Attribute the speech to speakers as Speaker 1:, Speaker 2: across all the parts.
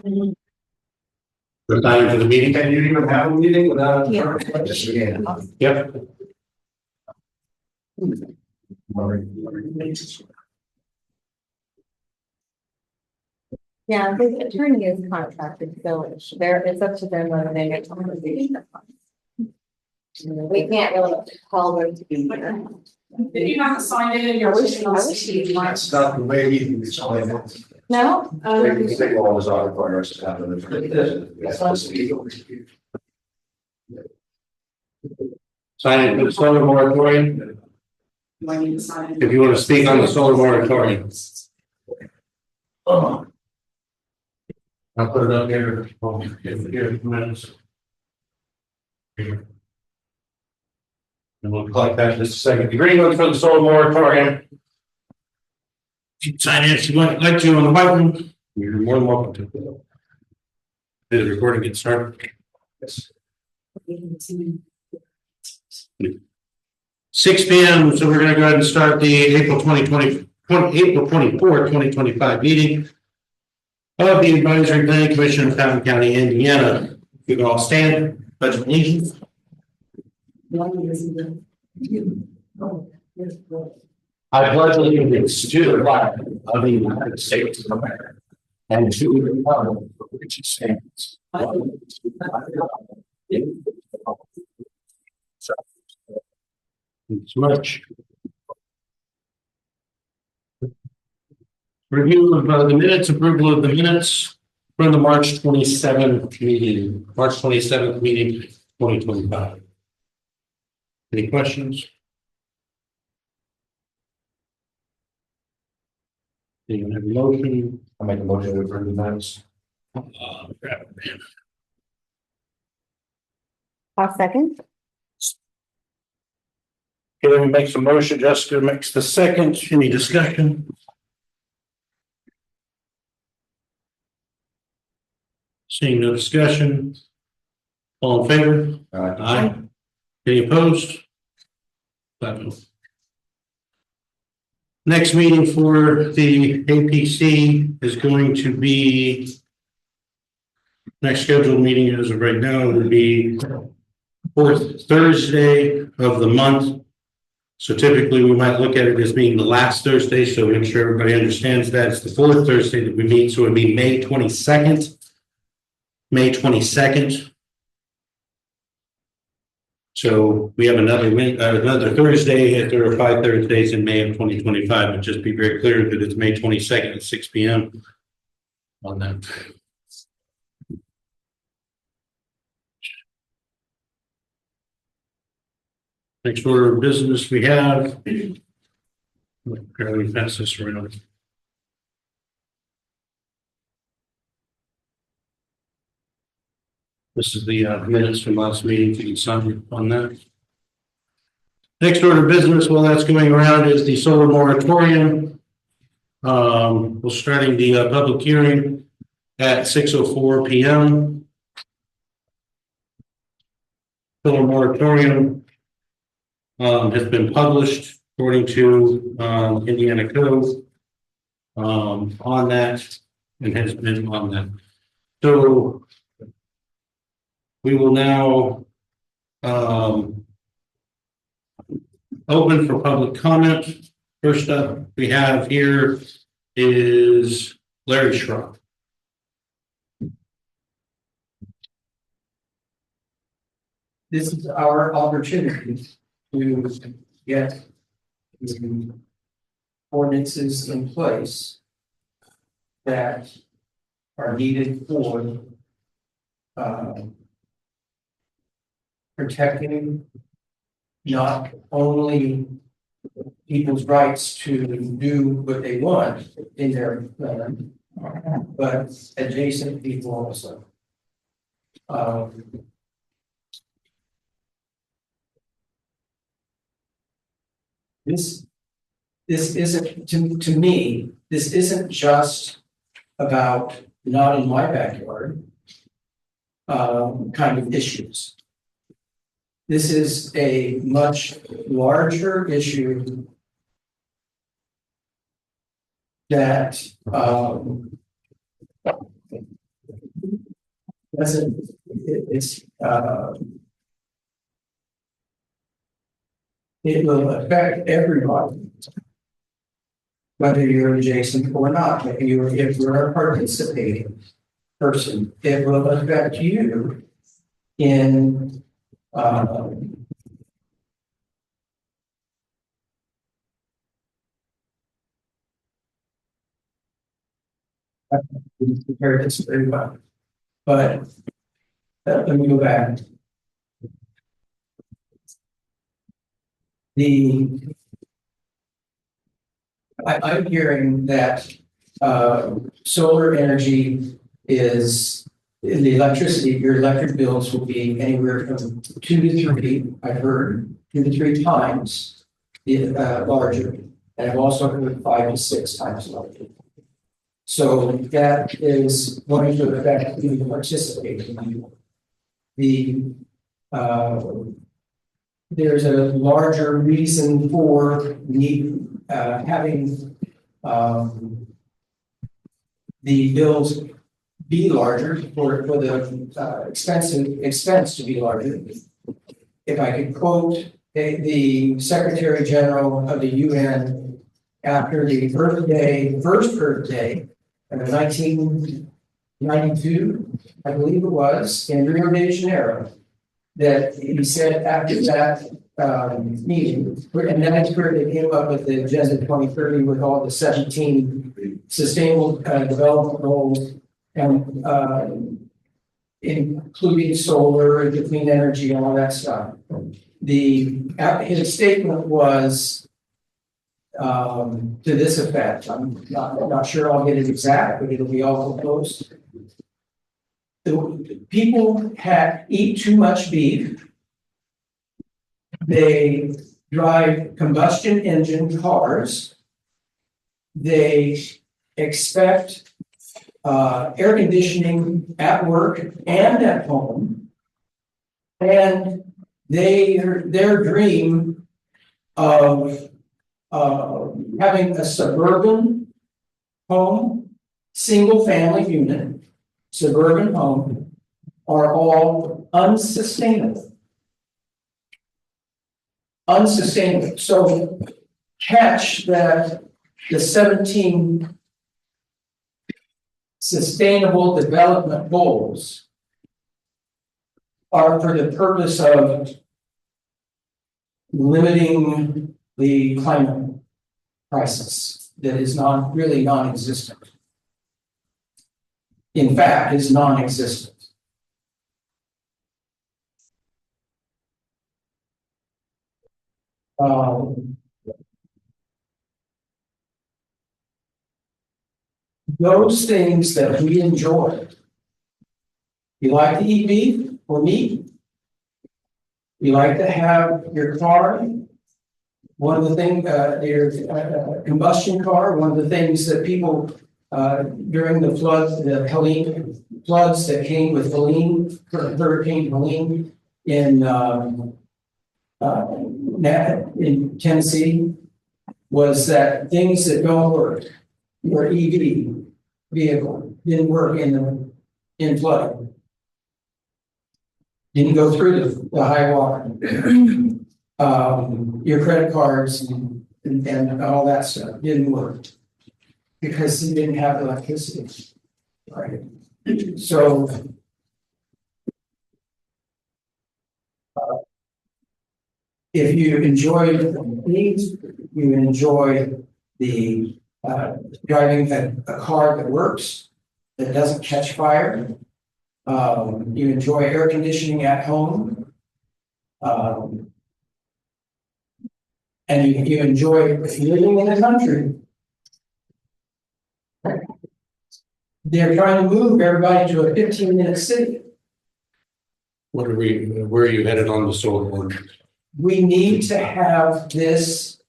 Speaker 1: The time for the meeting?
Speaker 2: Can you even have a meeting without?
Speaker 3: Yeah.
Speaker 1: Yep.
Speaker 3: Yeah, the attorney is contracted, so it's up to them whether they make conversation. We can't really call them to be here.
Speaker 4: Did you have to sign in your original?
Speaker 2: That's not the way you explain it.
Speaker 3: No?
Speaker 2: They can take all this out of our to happen. That's not speaking.
Speaker 1: Sign in for the solar moratorium.
Speaker 4: Do I need to sign in?
Speaker 1: If you want to speak on the solar moratorium.
Speaker 2: Oh.
Speaker 1: I'll put it up here. Here, minutes. Here. And we'll collect that in just a second. Agreement for the solar moratorium. You can sign in if you want, like to on the button. You're more than welcome to. Did the recording get started?
Speaker 2: Yes.
Speaker 1: 6 p.m. So we're going to go ahead and start the April 24th, 2025 meeting of the Advisory Planning Commission of Fountain County, Indiana. If you can all stand, pledge of allegiance. I pledge allegiance to the flag of the United States of America and to the republic for which it stands. Thanks much. Review of the minutes, approval of the minutes from the March 27th meeting, 2025. Any questions? Anyone have a motion?
Speaker 2: I'll make a motion to approve the minutes.
Speaker 3: I'll second.
Speaker 1: Kevin makes a motion, Jessica makes the second. Any discussion? Seeing no discussion. All in favor? Aye. Any opposed? 5-0. Next meeting for the APC is going to be, next scheduled meeting as of right now would be fourth Thursday of the month. So typically we might look at it as being the last Thursday, so make sure everybody understands that it's the fourth Thursday that we meet. So it would be May 22nd. May 22nd. So we have another Thursday. If there are 5 Thursdays in May of 2025, but just be very clear that it's May 22nd at 6 p.m. on that. Next order of business we have. Apparently pass this around. This is the minutes from last meeting. If you can sign on that. Next order of business, while that's going around, is the solar moratorium. We're starting the public hearing at 6:04 p.m. Solar moratorium has been published according to Indiana code on that and has been on that. So we will now open for public comment. First up we have here is Larry Schrock.
Speaker 5: This is our opportunity to get the ordinances in place that are needed for protecting not only people's rights to do what they want in their land, but adjacent people also. This isn't, to me, this isn't just about not in my backyard kind of issues. This is a much larger issue that it will affect everybody. Whether you're adjacent or not, if you're a participating person, it will affect you in, I didn't prepare this very well, but let me go back. I'm hearing that solar energy is the electricity, your electric bills will be anywhere from 2 to 3, I've heard 2 to 3 times larger. And I've also heard 5 to 6 times larger. So that is going to affect the participating. There's a larger reason for having the bills be larger for the expense to be larger. If I could quote the Secretary General of the UN after the first Earth Day of 1992, I believe it was, in Rio de Janeiro, that he said after that meeting, and that's where they came up with the Agenda 2030 with all the 17 sustainable development goals, and including solar and clean energy and all that stuff. His statement was to this effect. I'm not sure I'll get it exact, but it'll be all close. The people eat too much beef. They drive combustion engine cars. They expect air conditioning at work and at home. And their dream of having a suburban home, single family unit, suburban home, are all unsustainable. Unsustainable. So catch that the 17 sustainable development goals are for the purpose of limiting the climate crisis that is really non-existent. In fact, is non-existent. Those things that we enjoy. You like to eat beef or meat? You like to have your car? One of the things, your combustion car, one of the things that people during the floods, the Helene floods that came with Hurricane Helene in Tennessee, was that things that don't work, your EV vehicle didn't work in flood. Didn't go through the high water. Your credit cards and all that stuff didn't work because you didn't have electricity. Right. So if you enjoy these, you enjoy the driving a car that works, that doesn't catch fire. You enjoy air conditioning at home. And you enjoy living in the country. They're trying to move everybody to a 15-minute city.
Speaker 1: Where are you headed on the solar one?
Speaker 5: We need to have this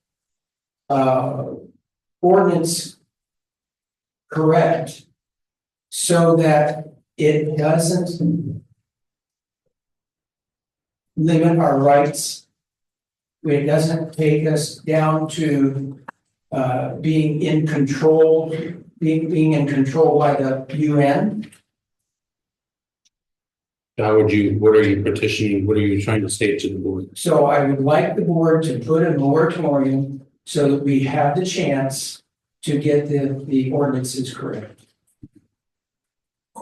Speaker 5: ordinance correct so that it doesn't limit our rights. It doesn't take us down to being in control by the UN.
Speaker 1: what are you petitioning, what are you trying to state to the board?
Speaker 5: So I would like the board to put a moratorium so that we have the chance to get the ordinances correct.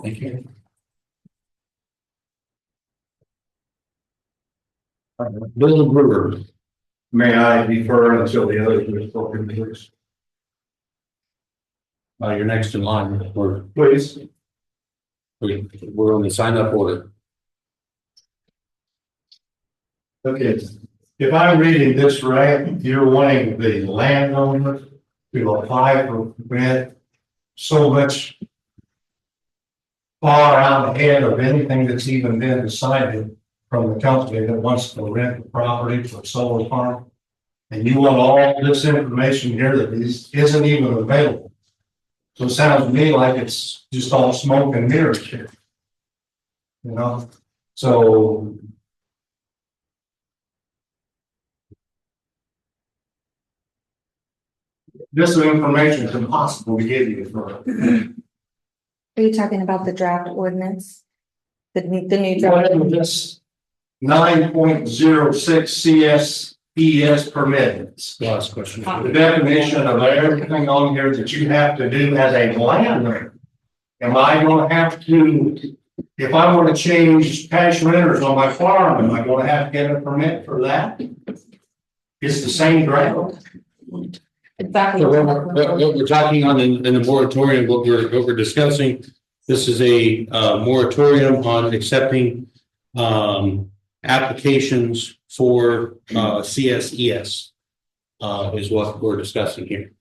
Speaker 1: Thank you. Bill Brewer.
Speaker 2: May I defer until the others are spoken, please?
Speaker 1: You're next in line.
Speaker 2: Please.
Speaker 1: We're on the sign up order.
Speaker 6: Okay, if I'm reading this right, you're wanting the landowner to apply for a permit so much far out ahead of anything that's even been decided from the company that wants to rent the property for a solar farm. And you want all this information here that isn't even available. So it sounds to me like it's just all smoke and mirrors here. You know, so this information is impossible to give you for.
Speaker 3: Are you talking about the draft ordinance? The new draft?
Speaker 6: What is this 9.06 CSES permit?
Speaker 1: Last question.
Speaker 6: The definition of everything on here that you have to do as a landowner. Am I gonna have to, if I want to change cash renters on my farm, am I gonna have to get a permit for that? It's the same draft.
Speaker 3: Exactly.
Speaker 1: So what we're talking on in the moratorium, what we're discussing, this is a moratorium on accepting applications for CSES is what we're discussing here.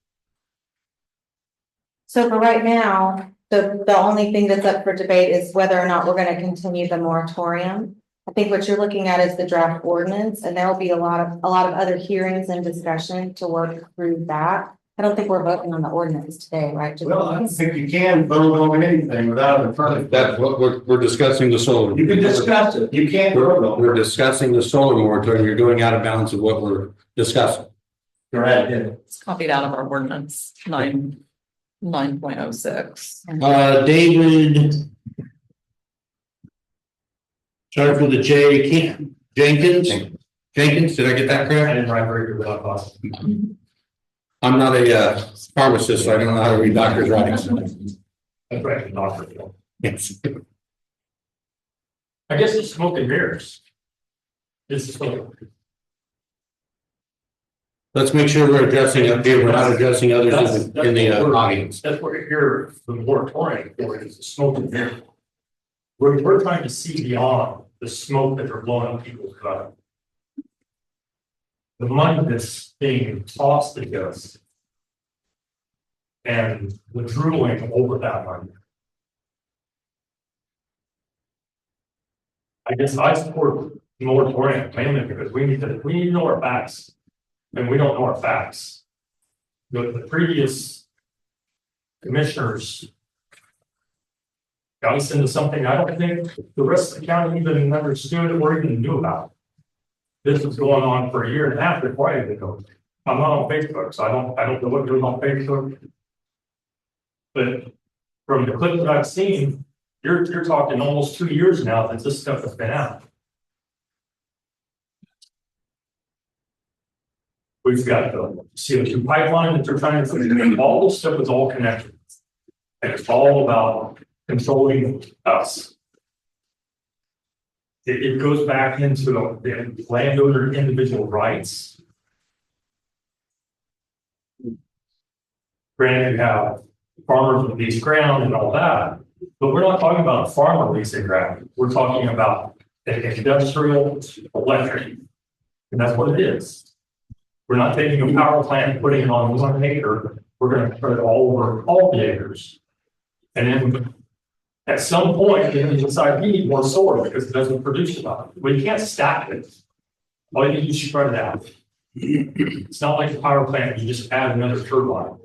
Speaker 3: So for right now, the only thing that's up for debate is whether or not we're going to continue the moratorium. I think what you're looking at is the draft ordinance, and there will be a lot of other hearings and discussion to work through that. I don't think we're voting on the ordinance today, right? Just-
Speaker 6: Well, I don't think you can vote on anything without a permit.
Speaker 1: That's what we're discussing the solar.
Speaker 6: You can discuss it. You can't vote on
Speaker 1: We're
Speaker 6: it.
Speaker 1: discussing the solar moratorium. You're going out of bounds of what we're discussing.
Speaker 6: Correct.
Speaker 7: It's copied out of our ordinance 9.06.
Speaker 1: David. Sorry for the Jenkins, did I get that
Speaker 6: I
Speaker 1: correct?
Speaker 6: didn't write very good without cost.
Speaker 1: I'm not a pharmacist, so I don't know how to read doctor's writings.
Speaker 6: That's right, doctor.
Speaker 1: Yes.
Speaker 6: I guess it's smoke and mirrors. It's smoke.
Speaker 1: Let's make sure we're addressing up here, we're not addressing others in the audience.
Speaker 6: That's what you're, the moratorium for is the smoke and mirror. We're trying to see beyond the smoke that they're blowing up people's gut. The money that's being tossed at us. And the drooling over that money. I guess I support the moratorium mainly because we need to know our facts. And we don't know our facts. The previous commissioners got us into something I don't think the rest of the county even understood or even knew about. This was going on for a year and a half before I even know. I'm not on Facebook, so I don't know what goes on Facebook. But from the clips that I've seen, you're talking almost 2 years now that this stuff has been out. We've got the CO2 pipeline that they're trying to put in. All this stuff is all connected. And it's all about controlling us. It goes back into the landowner individual rights. Granted, you have farmers with leased ground and all that, but we're not talking about a farmer leasing ground. We're talking about an industrial electric. And that's what it is. We're not taking a power plant and putting it on 1 acre. We're going to put it all over all the acres. And then at some point, you decide we need more solar because it doesn't produce enough. Well, you can't stack it. All you can do is spread it out. It's not like a power plant, you just add another turbine.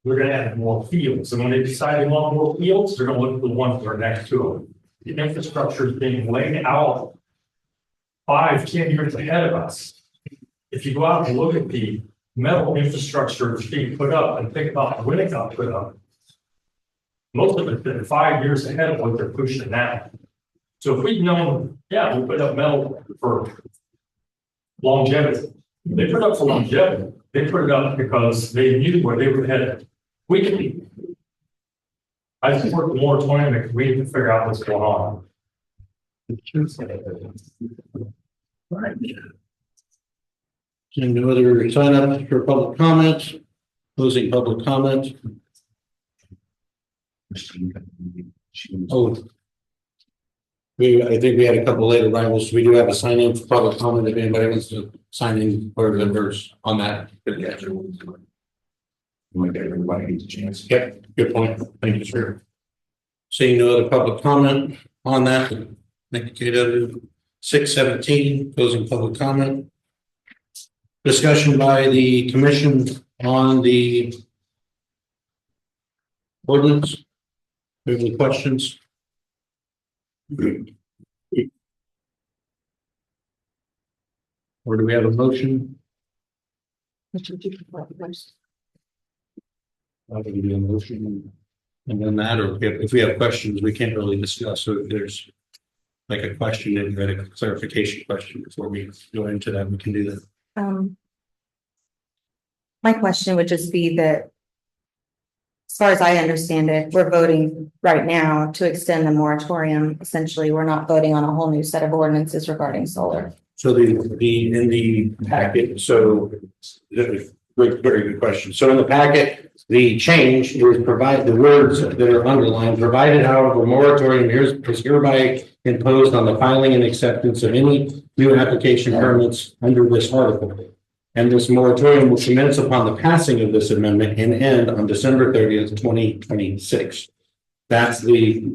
Speaker 6: We're going to add more fields. And when they decide they want more fields, they're going to look at the ones that are next to them. The infrastructure is being laid out 5-10 years ahead of us. If you go out and look at the metal infrastructure that's being put up and think about when it got put up, most of it's been 5 years ahead of what they're pushing now. So if we'd known, yeah, we put up metal for longevity. They put it up for longevity. They put it up because they knew where they were headed. We can. I just worked the moratorium and we need to figure out what's going on.
Speaker 1: Right. Seeing no other sign up for public comments, closing public comments. Oh. I think we had a couple late arrivals. We do have a sign in for public comment if anybody wants to sign in or the verse on that.
Speaker 2: Might get everybody needs a chance.
Speaker 1: Yep, good point. Thank you, sir. Seeing no other public comment on that, thank you, Kate. 6:17, closing public comment. Discussion by the commission on the ordinance. Do you have any questions? Or do we have a motion? I think we do a motion and then that, or if we have questions, we can't really discuss. So if there's like a question and a clarification question before we go into that, we can do that.
Speaker 3: My question would just be that, as far as I understand it, we're voting right now to extend the moratorium. Essentially, we're not voting on a whole new set of ordinances regarding solar.
Speaker 1: So the in the packet, so very good question. So in the packet, the change is provide the words that are underlined, provided however moratorium is hereby imposed on the filing and acceptance of any new application permits under this article. And this moratorium will commence upon the passing of this amendment and end on December 30th, 2026. That's the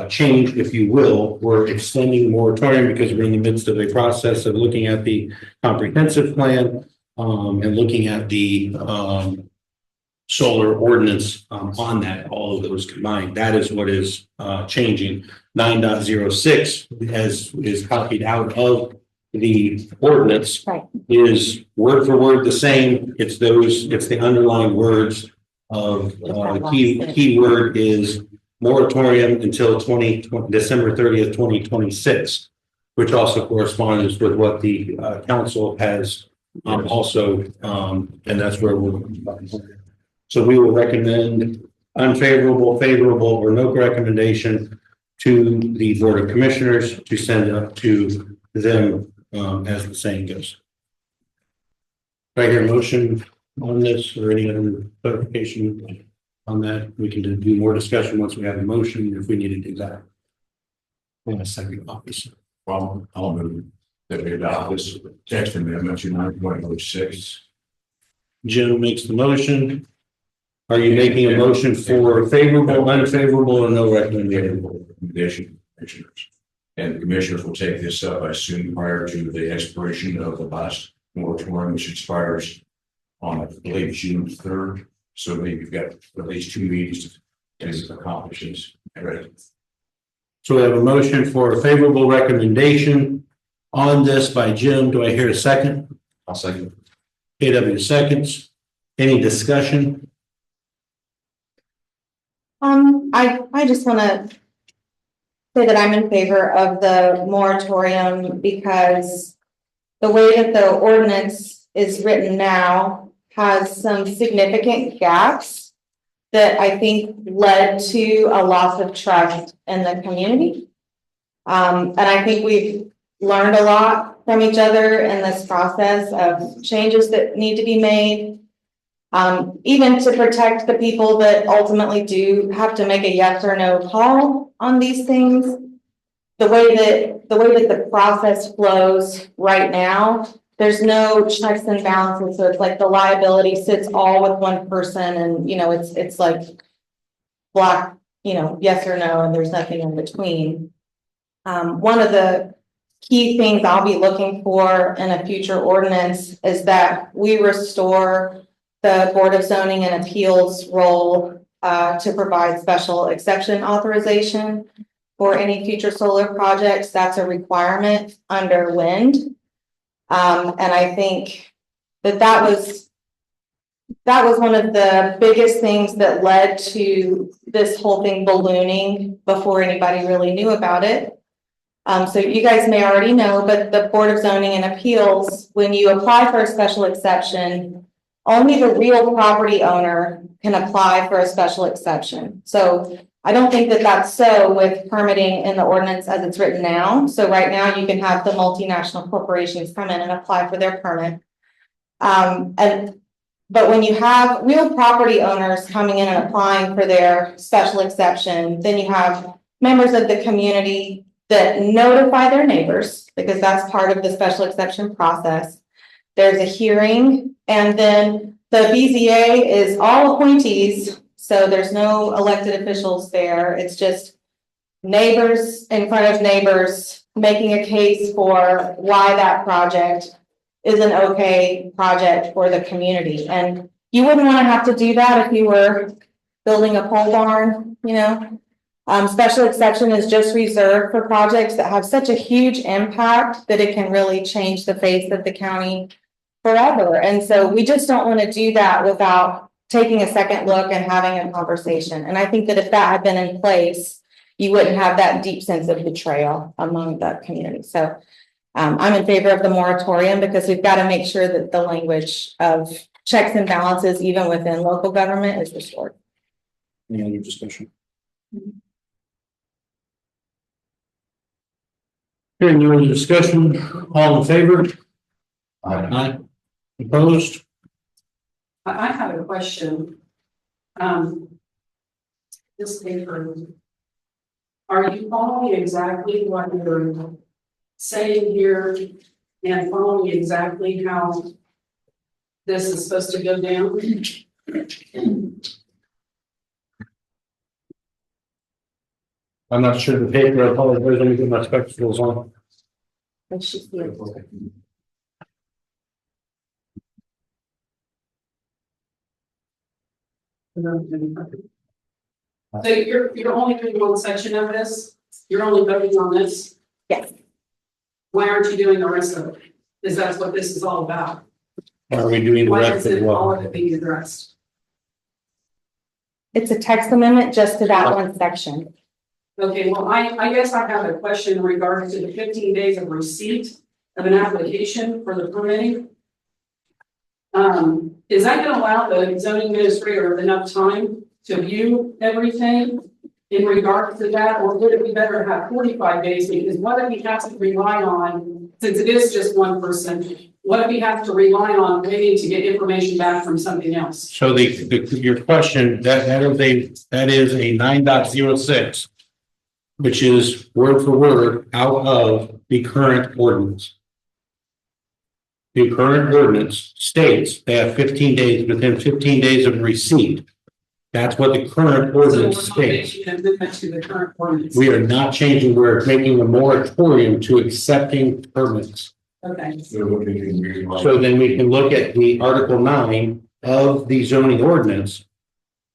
Speaker 1: change, if you will. We're extending moratorium because we're in the midst of a process of looking at the comprehensive plan and looking at the solar ordinance on that, all of those combined. That is what is changing. 9.06 is copied out of the ordinance,
Speaker 3: Right.
Speaker 1: is word for word the same. It's the underlying words of the key word is moratorium until December 30th, 2026, which also corresponds with what the council has also, and that's where we're. So we will recommend unfavorable, favorable, or no recommendation to the Board of Commissioners to send up to them as the saying goes. Do I hear a motion on this or any other clarification on that? We can do more discussion once we have a motion if we need to do that. In a second, officer.
Speaker 2: Well, I'll move that we adopt this text amendment to 9.06.
Speaker 1: Jim makes the motion. Are you making a motion for favorable, unfavorable, or no recommendation?
Speaker 2: Recommendation, commissioners. And the commissioners will take this up, I assume, prior to the expiration of the last moratorium, which expires on, I believe, June 3rd. So we've got at least 2 meetings to accomplish this. Right.
Speaker 1: So we have a motion for a favorable recommendation on this by Jim. Do I hear a second?
Speaker 2: I'll second.
Speaker 1: KW seconds. Any discussion?
Speaker 3: I just want to say that I'm in favor of the moratorium because the way that the ordinance is written now has some significant gaps that I think led to a loss of trust in the community. And I think we've learned a lot from each other in this process of changes that need to be made. Even to protect the people that ultimately do have to make a yes or no call on these things. The way that the process flows right now, there's no checks and balances. So it's like the liability sits all with one person and, it's like black, yes or no, and there's nothing in between. One of the key things I'll be looking for in a future ordinance is that we restore the Board of Zoning and Appeals role to provide special exception authorization for any future solar projects. That's a requirement under wind. And I think that was one of the biggest things that led to this whole thing ballooning before anybody really knew about it. So you guys may already know, but the Board of Zoning and Appeals, when you apply for a special exception, only the real property owner can apply for a special exception. So I don't think that that's so with permitting in the ordinance as it's written now. So right now you can have the multinational corporations come in and apply for their permit. But when you have real property owners coming in and applying for their special exception, then you have members of the community that notify their neighbors, because that's part of the special exception process. There's a hearing, and then the BZA is all appointees, so there's no elected officials there. It's just neighbors in front of neighbors making a case for why that project is an okay project for the community. And you wouldn't want to have to do that if you were building a pole barn, you know. Special exception is just reserved for projects that have such a huge impact that it can really change the face of the county forever. And so we just don't want to do that without taking a second look and having a conversation. And I think that if that had been in place, you wouldn't have that deep sense of betrayal among the community. So I'm in favor of the moratorium because we've got to make sure that the language of checks and balances, even within local government, is restored.
Speaker 1: Any other discussion? Hearing no other discussion, all in favor? Aye. Opposed?
Speaker 4: I have a question. This paper, are you following exactly what you're saying here and following exactly how this is supposed to go down?
Speaker 1: I'm not sure the paper, I apologize, let me get my spectacles on.
Speaker 3: And she's here.
Speaker 4: So you're only doing one section of this? You're only voting on this?
Speaker 3: Yes.
Speaker 4: Why aren't you doing the rest of it? Because that's what this is all about.
Speaker 1: Are we doing the
Speaker 4: Why
Speaker 1: rest as
Speaker 4: isn't all
Speaker 1: well?
Speaker 4: of it being addressed?
Speaker 3: It's a text amendment just to that one section.
Speaker 4: Okay, well, I guess I have a question in regards to the 15 days of receipt of an application for the permitting. Is that gonna allow the zoning administrator enough time to view everything in regards to that, or would it be better to have 45 days? Because what if he has to rely on, since it is just one person, what if he has to rely on waiting to get information back from something else?
Speaker 1: So your question, that is a 9.06, which is word for word out of the current ordinance. The current ordinance states they have 15 days, within 15 days of receipt. That's what the current
Speaker 4: So we're
Speaker 1: ordinance
Speaker 4: not
Speaker 1: states.
Speaker 4: making an amendment to the current ordinance.
Speaker 1: We are not changing, we're making a moratorium to accepting permits.
Speaker 4: Okay,
Speaker 1: So then we can look at the Article 9 of the zoning ordinance,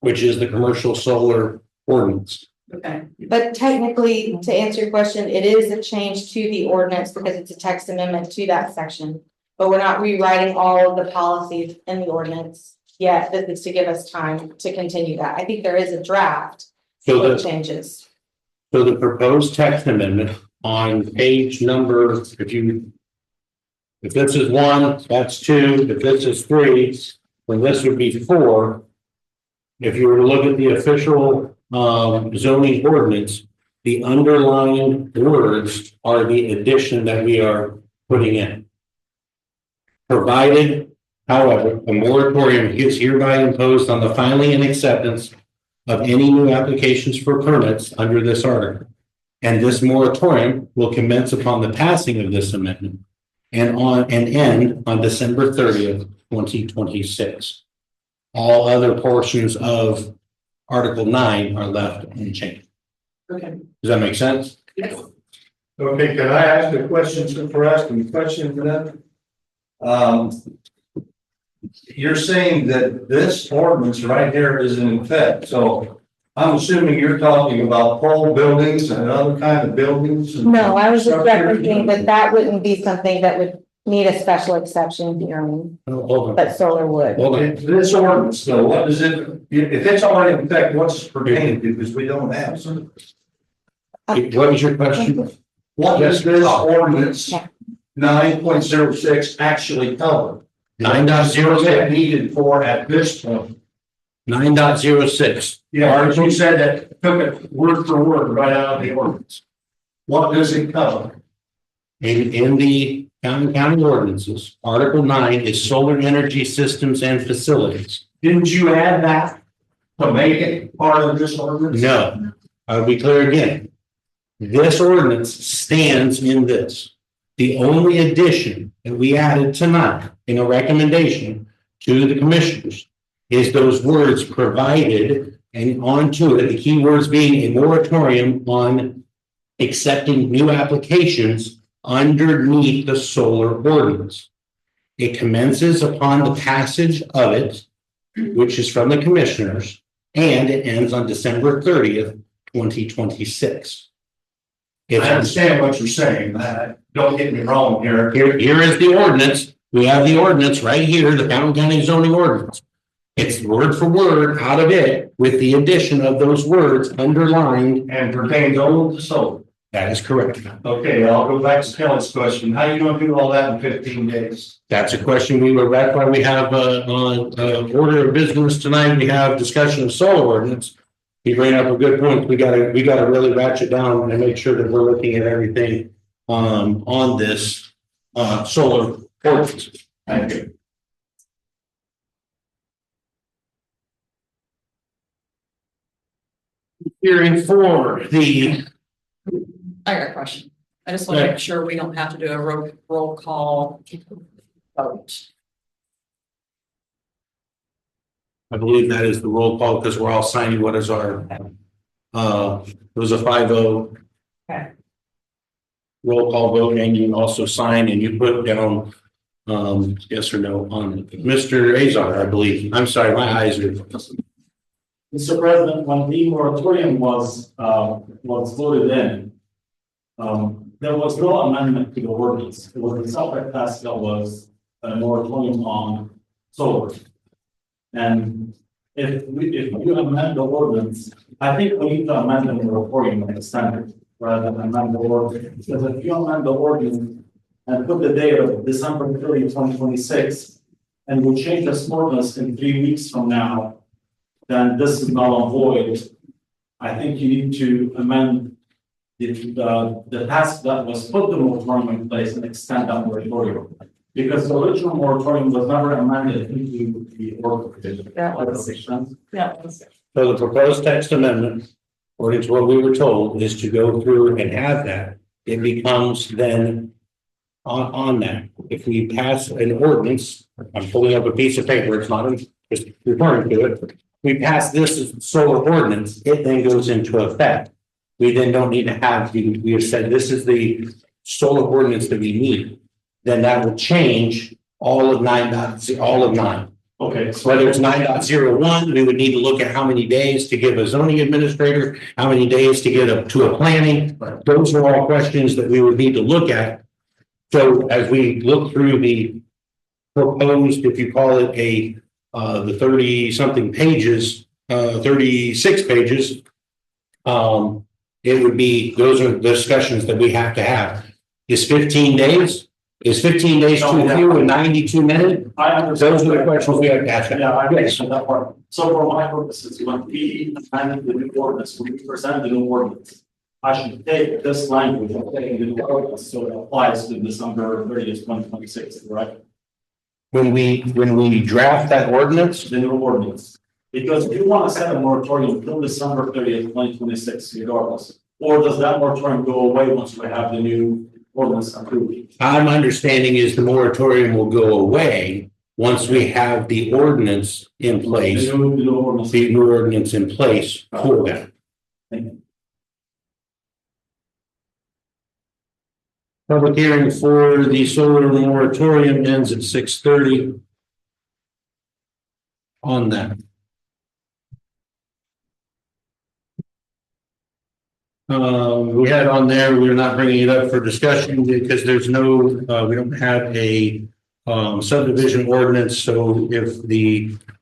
Speaker 1: which is the commercial solar ordinance.
Speaker 4: okay.
Speaker 3: But technically, to answer your question, it is a change to the ordinance because it's a text amendment to that section. But we're not rewriting all of the policies in the ordinance yet. This is to give us time to continue that. I think there is a draft
Speaker 1: So
Speaker 3: with
Speaker 1: the,
Speaker 3: changes.
Speaker 1: so the proposed text amendment on page number, if this is 1, that's 2, if this is 3, then this would be 4. If you were to look at the official zoning ordinance, the underlined words are the addition that we are putting in. Provided, however, a moratorium is hereby imposed on the filing and acceptance of any new applications for permits under this article. And this moratorium will commence upon the passing of this amendment and end on December 30th, 2026. All other portions of Article 9 are left unchanged.
Speaker 4: Okay.
Speaker 1: Does that make sense?
Speaker 4: Yes.
Speaker 8: Okay, can I ask a question, since we're asking questions for them? You're saying that this ordinance right here is in effect, so I'm assuming you're talking about pole buildings and other kind of buildings? And
Speaker 3: No, I was just
Speaker 8: structures?
Speaker 3: referencing that that wouldn't be something that would need a special exception hearing,
Speaker 1: Hold on.
Speaker 3: but solar would.
Speaker 1: Hold on.
Speaker 8: This ordinance, though, what does it, if it's already in effect, what's it pertaining to, because we don't have some?
Speaker 1: What was your question?
Speaker 8: What does this ordinance 9.06 actually cover?
Speaker 1: 9.06.
Speaker 8: Needed for at this point.
Speaker 1: 9.06.
Speaker 8: Yeah, you said that, took it word for word right out of the ordinance. What does it cover?
Speaker 1: In the county ordinances, Article 9 is solar energy systems and facilities.
Speaker 8: Didn't you add that to make it part of this ordinance?
Speaker 1: No, I'll be clear again. This ordinance stands in this. The only addition that we added tonight in a recommendation to the commissioners is those words provided and onto it, the key words being a moratorium on accepting new applications underneath the solar ordinance. It commences upon the passage of it, which is from the commissioners, and it ends on December 30th, 2026.
Speaker 8: I understand what you're saying. Don't get me wrong here.
Speaker 1: Here is the ordinance. We have the ordinance right here, the Fountain County zoning ordinance. It's word for word out of it with the addition of those words underlined.
Speaker 8: And pertains only to solar.
Speaker 1: That is correct.
Speaker 8: Okay, I'll go back to Kelly's question. How are you gonna do all that in 15 days?
Speaker 1: That's a question that's why we have on order of business tonight. We have discussion of solar ordinance. He bring up a good point. We gotta really ratchet down and make sure that we're looking at everything on this solar ordinance.
Speaker 8: Thank you.
Speaker 1: Hearing for the
Speaker 7: I got a question. I just want to make sure we don't have to do a roll call vote.
Speaker 1: I believe that is the roll call because we're all signing what is our it was a 5-0.
Speaker 7: Okay.
Speaker 1: Roll call vote, and you also sign and you put down yes or no on it. Mr. Azar, I believe. I'm sorry, my eyes are.
Speaker 9: Mr. President, when the moratorium was voted in, there was no amendment to the ordinance. It was a separate task that was a moratorium on solar. And if you amend the ordinance, I think we need to amend the moratorium of the standard rather than amend the ordinance. Because if you amend the ordinance and put the date of December 30, 2026, and we change this ordinance in 3 weeks from now, then this is null and void. I think you need to amend the task that was put the moratorium in place and extend that moratorium. Because the original moratorium was never amended into the ordinance.
Speaker 7: Yeah.
Speaker 1: So the proposed text amendment, according to what we were told, is to go through and have that. It becomes then on that. If we pass an ordinance, I'm pulling up a piece of paper, it's not just referring to it. We pass this as solar ordinance, it then goes into effect. We then don't need to have, we have said this is the solar ordinance that we need. Then that will change all of 9.
Speaker 9: Okay.
Speaker 1: So whether it's 9.01, we would need to look at how many days to give a zoning administrator, how many days to get to a planning. Those are all questions that we would need to look at. So as we look through the proposed, if you call it the 30-something pages, 36 pages, it would be, those are the discussions that we have to have. Is 15 days? Is 15 days too few and 92 minutes?
Speaker 9: I understand.
Speaker 1: Those are the questions we have to ask.
Speaker 9: Yeah, I understand that part. So for my purposes, when we amend the new ordinance, when we present the new ordinance, I should take this language and take the new ordinance so it applies to December 30th, 2026, right?
Speaker 1: When we draft that ordinance,
Speaker 9: The new ordinance. Because if you want to set a moratorium until December 30th, 2026, regardless, or does that moratorium go away once we have the new ordinance approved?
Speaker 1: I'm understanding is the moratorium will go away once we have the ordinance in place,
Speaker 9: The new ordinance.
Speaker 1: the new ordinance in place for that.
Speaker 9: Thank you.
Speaker 1: Public hearing for the solar moratorium ends at 6:30 on that. We had on there, we're not bringing it up for discussion because there's no, we don't have a subdivision ordinance. So if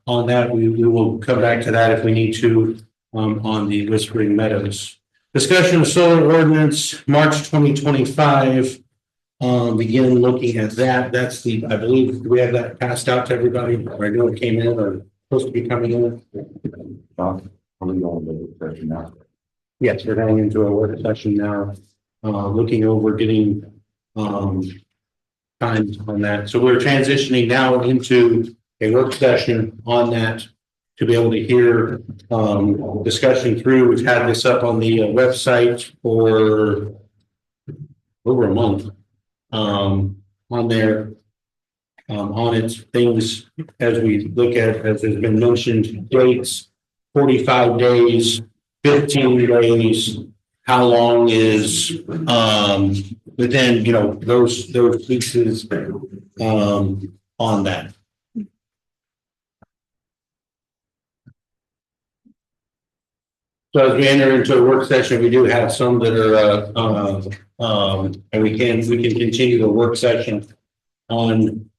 Speaker 1: on that, we will come back to that if we need to on the Whispering Meadows. Discussion of solar ordinance, March 2025. Begin looking at that. That's the, I believe, do we have that passed out to everybody? Or I know it came in or supposed to be coming in. Yes, we're going into a work session now, looking over getting, time on that. So we're transitioning now into a work session on that to be able to hear, discussion through. We've had this up on the website for over a month, on there. On its things, as we look at, as has been mentioned, dates, 45 days, 15 days, how long is, within, you know, those pieces, on that. So as we enter into a work session, we do have some that are, and we can continue the work session on,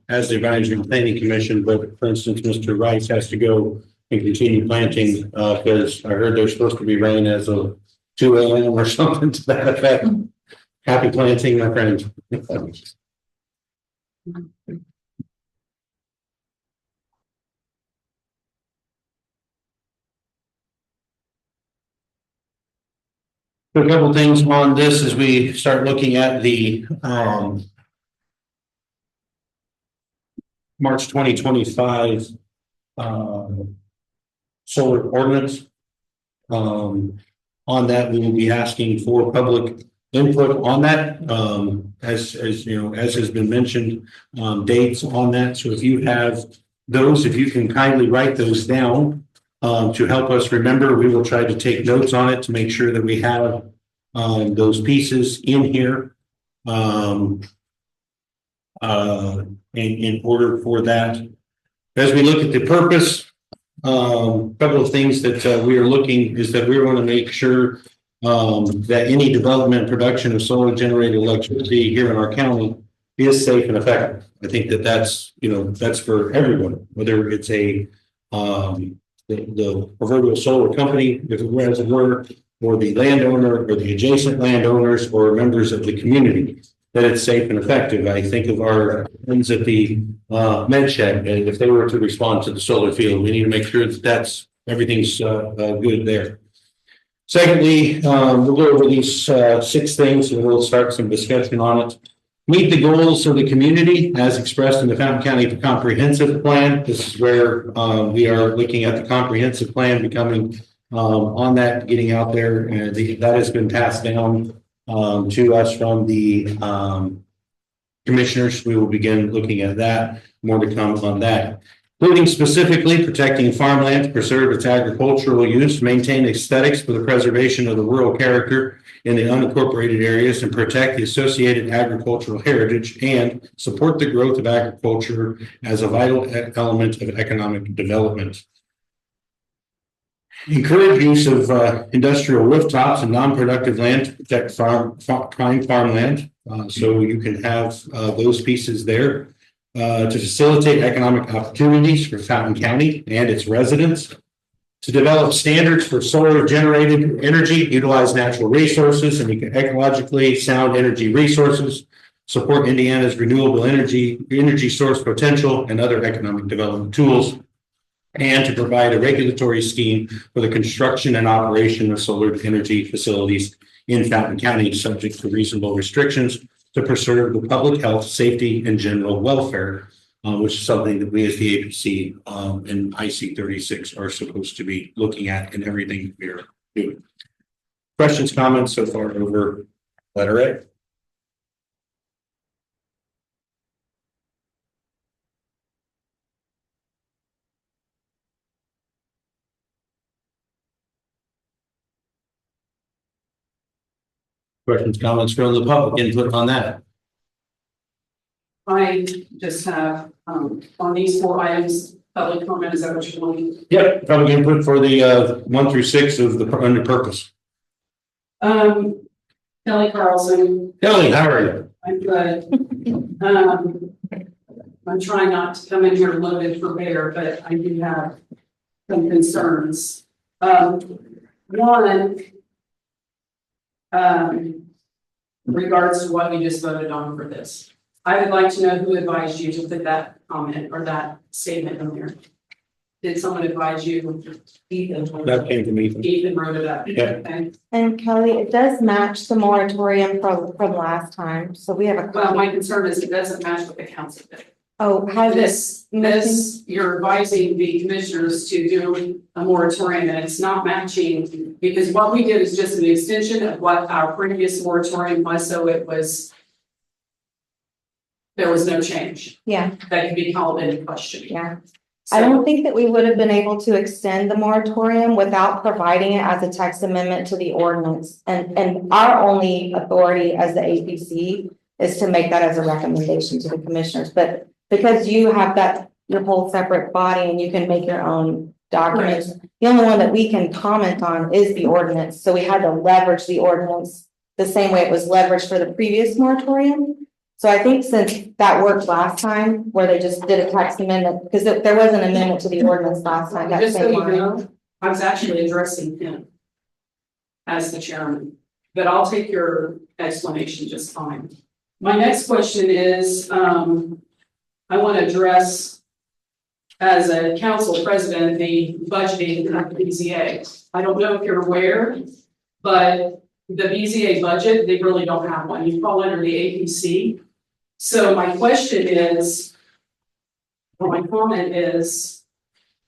Speaker 1: as the advisory planning commission, but for instance, Mr. Rice has to go and continue planting, because I heard there's supposed to be rain as of 2 a.m. or something to that effect. Happy planting, my friend. A couple things on this as we start looking at the, March 2025, solar ordinance. On that, we will be asking for public input on that, as you know, as has been mentioned, dates on that. So if you have those, if you can kindly write those down, to help us remember, we will try to take notes on it to make sure that we have, those pieces in here. In order for that, as we look at the purpose, couple of things that we are looking is that we want to make sure that any development and production of solar generated electricity here in our county is safe and effective. I think that that's, you know, that's for everyone, whether it's a the proverbial solar company, if it were, as it were, or the landowner or the adjacent landowners or members of the community, that it's safe and effective. I think of our friends at the med shed, and if they were to respond to the solar field, we need to make sure that that's everything's good there. Secondly, we'll go over these 6 things and we'll start some discussion on it. Meet the goals of the community as expressed in the Fountain County Comprehensive Plan. This is where we are looking at the comprehensive plan becoming on that, getting out there, and that has been passed down to us from the commissioners. We will begin looking at that. More to come on that. Including specifically protecting farmland to preserve its agricultural use, maintain aesthetics for the preservation of the rural character in the unincorporated areas, and protect the associated agricultural heritage, and support the growth of agriculture as a vital element of economic development. Encourage use of industrial rooftops and non-productive land to protect prime farmland, so you can have those pieces there. To facilitate economic opportunities for Fountain County and its residents, to develop standards for solar generated energy, utilize natural resources and ecologically sound energy resources, support Indiana's renewable energy source potential and other economic development tools, and to provide a regulatory scheme for the construction and operation of solar energy facilities in Fountain County, subject to reasonable restrictions, to preserve the public health, safety, and general welfare, which is something that we as the APC and IC 36 are supposed to be looking at in everything we're doing. Questions, comments so far over letter A? Questions, comments from the public, input on that?
Speaker 4: I just have, on these 4 items, public comment, is that what you're wanting?
Speaker 1: Yep, public input for the 1 through 6 of the under purpose.
Speaker 4: Kelly Carlson.
Speaker 1: Kelly, how are you?
Speaker 4: I'm good. I'm trying not to come in here loaded for bear, but I do have some concerns. One, regards to what we just voted on for this. I would like to know who advised you to put that comment or that statement in there. Did someone advise you? Ethan.
Speaker 1: That came to me.
Speaker 4: Ethan wrote it up.
Speaker 1: Yeah.
Speaker 4: Okay.
Speaker 3: And Kelly, it does match the moratorium from last time, so we have a.
Speaker 4: Well, my concern is it doesn't match what the council did.
Speaker 3: Oh, has this,
Speaker 4: This, you're advising the commissioners to do a moratorium and it's not matching because what we did is just an extension of what our previous moratorium was, so it was. There was no change
Speaker 3: yeah,
Speaker 4: that could be called into question.
Speaker 3: yeah.
Speaker 4: So-
Speaker 3: I don't think that we would have been able to extend the moratorium without providing it as a text amendment to the ordinance. And our only authority as the APC is to make that as a recommendation to the commissioners. But because you have that, your whole separate body and you can make your own documents, the only one that we can comment on is the ordinance. So we had to leverage the ordinance the same way it was leveraged for the previous moratorium. So I think since that worked last time, where they just did a text amendment, because there was an amendment to the ordinance last time. that
Speaker 4: Just so
Speaker 3: same
Speaker 4: you
Speaker 3: line.
Speaker 4: know, I was actually addressing him as the chairman, but I'll take your explanation just fine. My next question is, I want to address as a council president, the budgeting of the BZA. I don't know if you're aware, but the BZA budget, they really don't have one. You fall under the APC. So my question is, or my comment is,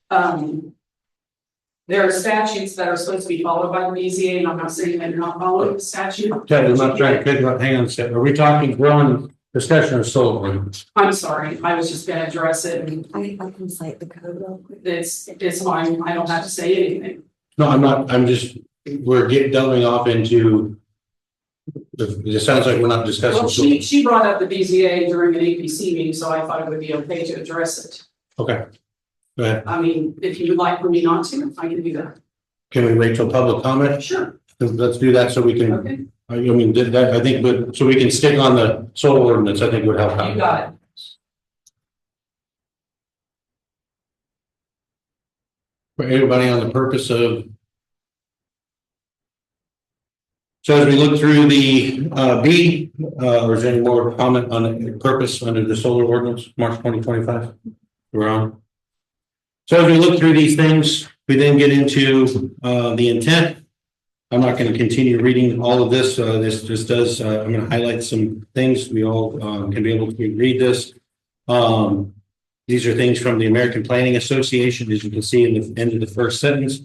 Speaker 4: there are statutes that are supposed to be followed by the BZA, and I'm not saying that you're not following the statute.
Speaker 1: Okay, I'm not trying to figure out, hang on a second, are we talking, we're on discussion of solar ordinance?
Speaker 4: I'm sorry, I was just gonna address it, and
Speaker 3: I can cite the code real quick.
Speaker 4: it's fine, I don't have to say anything.
Speaker 1: No, I'm not, I'm just, we're delving off into. It sounds like we're not discussing.
Speaker 4: Well, she brought up the BZA during an APC meeting, so I thought it would be okay to address it.
Speaker 1: Okay. Go ahead.
Speaker 4: I mean, if you would like for me not to, I can do that.
Speaker 1: Can we wait till public comment?
Speaker 4: Sure,
Speaker 1: Let's do that so we can,
Speaker 4: okay,
Speaker 1: I mean, did that, I think, but so we can stick on the solar ordinance, I think would help out.
Speaker 4: you got it.
Speaker 1: For everybody on the purpose of. So as we look through the B, or is there any more comment on the purpose under the solar ordinance, March 2025? We're on. So as we look through these things, we then get into the intent. I'm not going to continue reading all of this. This just does, I'm going to highlight some things. We all can be able to read this. These are things from the American Planning Association, as you can see in the end of the first sentence.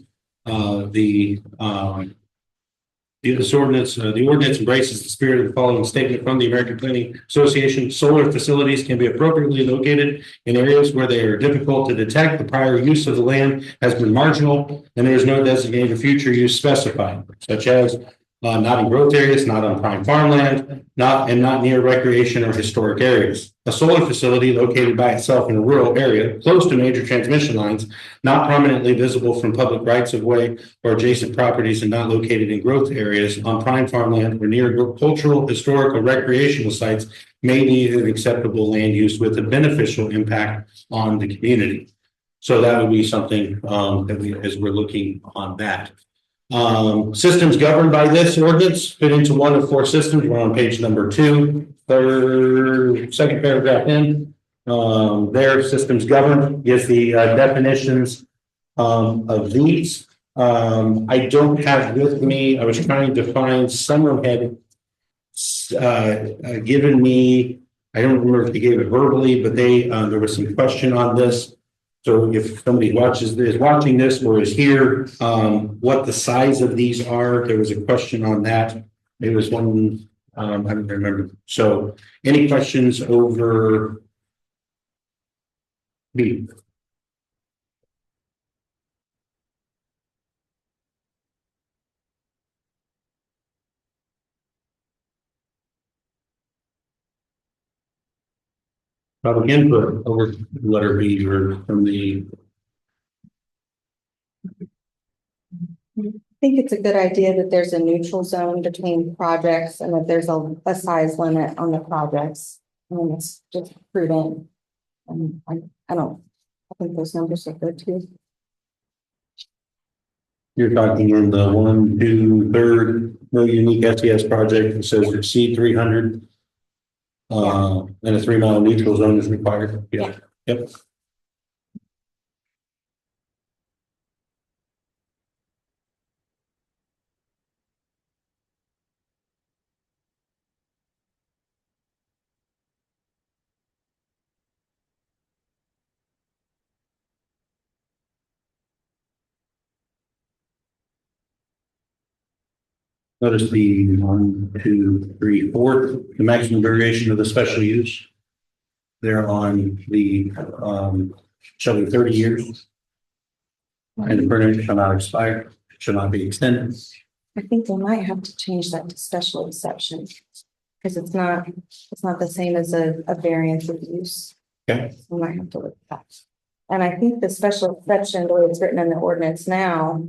Speaker 1: The ordinance embraces the spirit of the following statement from the American Planning Association. Solar facilities can be appropriately located in areas where they are difficult to detect. The prior use of the land has been marginal, and there is no designated future use specified, such as not in growth areas, not on prime farmland, not near recreation or historic areas. A solar facility located by itself in a rural area, close to major transmission lines, not prominently visible from public rights of way or adjacent properties, and not located in growth areas on prime farmland or near cultural, historic, or recreational sites may be an acceptable land use with a beneficial impact on the community. So that would be something that we, as we're looking on that. Systems governed by this ordinance fit into one of four systems. We're on page number 2, second paragraph in. Their systems governed gives the definitions of these. I don't have with me, I was trying to find, someone had given me, I don't remember if they gave it verbally, but there was some question on this. So if somebody is watching this or is here, what the size of these are, there was a question on that. There was one, I don't remember. So any questions over B? Public input over letter B or from the.
Speaker 3: I think it's a good idea that there's a neutral zone between projects and that there's a size limit on the projects. I mean, it's just prudent. And I think those numbers are good too.
Speaker 1: You're talking in the 1, 2, 3 no unique SES project, it says exceed 300. And a 3 mile neutral zone is required. Yeah, yep. Notice the 1, 2, 3, 4, the maximum variation of the special use. They're on the, shall be 30 years. And the permit shall not expire, shall not be extended.
Speaker 3: I think we might have to change that to special exception. Because it's not the same as a variance of use.
Speaker 1: Okay.
Speaker 3: We might have to look at that. And I think the special exception, the way it's written in the ordinance now,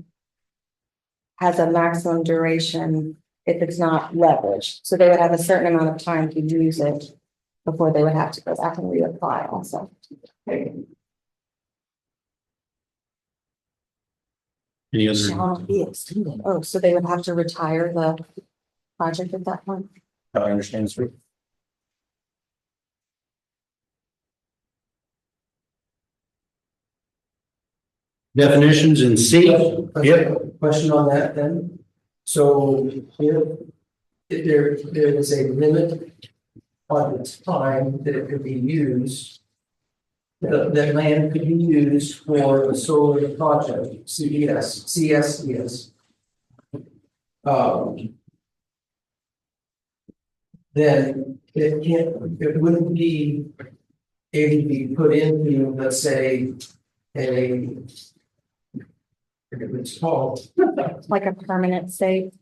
Speaker 3: has a maximum duration if it's not leveraged. So they would have a certain amount of time to use it before they would have to go back and reapply also.
Speaker 1: Any other,
Speaker 3: Shall not be extended. Oh, so they would have to retire the project at that point?
Speaker 1: I understand this. Definitions in C. Yep.
Speaker 5: Question on that then. So if there is a limit on the time that it could be used. That land could be used for a solar project, CSES. Then it wouldn't be able to be put into, let's say, it's called,
Speaker 3: Like a permanent state,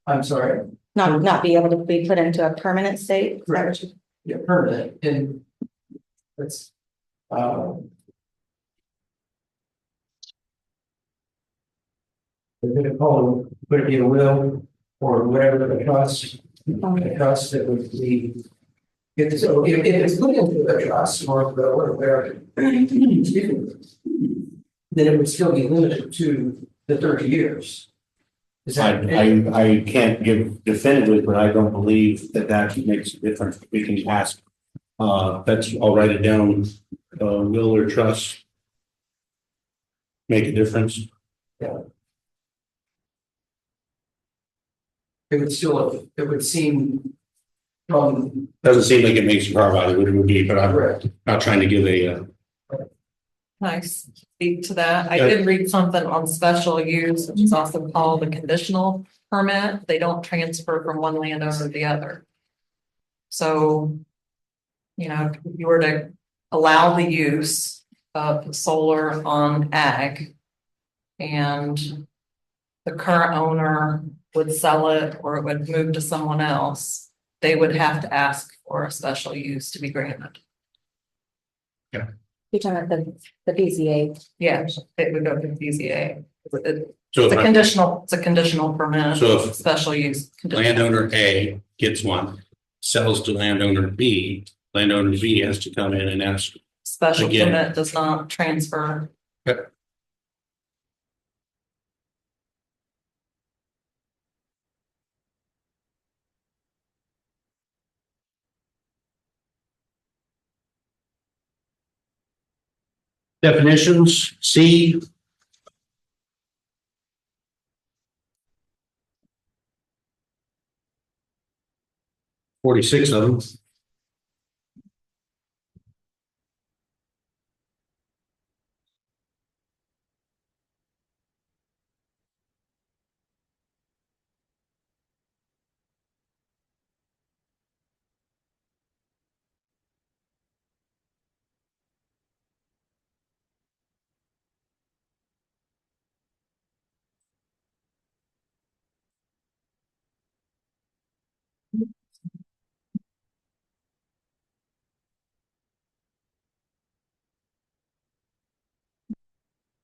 Speaker 5: I'm sorry,
Speaker 3: not be able to be put into a permanent state? Is that what
Speaker 5: Correct.
Speaker 3: you-
Speaker 5: yeah, permanent, and that's, they're gonna call it, put it in a will, or whatever the trust that would be. If it's put into a trust or will or whatever, excuse me, then it would still be limited to the 30 years. Is that?
Speaker 1: I can't give definitively, but I don't believe that makes a difference. We can ask. I'll write it down. Will or trust make a difference?
Speaker 5: It would seem from.
Speaker 1: Doesn't seem like it makes a car out of it would be, but I'm
Speaker 5: Correct.
Speaker 1: not trying to give a.
Speaker 7: Nice, speak to that. I
Speaker 1: Yeah.
Speaker 7: did read something on special use, which is also called a conditional permit. They don't transfer from one landowner to the other. So, you know, if you were to allow the use of solar on ag and the current owner would sell it or it would move to someone else, they would have to ask for a special use to be granted.
Speaker 3: You're talking about the BZA.
Speaker 7: Yeah, it would go to BZA.
Speaker 1: So
Speaker 7: It's
Speaker 1: if
Speaker 7: a conditional permit,
Speaker 1: So if
Speaker 7: special use. conditional.
Speaker 1: landowner A gets one, sells to landowner B has to come in and ask.
Speaker 7: Special
Speaker 1: again.
Speaker 7: permit does not transfer.
Speaker 1: Definitions, C. $46 of them.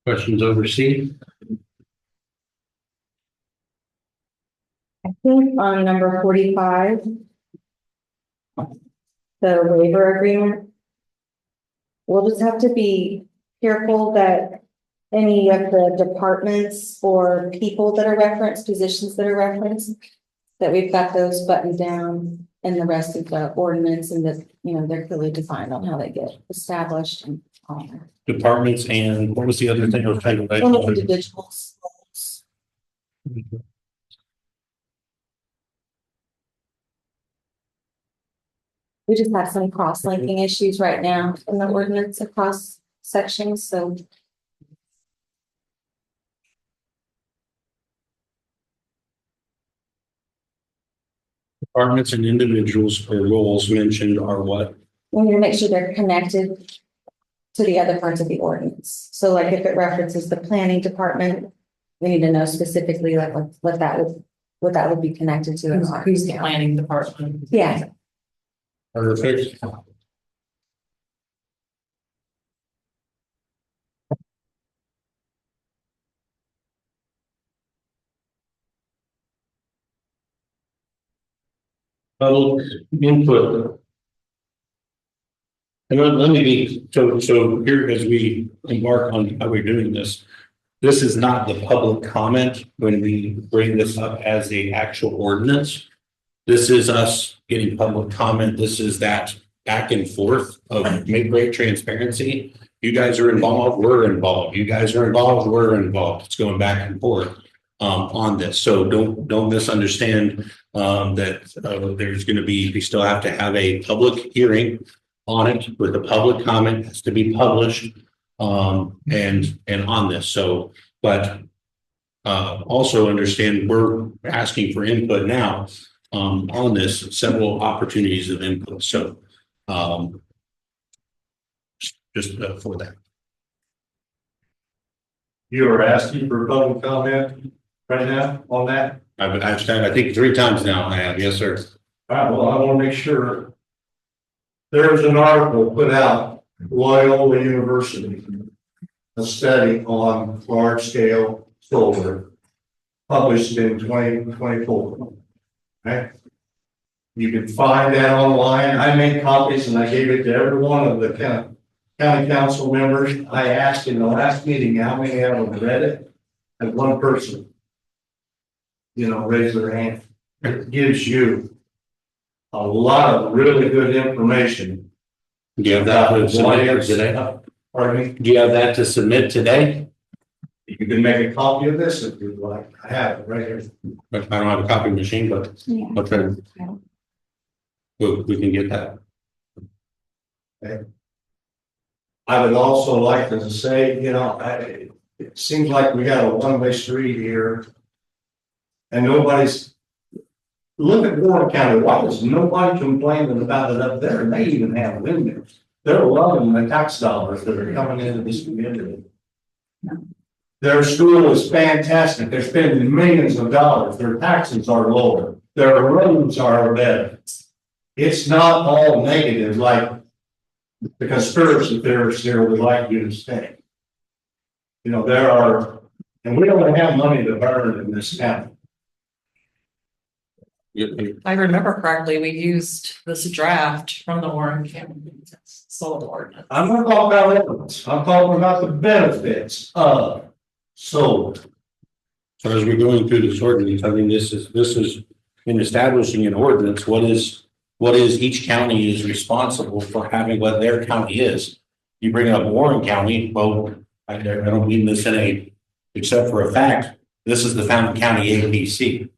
Speaker 1: Questions over C?
Speaker 3: I think on number 45. The waiver agreement. We'll just have to be careful that any of the departments or people that are referenced, positions that are referenced, that we've got those buttoned down and the rest of the ordinance and that, you know, they're clearly defined on how they get established and all that.
Speaker 1: Departments and what was the other thing I was trying to write?
Speaker 3: And individuals. We just have some cross-linking issues right now in the ordinance across sections, so.
Speaker 1: Departments and individuals or roles mentioned are what?
Speaker 3: We need to make sure they're connected to the other parts of the ordinance. So like if it references the planning department, we need to know specifically like what that would be connected to.
Speaker 7: Who's the planning department?
Speaker 3: Yeah,
Speaker 1: Perfect. Public input. And let me be, so here as we embark on how we're doing this, this is not the public comment when we bring this up as a actual ordinance. This is us getting public comment. This is that back and forth of make great transparency. You guys are involved, we're involved. You guys are involved, we're involved. It's going back and forth on this. So don't misunderstand that there's going to be, we still have to have a public hearing on it with the public comment has to be published and on this. So, but also understand we're asking for input now on this, several opportunities of input. So just for that.
Speaker 8: You are asking for public comment right now on that?
Speaker 1: I've said, I think 3 times now I have, yes, sir.
Speaker 8: All right, well, I want to make sure. There's an article put out, Loyola University, a study on large scale solar, published in 2024. Right? You can find that online. I made copies and I gave it to every one of the county council members. I asked in the last meeting how many of them read it, and one person, raised their hand. It gives you a lot of really good information.
Speaker 1: Do you have that to submit today?
Speaker 8: Pardon me?
Speaker 1: Do you have that to submit today?
Speaker 8: You can make a copy of this if you'd like. I have it right here.
Speaker 1: I don't have a copy machine, but
Speaker 3: yeah.
Speaker 1: okay, we can get that.
Speaker 8: Okay. I would also like to say, it seems like we got a one-way street here. And nobody's, look at Warren County, why is nobody complaining about it up there? And they even have windows. They're loving the tax dollars that are coming into this community. Their school is fantastic. They're spending millions of dollars. Their taxes are lower. Their roads are better. It's not all negative like the conspiracy theorists here would like you to say. There are, and we don't have money to burn in this county.
Speaker 1: You-
Speaker 7: I remember correctly, we used this draft from the Warren County solar ordinance.
Speaker 8: I'm not talking about elements. I'm talking about the benefits of solar.
Speaker 1: So as we're going through this ordinance, I mean, this is in establishing an ordinance, what is each county is responsible for having what their county is. You bring up Warren County, well, I don't mean this except for a fact, this is the Fountain County APC.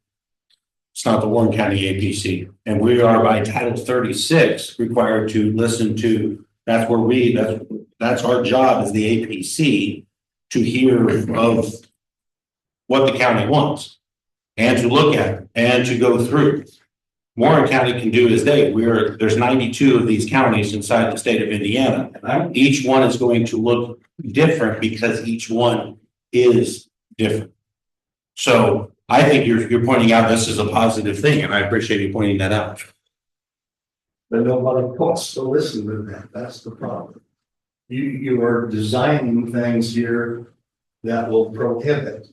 Speaker 1: It's not the Warren County APC. And we are by Title 36 required to listen to, that's our job as the APC to hear of what the county wants and to look at it and to go through. Warren County can do as there's 92 of these counties inside the state of Indiana. Each one is going to look different because each one is different. So I think you're pointing out this is a positive thing, and I appreciate you pointing that out.
Speaker 8: But nobody wants to listen to that. That's the problem. You are designing things here that will prohibit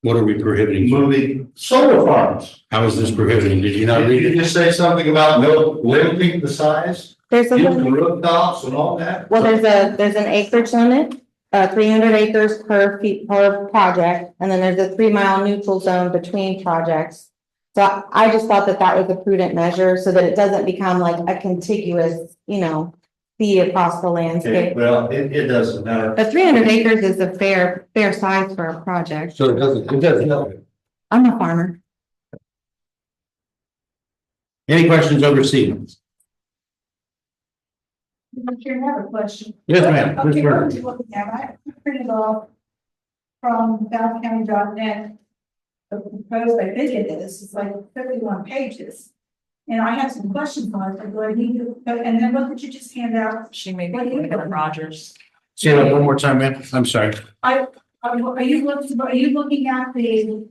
Speaker 1: What are we prohibiting?
Speaker 8: moving solar farms.
Speaker 1: How is this prohibiting? Did you not
Speaker 8: Did
Speaker 1: read
Speaker 8: you
Speaker 1: it?
Speaker 8: just say something about limiting the size,
Speaker 3: There's
Speaker 8: using
Speaker 3: a,
Speaker 8: rooftops and all that?
Speaker 3: well, there's an acreage limit acres per project, and then there's a 3 mile neutral zone between projects. So I just thought that that was a prudent measure so that it doesn't become like a contiguous, sea across the
Speaker 8: Okay,
Speaker 3: landscape.
Speaker 8: well, it doesn't matter.
Speaker 3: But 300 acres is a fair size for a project.
Speaker 8: So it doesn't help.
Speaker 3: I'm a farmer.
Speaker 1: Any questions over C?
Speaker 10: I'm sure you have a question.
Speaker 1: Yes, ma'am.
Speaker 10: Okay,
Speaker 1: Ms.
Speaker 10: what
Speaker 1: Burke.
Speaker 10: are you looking at? I printed off from southcounty.net. The proposed, I think it is, it's like 51 pages. And I have some questions on it, do I need to, and then what did you just hand out?
Speaker 7: She may be
Speaker 10: What do you
Speaker 7: looking at
Speaker 10: think?
Speaker 7: Rogers.
Speaker 1: Say that one more time, ma'am. I'm sorry.
Speaker 10: Are you looking at the,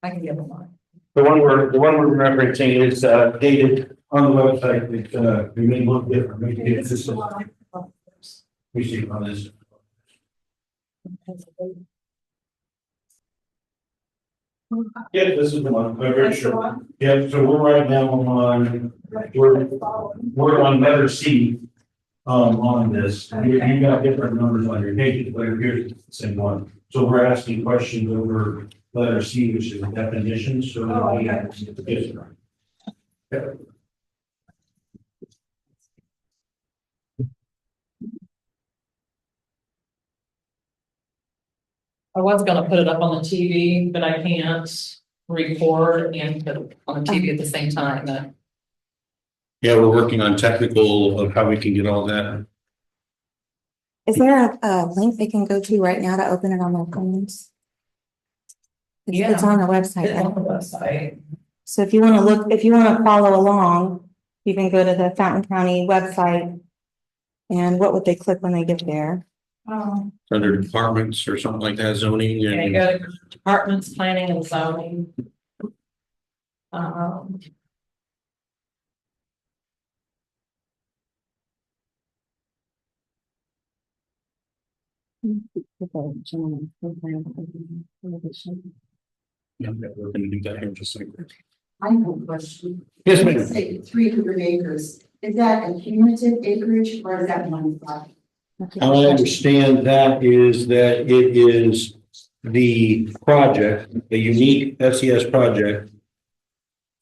Speaker 7: I can give them one.
Speaker 1: The one we're referencing is dated on the website. It we may look different. We can get this. We see on this. Yeah, this is the one. I'm very
Speaker 10: that's the
Speaker 1: sure.
Speaker 10: one?
Speaker 1: Yeah, so we're right now on, we're on letter C. On this, you got different numbers on your pages, but here's the same one. So we're asking questions over letter C, which is definitions, so.
Speaker 10: Oh,
Speaker 1: we-
Speaker 10: okay.
Speaker 1: Yes, sir. Yeah.
Speaker 7: I was gonna put it up on the TV, but I can't record and put it on the TV at the same time.
Speaker 1: Yeah, we're working on technical of how we can get all that.
Speaker 3: Is there a link they can go to right now to open it on their phones? It's on the website.
Speaker 7: It's on
Speaker 3: right?
Speaker 7: the website.
Speaker 3: So if you want to look, if you want to follow along, you can go to the Fountain County website. And what would they click when they get there?
Speaker 1: Under departments or something like that, zoning
Speaker 7: Yeah, you
Speaker 1: and.
Speaker 7: go to departments, planning and zoning. Um,
Speaker 1: Yeah, we're gonna do that here in just a second.
Speaker 11: I have a question.
Speaker 1: Yes,
Speaker 11: When you
Speaker 1: ma'am.
Speaker 11: say 300 acres, is that a cumulative acreage or is that one plot?
Speaker 1: How I understand that is that it is the project, a unique SES project.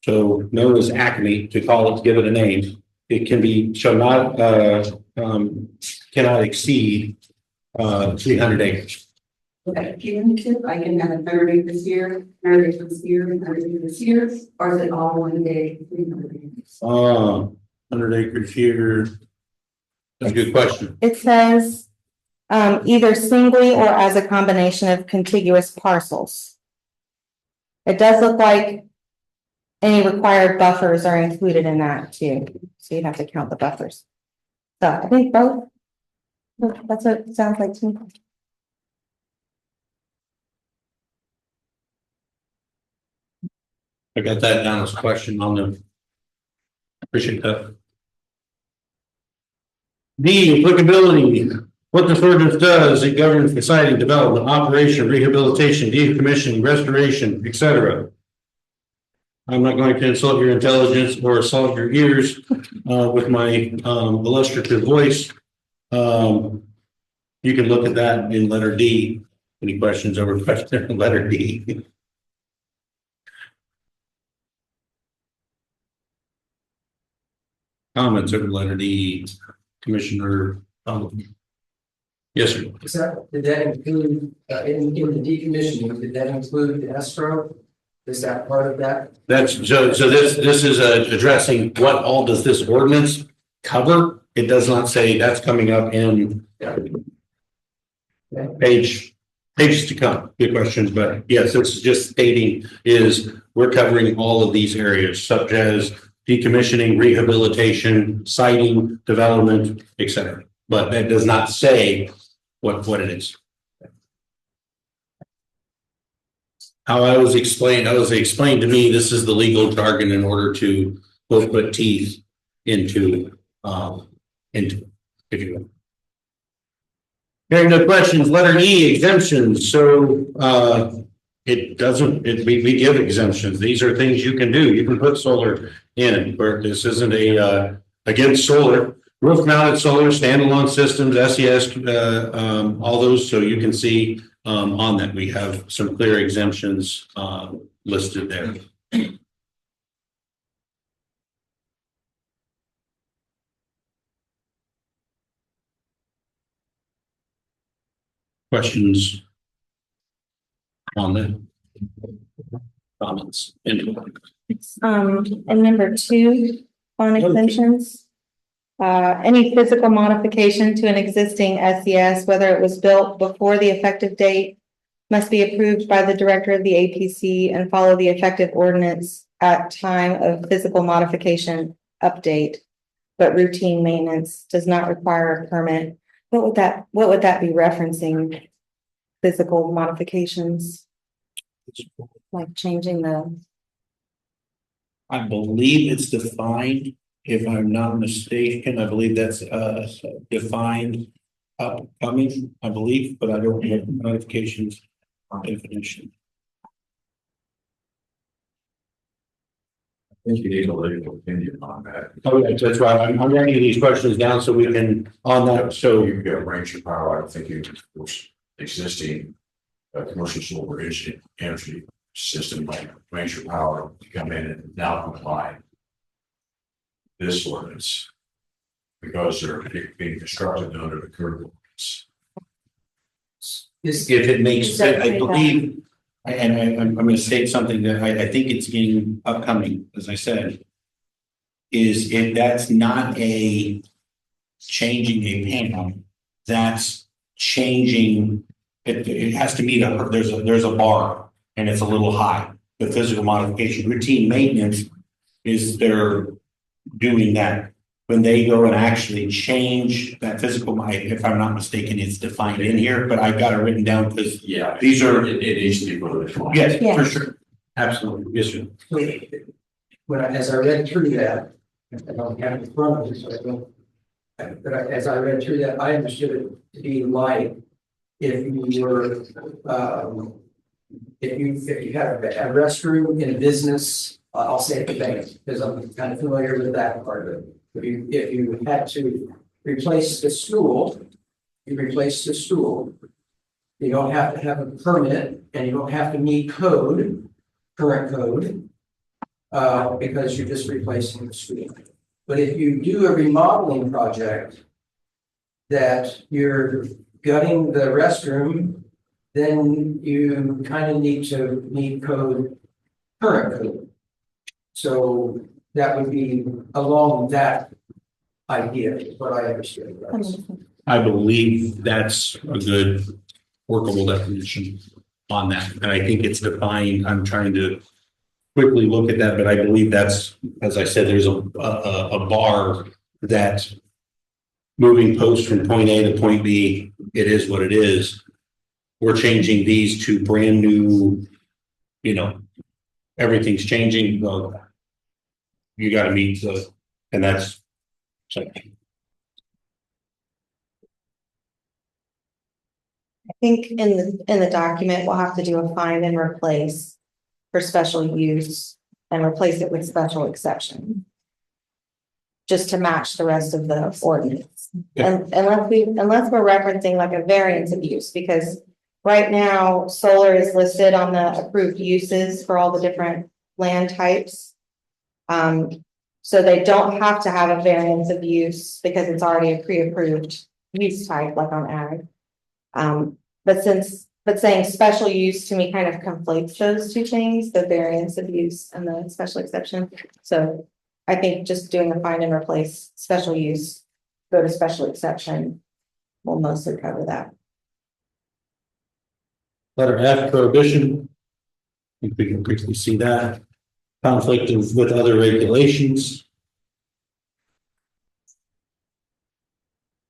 Speaker 1: So known as Acme, to call it, give it a name. It can be, shall not, cannot exceed 300 acres.
Speaker 11: Okay, cumulative, I can have 100 acres here, 100 acres here, 100 acres here, or is it all one day, 300 acres?
Speaker 1: 100 acres here. That's a good question.
Speaker 3: It says either singly or as a combination of contiguous parcels. It does look like any required buffers are included in that too. So you'd have to count the buffers. So I think both. That's what it sounds like to me.
Speaker 1: I got that down as a question on the. Appreciate that. D, applicability. What this ordinance does, it governs the siting, development, operation, rehabilitation, decommissioning, restoration, etc. I'm not going to insult your intelligence or assault your ears with my illustrative voice. You can look at that in letter D. Any questions over question letter D? Comments over letter D, Commissioner. Yes, sir.
Speaker 5: Did that include, in the decommissioning, did that include the escrow? Is that part of that?
Speaker 1: That's so this is addressing what all does this ordinance cover? It does not say that's coming up in pages to come. Good questions, but yes, this is just stating is we're covering all of these areas such as decommissioning, rehabilitation, siting, development, etc. But that does not say what it is. How I was explained to me, this is the legal jargon in order to both put teeth into, if you will. Hearing no questions, letter E, exemptions. So, it doesn't, we give exemptions. These are things you can do. You can put solar in, where this isn't against solar. roof mounted solar, standalone systems, SES, all those, so you can see, on that, we have some clear exemptions, listed there. Questions on that? Comments?
Speaker 3: And number two, on exemptions. Any physical modification to an existing SES, whether it was built before the effective date, must be approved by the director of the APC and follow the effective ordinance at time of physical modification update. But routine maintenance does not require a permit. What would that be referencing? Physical modifications? Like changing the,
Speaker 1: I believe it's defined, if I'm not mistaken, I believe that's defined upcoming, I believe, but I don't have notifications definition.
Speaker 2: I think you need a legal opinion on that.
Speaker 1: Okay, that's right. I'm writing these questions down so we can, on that, so
Speaker 2: You've got range of power, I don't think you can existing commercial solar energy system like range of power to come in and now comply this ordinance because they're being constructed under the current ordinance.
Speaker 1: if it makes sense, I believe, and I'm going to state something that I think it's in upcoming, as I said, is if that's not a changing a panel, that's changing, it has to meet there's a bar and it's a little high. The physical modification, routine maintenance is they're doing that. When they go and actually change that physical, if I'm not mistaken, it's defined in here, but I've got it written down because
Speaker 2: Yeah,
Speaker 1: these are,
Speaker 2: it needs to be put in.
Speaker 1: yes,
Speaker 3: Yeah.
Speaker 1: for sure. Absolutely, yes, sir.
Speaker 5: As I read through that, I don't have it in front of me, so I don't. As I read through that, I understood it to be like if you were, if you had a restroom in a business, I'll say at the bank, because I'm kind of familiar with that part of it. If you had to replace the stool, you replace the stool. You don't have to have a permit and you don't have to meet code, current code, because you're just replacing the stool. But if you do a remodeling project that you're gutting the restroom, then you kind of need to meet code, current code. So that would be along that idea, is what I understood.
Speaker 1: I believe that's a good workable definition on that. And I think it's defined, I'm trying to quickly look at that, but I believe that's, as I said, there's a bar that moving posts from point A to point B, it is what it is. We're changing these to brand new, everything's changing. Well, you got to meet the, and that's so.
Speaker 3: I think in the document, we'll have to do a find and replace for special use and replace it with special exception. Just to match the rest of the ordinance.
Speaker 1: Yeah.
Speaker 3: And unless we're referencing like a variance of use, because right now solar is listed on the approved uses for all the different land types. So they don't have to have a variance of use because it's already a pre-approved use type like on ag. But saying special use to me kind of conflates those two things, the variance of use and the special exception. So I think just doing a find and replace special use, go to special exception will mostly cover that.
Speaker 1: Letter F, prohibition. I think we can quickly see that. Conflict with other regulations.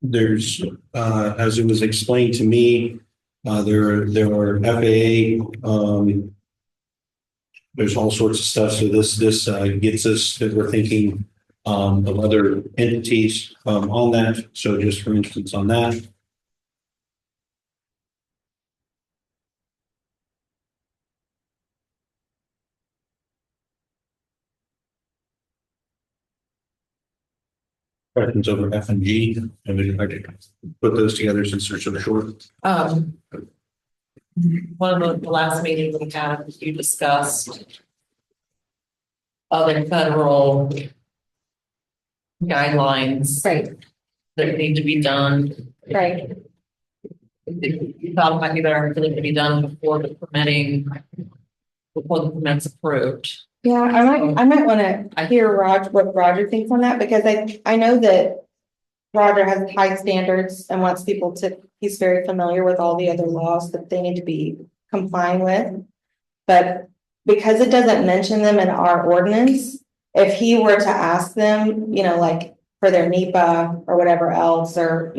Speaker 1: There's, as it was explained to me, there are FAA, there's all sorts of stuff. So this gets us that we're thinking of other entities on that. So just for instance, on that. questions over F and G, and then I could put those together since they're so short.
Speaker 7: One of the last meetings we had, you discussed other federal guidelines
Speaker 3: Right,
Speaker 7: that need to be done.
Speaker 3: right.
Speaker 7: You thought it might be better for them to be done before the permit's approved.
Speaker 3: Yeah, I might wanna hear what Roger thinks on that, because I know that Roger has high standards and wants people to, he's very familiar with all the other laws that they need to be complying with. But because it doesn't mention them in our ordinance, if he were to ask them, like for their NEPA or whatever else, or,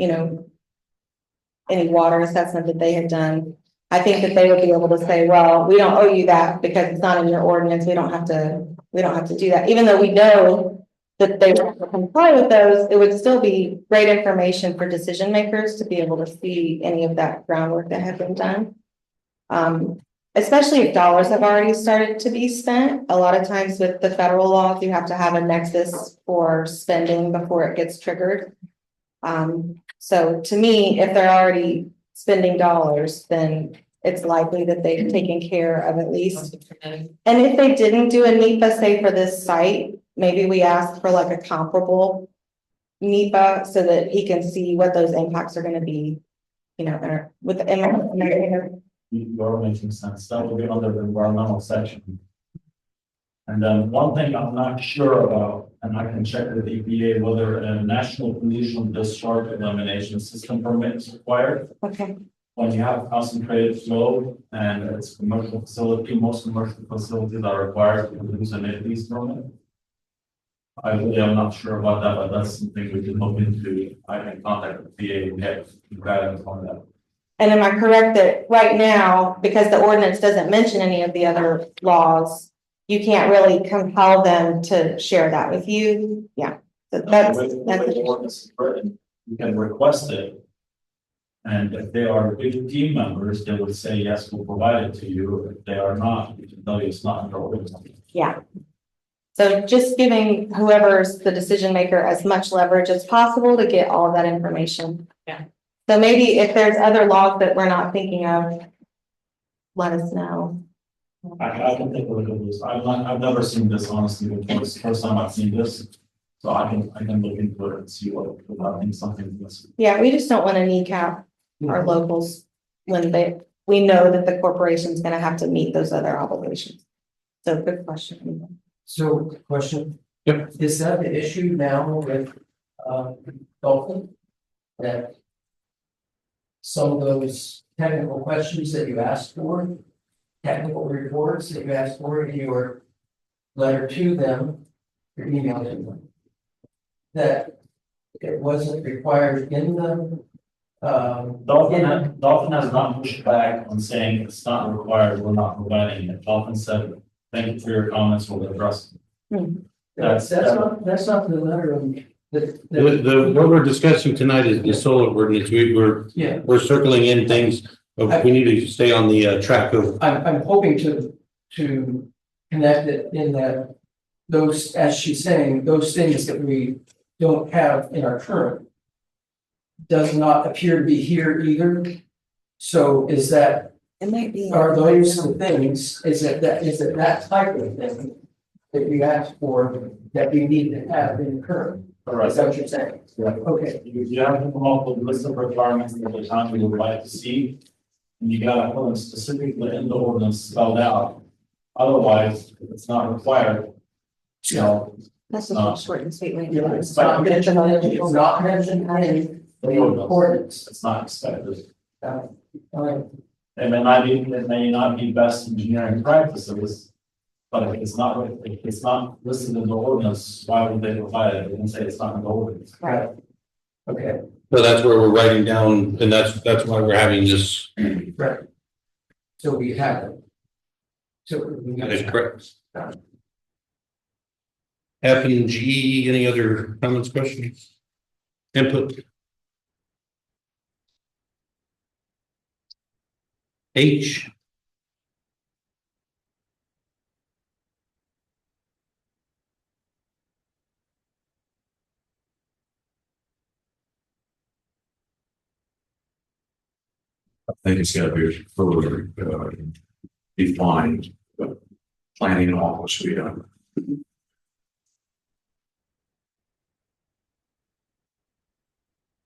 Speaker 3: any water assessment that they had done, I think that they would be able to say, well, we don't owe you that because it's not in your ordinance. We don't have to do that. Even though we know that they will comply with those, it would still be great information for decision makers to be able to see any of that groundwork that had been done. Especially if dollars have already started to be spent. A lot of times with the federal laws, you have to have a nexus for spending before it gets triggered. So to me, if they're already spending dollars, then it's likely that they've taken care of at least. And if they didn't do a NEPA, say for this site, maybe we ask for like a comparable NEPA so that he can see what those impacts are gonna be, with the.
Speaker 9: You're making sense. That will be under the environmental section. And then one thing I'm not sure about, and I can check with EPA whether a national pollution discharge elimination system permit is required.
Speaker 3: Okay,
Speaker 9: When you have concentrated flow and it's commercial facility, most commercial facilities are required to produce an APC permit. I really am not sure about that, but that's something we can look into. I can contact the PA and get guidance on that.
Speaker 3: and am I correct that right now, because the ordinance doesn't mention any of the other laws, you can't really compel them to share that with you? Yeah. So that's.
Speaker 9: The way the ordinance is written, you can request it. And if they are good team members, they would say, yes, we'll provide it to you. If they are not, we can tell you it's not in our ordinance.
Speaker 3: Yeah. So just giving whoever's the decision maker as much leverage as possible to get all of that information.
Speaker 7: Yeah.
Speaker 3: So maybe if there's other laws that we're not thinking of, let us know.
Speaker 9: I can take a look at this. I've never seen this honestly before. It's the first time I've seen this. So I can look into it and see what I think something is.
Speaker 3: Yeah, we just don't want to kneecap our locals when we know that the corporation's gonna have to meet those other obligations. So good question.
Speaker 5: So, question?
Speaker 1: Yep.
Speaker 5: Is that the issue now with, Dolphin? That some of those technical questions that you asked for, technical reports that you asked for in your letter to them, your email to them, that it wasn't required in the,
Speaker 9: Dolphin has not pushed back on saying it's not required, we're not providing it. Dolphin said, thank you for your comments, we'll address them.
Speaker 5: that's not the letter of
Speaker 1: What we're discussing tonight is the solar ordinance.
Speaker 5: Yeah,
Speaker 1: We're circling in things, but we need to stay on the track of.
Speaker 5: I'm hoping to connect it in that those, as she's saying, those things that we don't have in our current does not appear to be here either. So is that,
Speaker 3: It might be.
Speaker 5: are those the things, is it that type of thing that you asked for that we need to have in the current? Is that what you're saying?
Speaker 9: Yeah.
Speaker 5: Okay,
Speaker 9: You have to come up with a list of requirements that the county would like to see. And you gotta put them specifically in the ordinance spelled out. Otherwise, if it's not required, you know.
Speaker 3: That's just short and sweet. way.
Speaker 5: it's not mentioned in the ordinance.
Speaker 9: It's not expected.
Speaker 5: All right.
Speaker 9: It may not be best engineering practices. But if it's not listed in the ordinance, why would they provide it? They can say it's not in the ordinance.
Speaker 3: Right.
Speaker 5: Okay,
Speaker 1: So that's where we're writing down, and that's why we're having this.
Speaker 5: right. So we have it. So.
Speaker 1: That is correct. F and G, any other comments, questions? Input? H?
Speaker 2: I think it's got to be further defined. Planning office, we don't.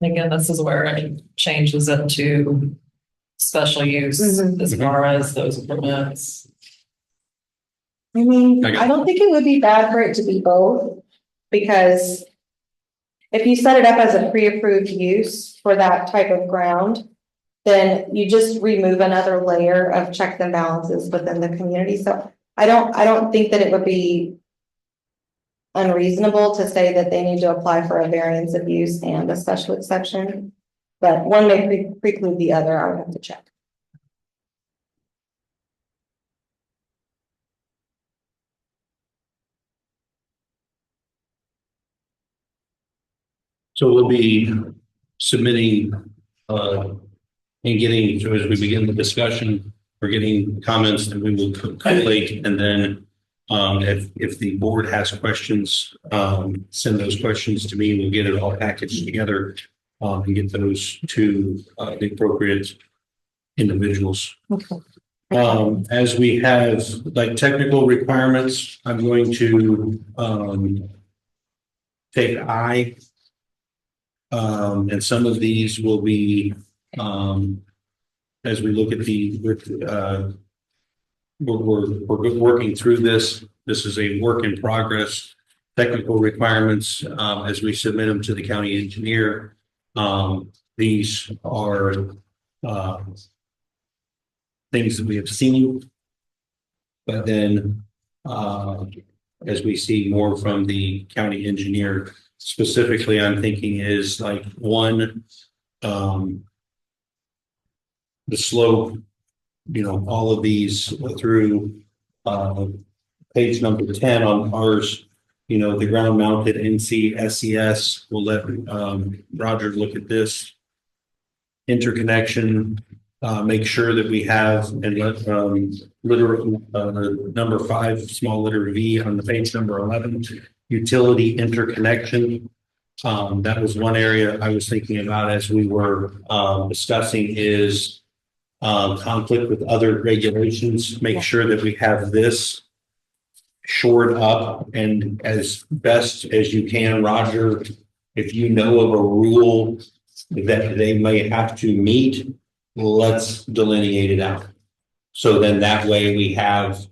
Speaker 7: Again, this is where any changes into special use
Speaker 3: Mhm.
Speaker 7: as far as those permits.
Speaker 3: I mean,
Speaker 1: Okay.
Speaker 3: I don't think it would be bad for it to be both, because if you set it up as a pre-approved use for that type of ground, then you just remove another layer of checks and balances within the community. So I don't think that it would be unreasonable to say that they need to apply for a variance of use and a special exception. But one may preclude the other. I would have to check.
Speaker 1: So we'll be submitting, and getting, so as we begin the discussion, we're getting comments that we will collate, and then if the board has questions, send those questions to me. We'll get it all packaged together, and get those to the appropriate individuals. As we have like technical requirements, I'm going to take and some of these will be, as we look at we're working through this. This is a work in progress. Technical requirements, as we submit them to the county engineer. These are things that we have seen, but then as we see more from the county engineer, specifically, I'm thinking is like one, the slope, all of these through page number 10 on ours, the ground mounted NC SES. We'll let Roger look at this interconnection, make sure that we have, and let number 5, small letter V on the page number 11, utility interconnection. That was one area I was thinking about as we were discussing is conflict with other regulations. Make sure that we have this shored up, and as best as you can, Roger, if you know of a rule that they may have to meet, let's delineate it out. So then that way we have,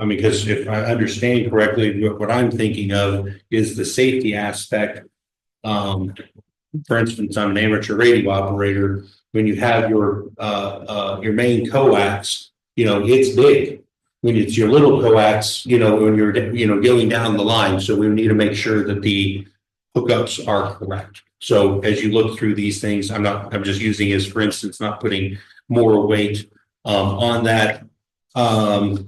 Speaker 1: because if I understand correctly, what I'm thinking of is the safety aspect. For instance, I'm an amateur radio operator. When you have your main coax, it's big. When it's your little coax, when you're going down the line. So we need to make sure that the hookups are correct. So as you look through these things, I'm just using as for instance, not putting more weight on that. On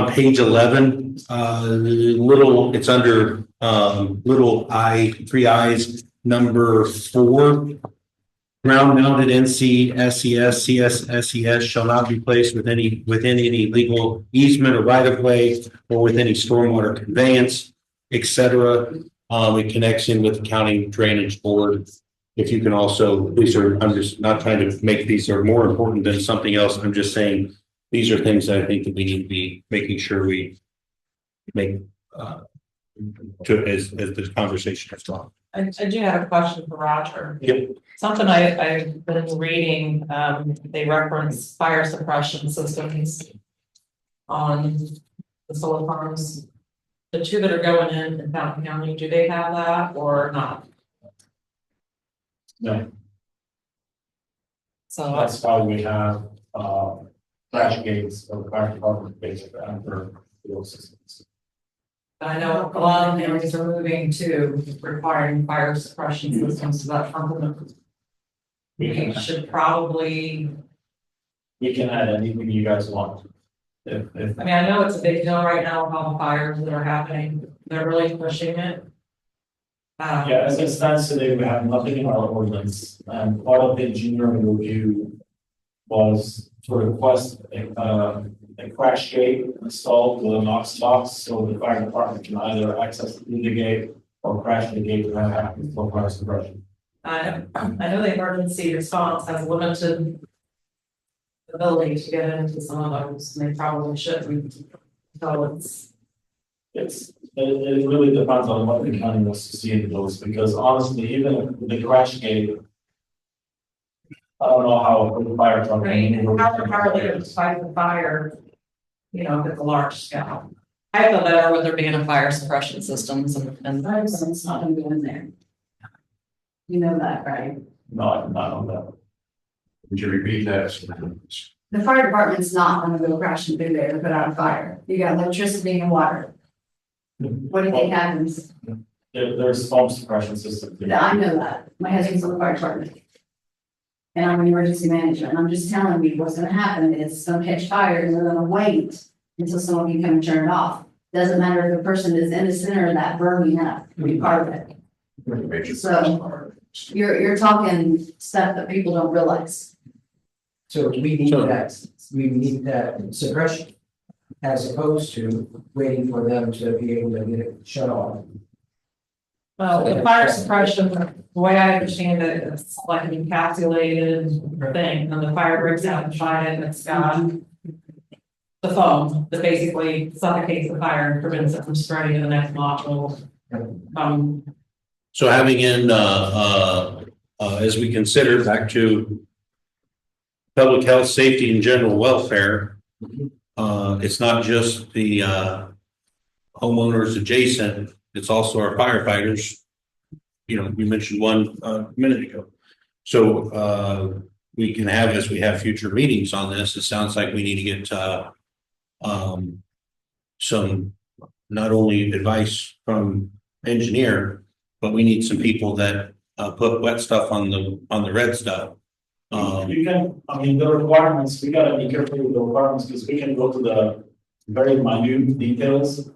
Speaker 1: page 11, it's under little I, 3 I's, number 4. Ground mounted NC SES CSSES shall not be placed within any legal easement or right of way or with any stormwater conveyance, etc. It connects in with the county drainage board. If you can also, I'm just not trying to make these are more important than something else. I'm just saying these are things that I think that we need to be making sure we make as this conversation has gone.
Speaker 7: I do have a question for Roger.
Speaker 1: Yep.
Speaker 7: Something I've been reading, they reference fire suppression systems on the solar farms. The 2 that are going in Fountain County, do they have that or not?
Speaker 9: No,
Speaker 7: So
Speaker 9: that's why we have, crash gates or fire department basically for those systems.
Speaker 7: I know a lot of counties are moving to requiring fire suppression systems, so that's something that we should probably,
Speaker 9: We can add anything you guys want. If
Speaker 7: I mean, I know it's a big deal right now with all the fires that are happening, they're really pushing it.
Speaker 9: Yeah, as it stands today, we have nothing in our ordinance, and part of the engineering review was to request a crash gate installed with a Knox box, so the fire department can either access through the gate or crash the gate without having full fire suppression.
Speaker 7: I know the emergency response has limited ability to get into some of those, and they probably shouldn't. So
Speaker 9: it really depends on what the county wants to see in those, because honestly, even with the crash gate. I don't know how a fire truck.
Speaker 7: how are they gonna fight the fire? You know, if it's a large scale. I feel better with there being a fire suppression systems and
Speaker 11: It's not gonna go in there. You know that, right?
Speaker 9: No, I'm not on that.
Speaker 2: Would you repeat that?
Speaker 11: The fire department's not gonna go crashing through there to put out a fire. You got electricity and water. What do you think happens?
Speaker 9: There's foam suppression system.
Speaker 11: I know that. My husband's on the fire department. And I'm an emergency manager, and I'm just telling you what's gonna happen is it's gonna catch fire and they're gonna wait until someone can come and turn it off. Doesn't matter if the person is in the center of that burning up, be part of it. So you're talking stuff that people don't realize.
Speaker 5: So we need that suppression. As opposed to waiting for them to be able to get it shut off.
Speaker 7: well, the fire suppression, the way I understand it, it's like an encapsulated thing, and the fire breaks out inside it, and it's got the foam that basically suffocates the fire and prevents it from spreading to the next module.
Speaker 1: So having in, as we consider back to public health, safety and general welfare, it's not just the, homeowners adjacent, it's also our firefighters. You know, you mentioned one a minute ago. So, we can have, as we have future meetings on this, it sounds like we need to get, some, not only advice from engineer, but we need some people that, put wet stuff on the red stuff.
Speaker 9: You can, I mean, the requirements, we gotta be careful with the requirements, because we can go to the very minute details.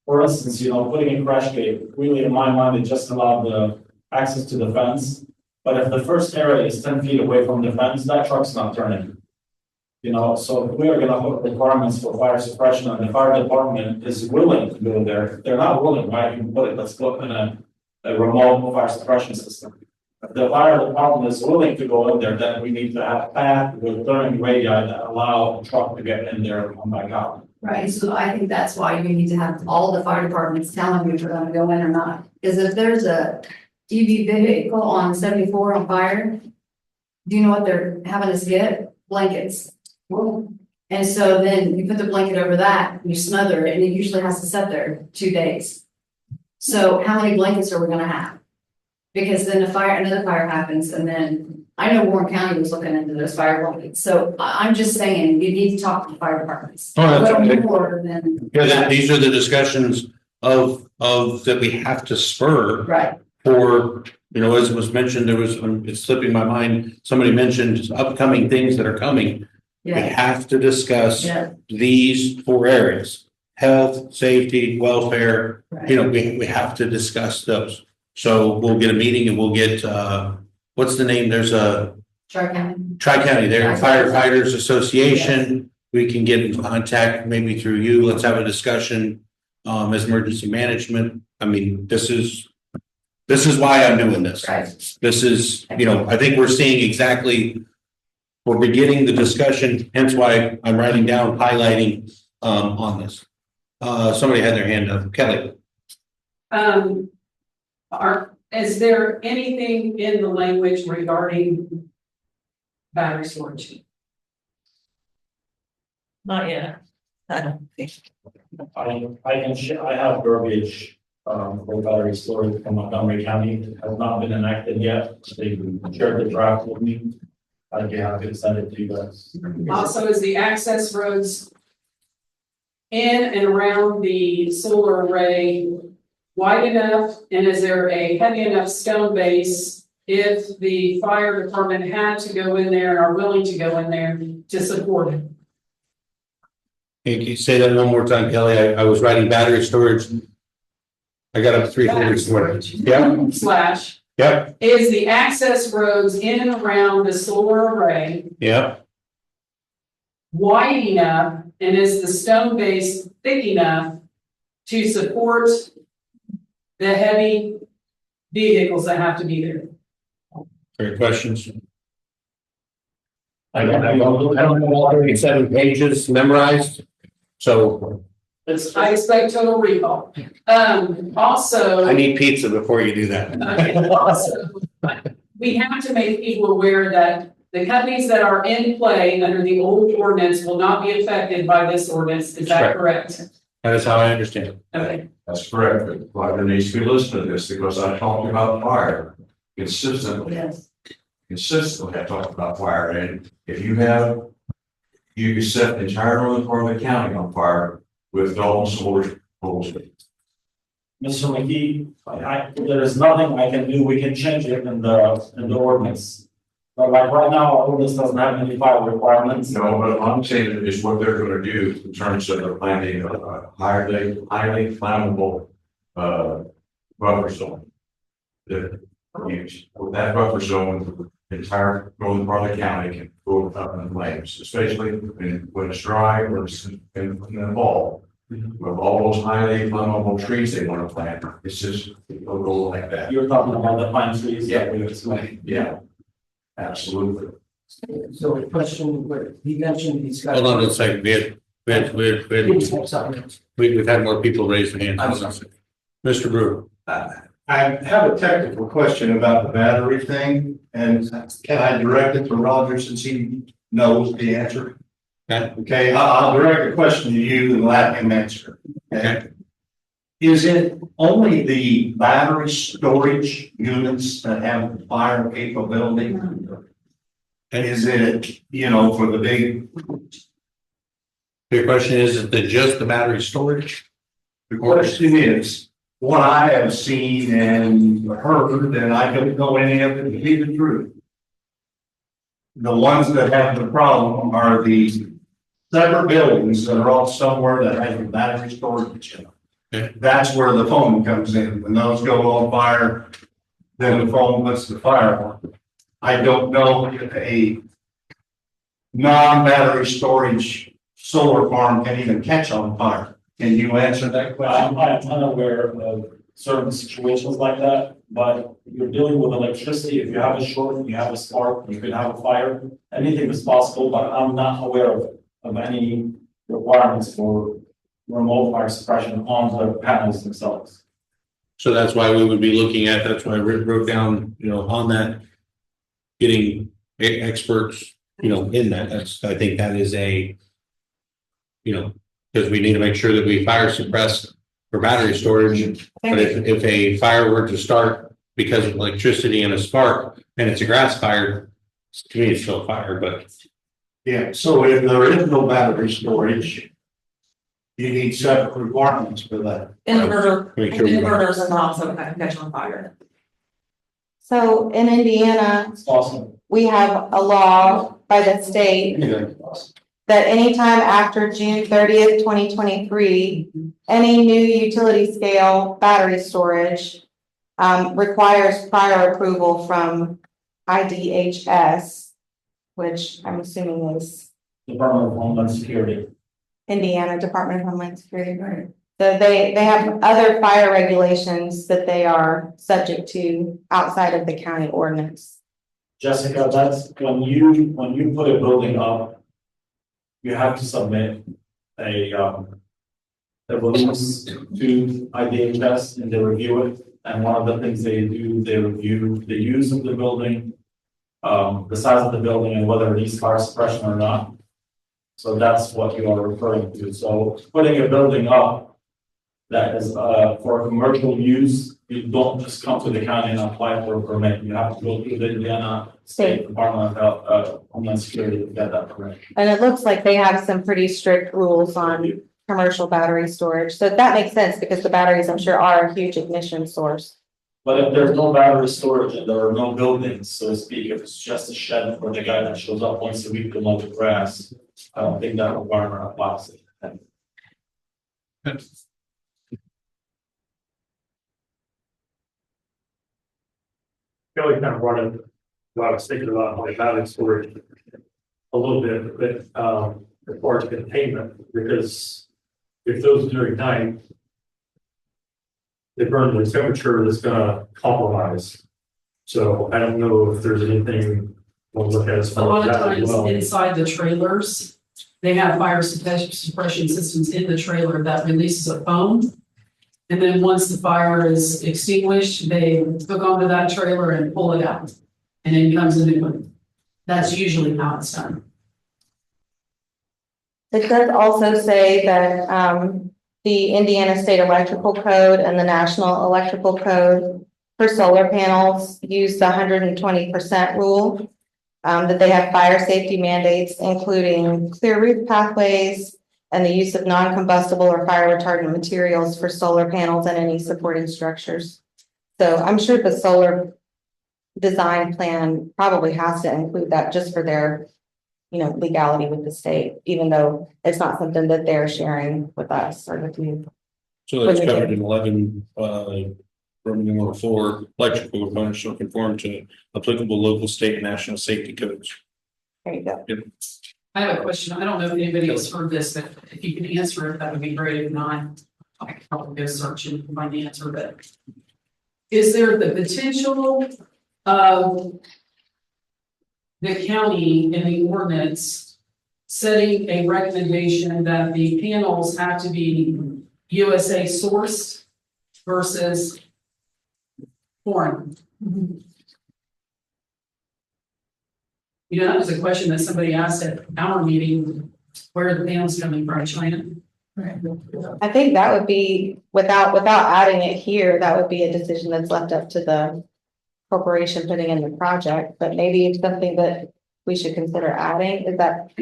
Speaker 9: For instance, putting a crash gate, really in my mind, it just allowed the access to the fence. But if the first area is 10 feet away from the fence, that truck's not turning. So if we are gonna put requirements for fire suppression, and the fire department is willing to go there, they're not willing, right? You can put it, let's look in a remote fire suppression system. If the fire department is willing to go in there, then we need to have a path with turning radii that allow a truck to get in there and come back out.
Speaker 11: Right, so I think that's why you need to have all the fire departments telling you if they're gonna go in or not. Because if there's a EV vehicle on 74 on fire, do you know what they're having us get? Blankets. And so then you put the blanket over that, you smother it, and it usually has to sit there 2 days. So how many blankets are we gonna have? Because then another fire happens, and then I know Warren County was looking into those fire blankets. So I'm just saying, you need to talk to the fire departments.
Speaker 1: Oh, that's
Speaker 11: Way
Speaker 1: okay.
Speaker 11: more than.
Speaker 1: Yeah, these are the discussions of that we have to spur.
Speaker 11: Right.
Speaker 1: For, as was mentioned, it's slipping my mind, somebody mentioned upcoming things that are coming. We
Speaker 11: Yeah,
Speaker 1: have to discuss
Speaker 11: yeah,
Speaker 1: these 4 areas: health, safety, welfare.
Speaker 11: right.
Speaker 1: We have to discuss those. So we'll get a meeting and we'll get, what's the name? There's a Tri-County there, Firefighters Association. We can get in contact maybe through you. Let's have a discussion, as emergency management. I mean, this is why I'm doing this.
Speaker 11: Right.
Speaker 1: This is, I think we're seeing exactly, we're beginning the discussion, hence why I'm writing down, highlighting, on this. Somebody had their hand up. Kelly.
Speaker 4: Is there anything in the language regarding battery storage?
Speaker 7: not yet. I don't think.
Speaker 9: I have verbiage, for battery storage from Montgomery County. It has not been enacted yet. They shared the draft with me. I'd be happy to send it to you guys.
Speaker 4: Also, is the access roads in and around the solar array wide enough, and is there a heavy enough stone base if the fire department had to go in there and are willing to go in there to support it?
Speaker 1: Can you say that one more time, Kelly? I was writing battery storage. I got up 3 quarters. Yeah.
Speaker 4: Slash,
Speaker 1: Yep.
Speaker 4: is the access roads in and around the solar array
Speaker 1: Yep.
Speaker 4: wide enough, and is the stone base thick enough to support the heavy vehicles that have to be there?
Speaker 1: Great questions. I don't know all 37 pages memorized, so
Speaker 4: I expect total recall. Also.
Speaker 1: I need pizza before you do that.
Speaker 4: Also, we have to make people aware that the companies that are in play under the old ordinance will not be affected by this ordinance. Is that correct?
Speaker 1: That is how I understand it.
Speaker 4: Okay.
Speaker 2: That's correct, but there needs to be listened to this because I talked about fire consistently.
Speaker 11: Yes.
Speaker 2: Consistently, I talked about fire, and if you can set the entire northern part of the county on fire with all solar poles.
Speaker 9: Mr. McKee, there is nothing I can do, we can change it in the ordinance. But like right now, our ordinance doesn't have any fire requirements.
Speaker 2: No, but I'm saying is what they're gonna do in terms of the planting of a highly flammable, buffer zone. That use, with that buffer zone, the entire northern part of the county can go up in flames, especially when it's dry or it's in the fall. With all those highly flammable trees they want to plant, it's just, it'll go like that.
Speaker 9: You're talking about the pine trees.
Speaker 2: Yeah.
Speaker 9: We explained.
Speaker 2: Yeah, absolutely.
Speaker 5: So the question, what he mentioned, he's got.
Speaker 1: Hold on a second, we've had more people raise their hands. Mr. Brewer.
Speaker 8: I have a technical question about the battery thing, and can I direct it to Roger since he knows the answer?
Speaker 1: Okay.
Speaker 8: Okay, I'll direct the question to you and let him answer. Okay. Is it only the battery storage units that have fire capability? And is it, for the big?
Speaker 1: Your question is it just the battery storage?
Speaker 8: The question is, what I have seen and heard, and I don't know any of it to be the truth. The ones that have the problem are the separate buildings that are all somewhere that has a battery storage in them.
Speaker 1: Okay.
Speaker 8: That's where the phone comes in. When those go on fire, then the phone puts the fire on. I don't know if a non-battery storage solar farm can even catch on fire. Can you answer that question?
Speaker 9: I'm unaware of certain situations like that, but you're dealing with electricity. If you have a short, you have a spark, you could have a fire, anything is possible, but I'm not aware of any requirements for remote fire suppression on the panels themselves.
Speaker 1: So that's why we would be looking at, that's why I wrote down, on that, getting experts, in that. I think that is because we need to make sure that we fire suppress for battery storage. But if a fire were to start because of electricity and a spark and it's a grass fire, to me it's still fire, but.
Speaker 8: Yeah, so if there is no battery storage, you need separate requirements for that.
Speaker 7: Inverters are not also catch on fire.
Speaker 3: So in Indiana,
Speaker 9: It's awesome.
Speaker 3: we have a law by the state that anytime after June 30th, 2023, any new utility scale battery storage requires prior approval from IDHS, which I'm assuming is
Speaker 9: Department of Homeland Security.
Speaker 3: Indiana Department of Homeland Security. So they have other fire regulations that they are subject to outside of the county ordinance.
Speaker 9: Jessica, that's when you put a building up, you have to submit a release to IDHS and they review it. And one of the things they do, they review the use of the building, the size of the building and whether it needs fire suppression or not. So that's what you are referring to. So putting a building up that is for commercial use, you don't just come to the county and apply for a permit. You have to go through the Indiana State Department of Homeland Security to get that permit.
Speaker 3: And it looks like they have some pretty strict rules on commercial battery storage. So that makes sense because the batteries, I'm sure, are a huge ignition source.
Speaker 9: But if there's no battery storage and there are no buildings, so to speak, if it's just a shed for the guy that shows up once a week to mow the grass, I don't think that requirement applies.
Speaker 6: Kelly kind of brought it, what I was thinking about my battery storage a little bit, but as far as containment, because if those during night, they burn the temperature that's gonna compromise. So I don't know if there's anything we'll look at as
Speaker 4: A
Speaker 6: far
Speaker 4: lot
Speaker 6: as
Speaker 4: of
Speaker 6: that as
Speaker 4: times
Speaker 6: well.
Speaker 4: inside the trailers, they have fire suppression systems in the trailer that releases a foam. And then once the fire is extinguished, they hook onto that trailer and pull it out. And then comes a new one. That's usually how it's done.
Speaker 3: It does also say that, the Indiana State Electrical Code and the National Electrical Code for solar panels use the 120% rule. That they have fire safety mandates, including clear roof pathways and the use of non-combustible or fire retardant materials for solar panels and any supporting structures. So I'm sure the solar design plan probably has to include that just for their, legality with the state, even though it's not something that they're sharing with us or with you.
Speaker 1: So that's covered in 11, Roman numeral 4, electrical components shall conform to applicable local, state, and national safety codes.
Speaker 3: There you go.
Speaker 4: I have a question. I don't know if anybody else heard this, but if you can answer it, that would be great. If not, I could probably go search and find the answer, but is there the potential of the county in the ordinance setting a recommendation that the panels have to be USA sourced versus foreign? That was a question that somebody asked at our meeting, where are the panels coming from, China?
Speaker 3: I think that would be, without adding it here, that would be a decision that's left up to the corporation putting in the project, but maybe it's something that we should consider adding. Is that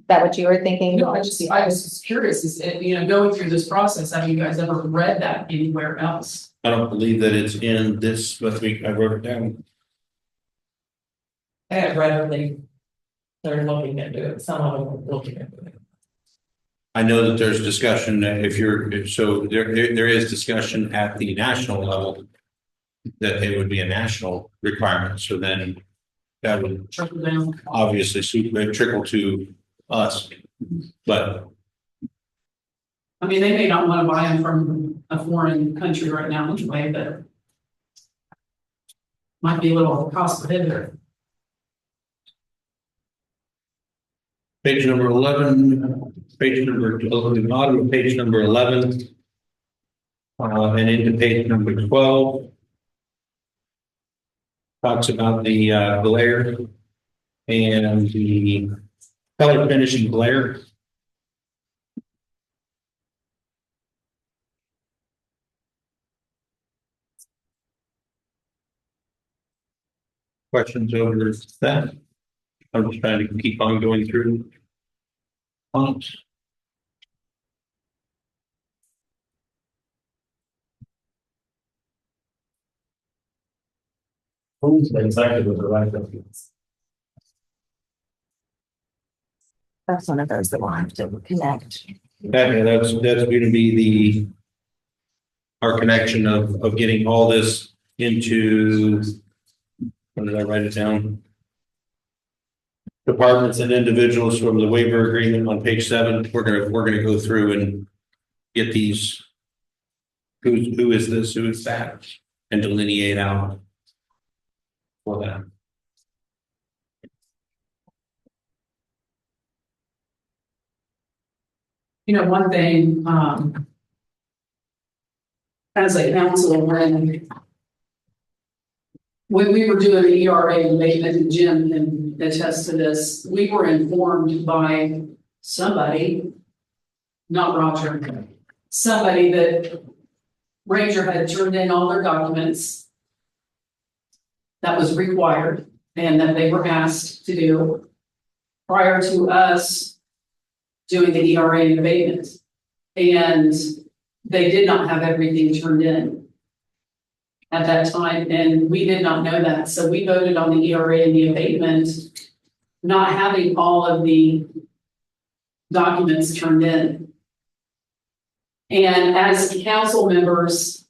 Speaker 3: what you were thinking?
Speaker 4: No, I was just curious, is it, going through this process, have you guys ever read that anywhere else?
Speaker 1: I don't believe that it's in this, but I wrote it down.
Speaker 7: I have read they're looking into it, some of them are looking into it.
Speaker 1: I know that there's discussion that there is discussion at the national level that it would be a national requirement. So then that would
Speaker 4: Trickle down.
Speaker 1: obviously trickle to us. But
Speaker 4: I mean, they may not want to buy them from a foreign country right now anyway, but might be a little cost prohibitive.
Speaker 1: page number 11, the bottom of page number 11, and into page number 12. Talks about the glare and the color finishing glare. Questions over that? I'm just trying to keep on going through. Fonts.
Speaker 9: Who's exactly with the right of things?
Speaker 3: That's one of those that will have to connect.
Speaker 1: That's going to be our connection of getting all this into, when did I write it down? Departments and individuals from the waiver agreement on page 7. We're gonna go through and get these. Who is this? Who is that? And delineate out for them.
Speaker 4: One thing, as a council, when we were doing the ERA abatement, and Jim can attest to this, we were informed by somebody, not Roger, somebody that Ranger had turned in all their documents that was required and that they were asked to do prior to us doing the ERA and abatement. And they did not have everything turned in at that time, and we did not know that. So we voted on the ERA and the abatement, not having all of the documents turned in. And as council members,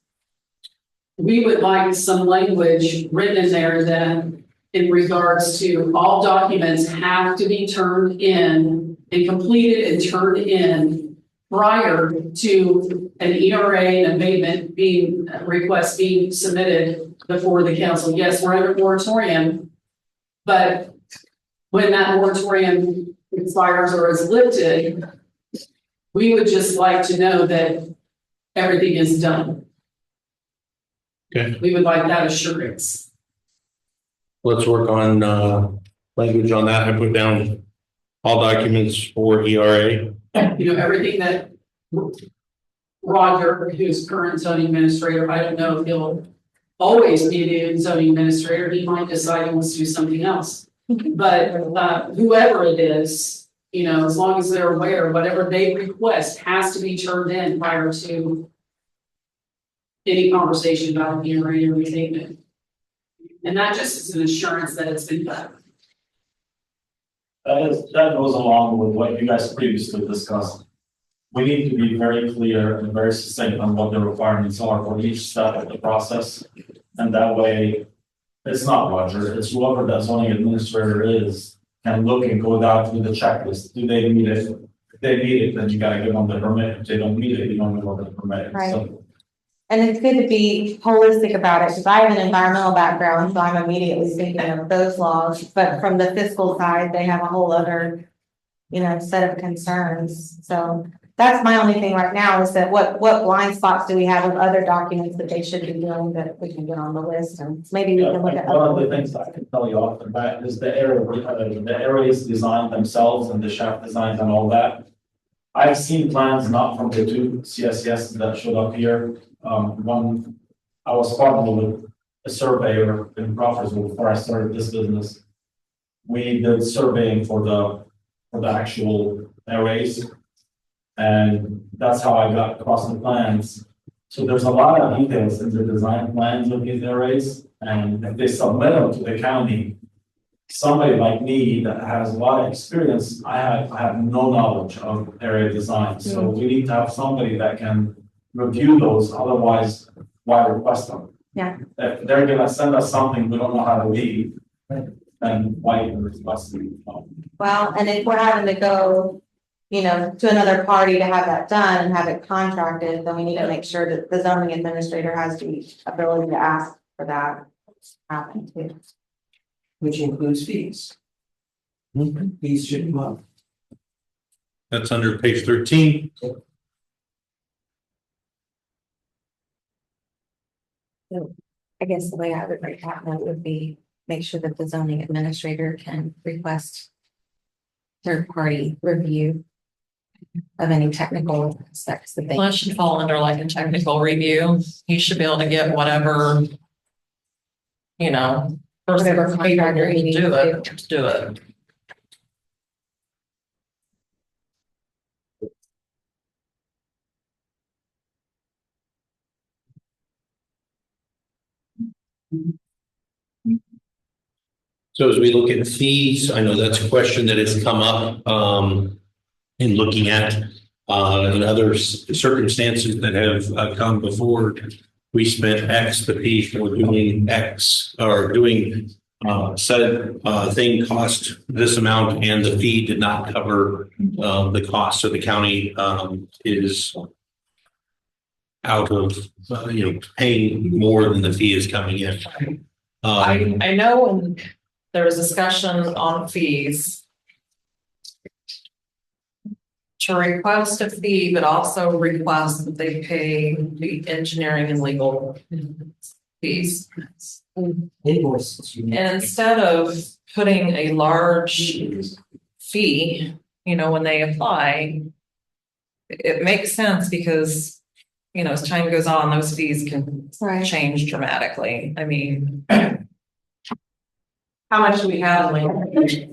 Speaker 4: we would like some language written in there that in regards to all documents have to be turned in and completed and turned in prior to an ERA and abatement request being submitted before the council. Yes, we're under moratorium, but when that moratorium expires or is lifted, we would just like to know that everything is done.
Speaker 1: Okay.
Speaker 4: We would like that assurance.
Speaker 1: Let's work on, language on that. I put down all documents for ERA.
Speaker 4: You know, everything that Roger, who's current zoning administrator, I don't know if he'll always be the zoning administrator. He might decide he wants to do something else. But whoever it is, you know, as long as they're aware, whatever they request has to be turned in prior to any conversation about being ready to retain it. And that just is an assurance that it's been done.
Speaker 9: That goes along with what you guys previously discussed. We need to be very clear and very succinct on what the requirements are for each step of the process. And that way, it's not Roger, it's whoever that zoning administrator is, can look and go down through the checklist. Do they meet it? If they meet it, then you gotta give them the permit. If they don't meet it, you don't give them the permit.
Speaker 3: Right.
Speaker 9: So,
Speaker 3: And it's good to be holistic about it, because I have an environmental background, so I'm immediately thinking of those laws, but from the fiscal side, they have a whole other, you know, set of concerns, so that's my only thing right now, is that what blind spots do we have of other documents that they should be doing that we can get on the list, and maybe we can look at.
Speaker 9: one of the things I can tell you off the bat is the areas designed themselves and the shaft designs and all that. I've seen plans not from the two CSS that showed up here. One, I was partnered with a surveyor in Crawfordsville before I started this business. We did surveying for the actual arrays. And that's how I got across the plans. So there's a lot of details in the design plans of these arrays. And if they submit them to the county, somebody like me that has a lot of experience, I have no knowledge of area design. So we need to have somebody that can review those, otherwise why request them?
Speaker 3: Yeah.
Speaker 9: If they're gonna send us something we don't know how to read, then why even request them?
Speaker 3: Well, and if we're having to go, you know, to another party to have that done and have it contracted, then we need to make sure that the zoning administrator has the ability to ask for that happen too.
Speaker 5: Which includes fees. Fees should come up.
Speaker 1: That's under page 13.
Speaker 3: I guess the way I would write that note would be, make sure that the zoning administrator can request third-party review of any technical aspects that they.
Speaker 7: Well, it should fall under like a technical review. You should be able to get whatever, you know,
Speaker 3: Whatever
Speaker 7: person
Speaker 3: contractor
Speaker 7: to
Speaker 3: he needs
Speaker 7: do
Speaker 3: to
Speaker 7: it, to do it.
Speaker 1: So as we look at fees, I know that's a question that has come up, in looking at, in other circumstances that have come before. We spent X, the fee for doing X, or doing said thing cost this amount, and the fee did not cover the cost. So the county is out of paying more than the fee is coming in.
Speaker 7: I know when there was discussion on fees, to request a fee, but also request that they pay the engineering and legal fees.
Speaker 5: Invoices.
Speaker 7: And instead of putting a large fee, you know, when they apply, it makes sense because, you know, as time goes on, those fees can
Speaker 3: Right.
Speaker 7: change dramatically. I mean, how much do we have in legal fees?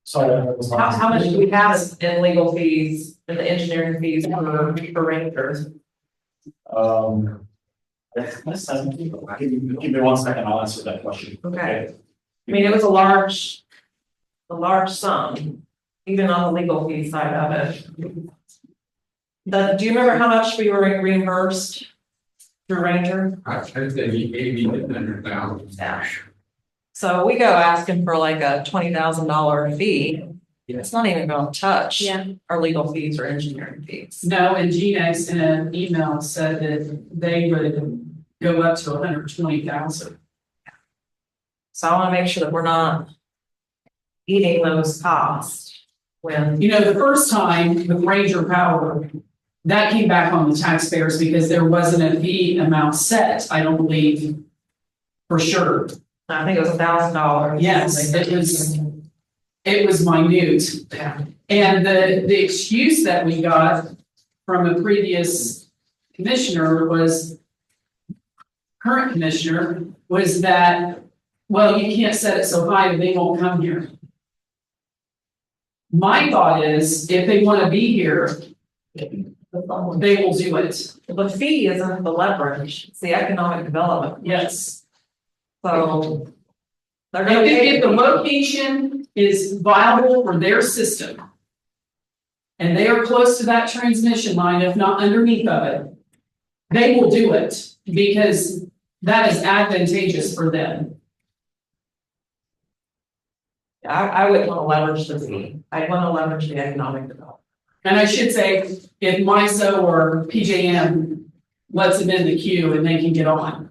Speaker 9: Sorry, that was
Speaker 7: How much do we have in legal fees and the engineering fees for rangers?
Speaker 9: Give me 1 second, I'll answer that question.
Speaker 7: Okay. I mean, it was a large sum, even on the legal fee side of it. Do you remember how much we were reimbursed through Ranger?
Speaker 12: I think he gave me $100,000.
Speaker 7: Yeah. So we go asking for like a $20,000 fee. It's not even gonna touch our legal fees or engineering fees.
Speaker 4: No, and GX in an email said that they would go up to 120,000.
Speaker 7: So I wanna make sure that we're not eating those costs when,
Speaker 4: You know, the first time with Ranger Power, that came back on the taxpayers because there wasn't a fee amount set, I don't believe, for sure.
Speaker 7: I think it was $1,000.
Speaker 4: Yes, it was minute.
Speaker 7: Yeah.
Speaker 4: And the excuse that we got from a previous commissioner was, current commissioner, was that, well, you can't set it so high and they won't come here. My thought is, if they want to be here, they will do it.
Speaker 7: The fee isn't the leverage, it's the economic development.
Speaker 4: Yes.
Speaker 7: So. They're gonna
Speaker 4: If the
Speaker 7: pay.
Speaker 4: location is viable for their system, and they are close to that transmission line, if not underneath of it, they will do it because that is advantageous for them.
Speaker 7: I wouldn't want to leverage the fee, I'd want to leverage the economic development.
Speaker 4: And I should say, if MISO or PJM lets them in the queue and they can get on.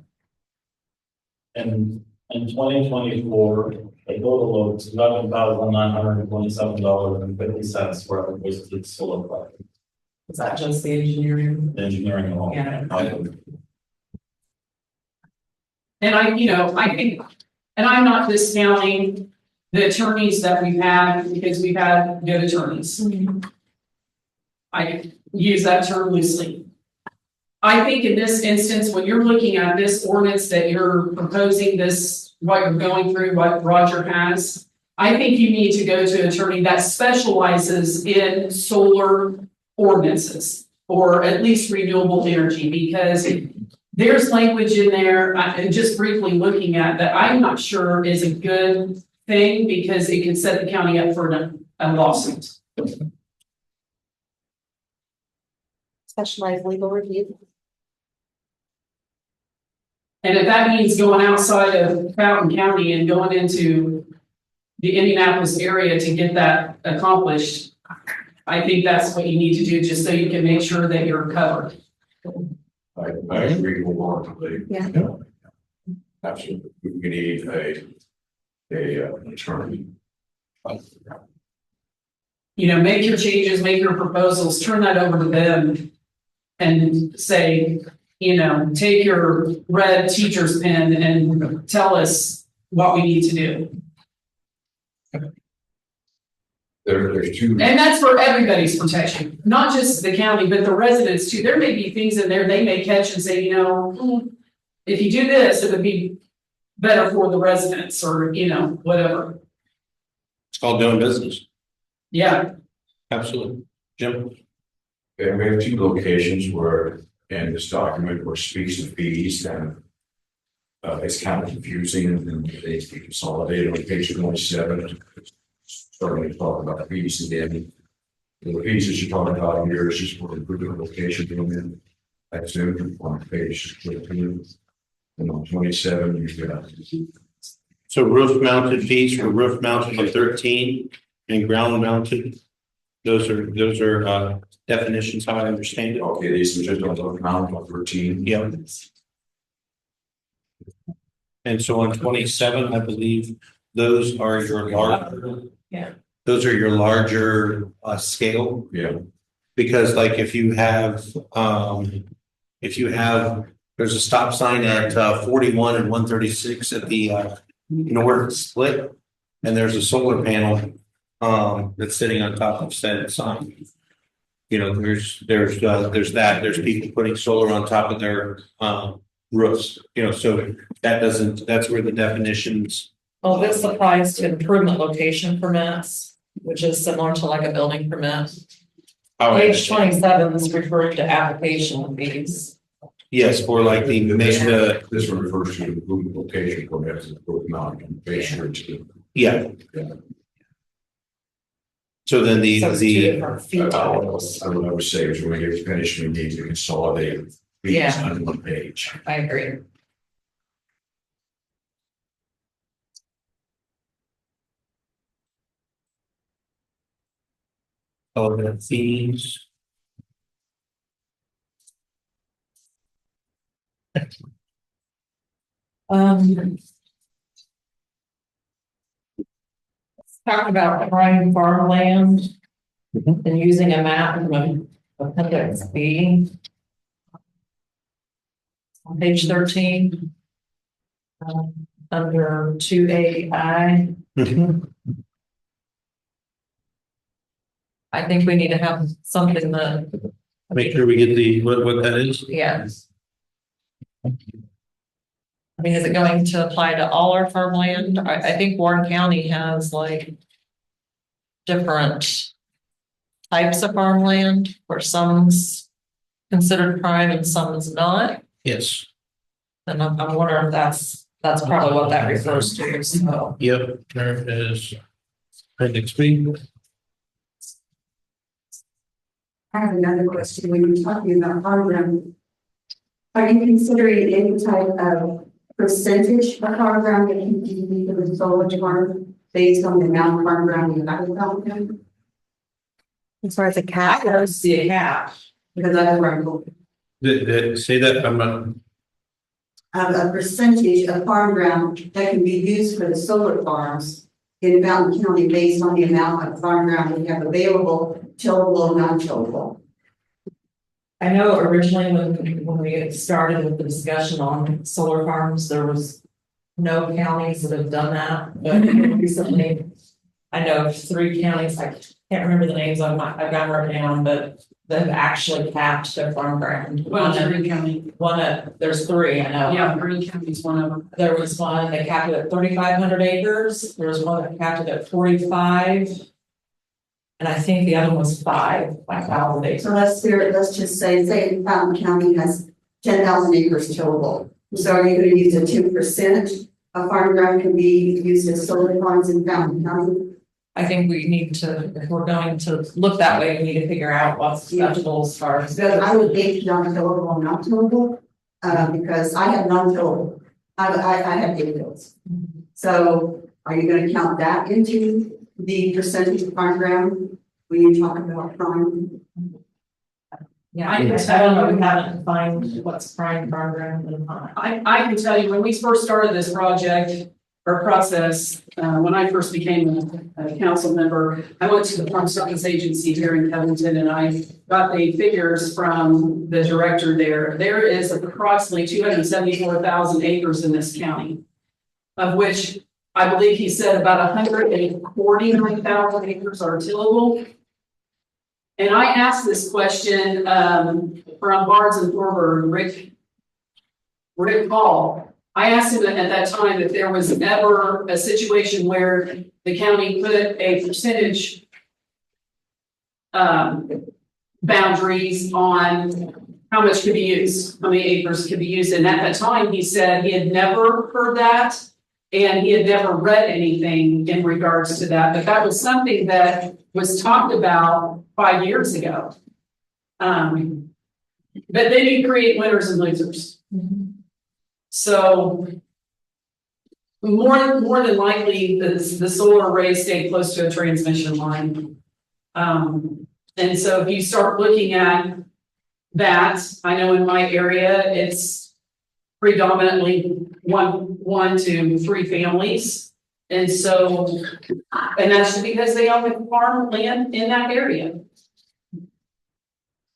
Speaker 9: And in 2024, a total of $11,927.50 for a wasted solar project,
Speaker 7: Is that just the engineering?
Speaker 9: engineering alone.
Speaker 7: Yeah.
Speaker 4: And I think, and I'm not discounting the attorneys that we've had, because we've had good attorneys. I use that term loosely. I think in this instance, when you're looking at this ordinance that you're proposing, this, what you're going through, what Roger has, I think you need to go to an attorney that specializes in solar ordinances, or at least renewable energy, because there's language in there, and just briefly looking at that, I'm not sure is a good thing, because it can set the county up for a lawsuit.
Speaker 3: Specialized legal review.
Speaker 4: And if that means going outside of Fountain County and going into the Indianapolis area to get that accomplished, I think that's what you need to do, just so you can make sure that you're covered.
Speaker 2: I agree wholeheartedly.
Speaker 3: Yeah.
Speaker 2: Absolutely, we need a attorney.
Speaker 4: Make your changes, make your proposals, turn that over to them. And say, take your red teacher's pen and tell us what we need to do.
Speaker 2: There's two.
Speaker 4: And that's for everybody's protection, not just the county, but the residents too. There may be things in there they may catch and say, if you do this, it would be better for the residents, or, whatever.
Speaker 1: It's called doing business.
Speaker 4: Yeah,
Speaker 1: Absolutely. Jim?
Speaker 2: And we have two locations where, in this document, where it speaks of fees, and it's kind of confusing, and they be consolidated on page 27. Starting to talk about fees again. The fees that you're talking about here is just for improving location doing it. I assume on page 22. And on 27, you've got.
Speaker 1: So roof mounted fees for roof mounted on 13 and ground mounted. Those are definitions, how I understand it.
Speaker 2: Okay, these are just on the amount of 13.
Speaker 1: Yeah. And so on 27, I believe those are your larger.
Speaker 7: Yeah.
Speaker 1: Those are your larger scale.
Speaker 2: Yeah.
Speaker 1: Because like if you have there's a stop sign at 41 and 136 at the north split, and there's a solar panel that's sitting on top of said sign. There's that. There's people putting solar on top of their roofs. So that's where the definitions.
Speaker 7: Well, this applies to improvement location permits, which is similar to like a building permit. Page 27 is referring to application fees.
Speaker 1: Yes, for like the
Speaker 2: This one refers to the improvement location permits and both amount on page 13.
Speaker 1: yeah. So then
Speaker 7: So it's two different fee
Speaker 2: I
Speaker 7: titles.
Speaker 2: would say is when we get finished, we need to consolidate fees
Speaker 7: Yeah.
Speaker 2: on one page.
Speaker 7: I agree.
Speaker 1: all the fees.
Speaker 7: Um. talking about prime farmland
Speaker 1: Mhm.
Speaker 7: and using a map from appendix B. On page 13. Under 2AI,
Speaker 1: Mhm.
Speaker 7: I think we need to have something that,
Speaker 1: Make sure we get the, what that is.
Speaker 7: yes. I mean, is it going to apply to all our farmland? I think Warren County has like different types of farmland where some's considered prime and some is not.
Speaker 1: Yes,
Speaker 7: And I'm wondering if that's probably what that refers to, so.
Speaker 1: yep, there is appendix B.
Speaker 11: I have another question. When you're talking about program, are you considering any type of percentage of program that can be for the solar farm based on the amount of program you have about them?
Speaker 3: As far as a
Speaker 7: I
Speaker 3: cap
Speaker 7: don't
Speaker 3: goes,
Speaker 7: see a cap.
Speaker 11: Because that's where I'm going.
Speaker 1: Say that, I'm not,
Speaker 11: A percentage of farm ground that can be used for the solar farms in Mountain County based on the amount of farm ground we have available, tillable, non-tillable.
Speaker 7: I know originally when we started with the discussion on solar farms, there was no counties that have done that, but recently I know of 3 counties, I can't remember the names of them, I've got them written down, but they've actually capped their farm ground.
Speaker 4: Well, Green County,
Speaker 7: There's 3, I know.
Speaker 4: yeah, Green County's one of them.
Speaker 7: There was one that capped it at 3,500 acres, there was one that capped it at 45. And I think the other one was 5,000 acres.
Speaker 11: So let's just say Fountain County has 10,000 acres tillable. So are you gonna use a 2% of farm ground can be used as solar farms in Fountain County?
Speaker 7: I think we need to, if we're going to look that way, we need to figure out what's acceptable as far as.
Speaker 11: Because I would base it on tillable and not tillable, because I have non-tillable. I have acres. So are you gonna count that into the percentage of farm ground when you talk about prime?
Speaker 7: Yeah, I don't know, we haven't defined what's prime farm ground and not.
Speaker 4: I can tell you, when we first started this project or process, when I first became a council member, I went to the Farm Service Agency here in Covington and I got the figures from the director there. There is approximately 274,000 acres in this county, of which I believe he said about 149,000 acres are tillable. And I asked this question from Barnes and Thorburn, Rick Hall. I asked him at that time if there was ever a situation where the county put a percentage boundaries on how much could be used, how many acres could be used. And at that time, he said he had never heard that and he had never read anything in regards to that. But that was something that was talked about 5 years ago. But then you create winners and losers. So more than likely, the solar arrays stay close to a transmission line. And so if you start looking at that, I know in my area, it's predominantly one to 3 families. And so, and that's because they own the farm land in that area.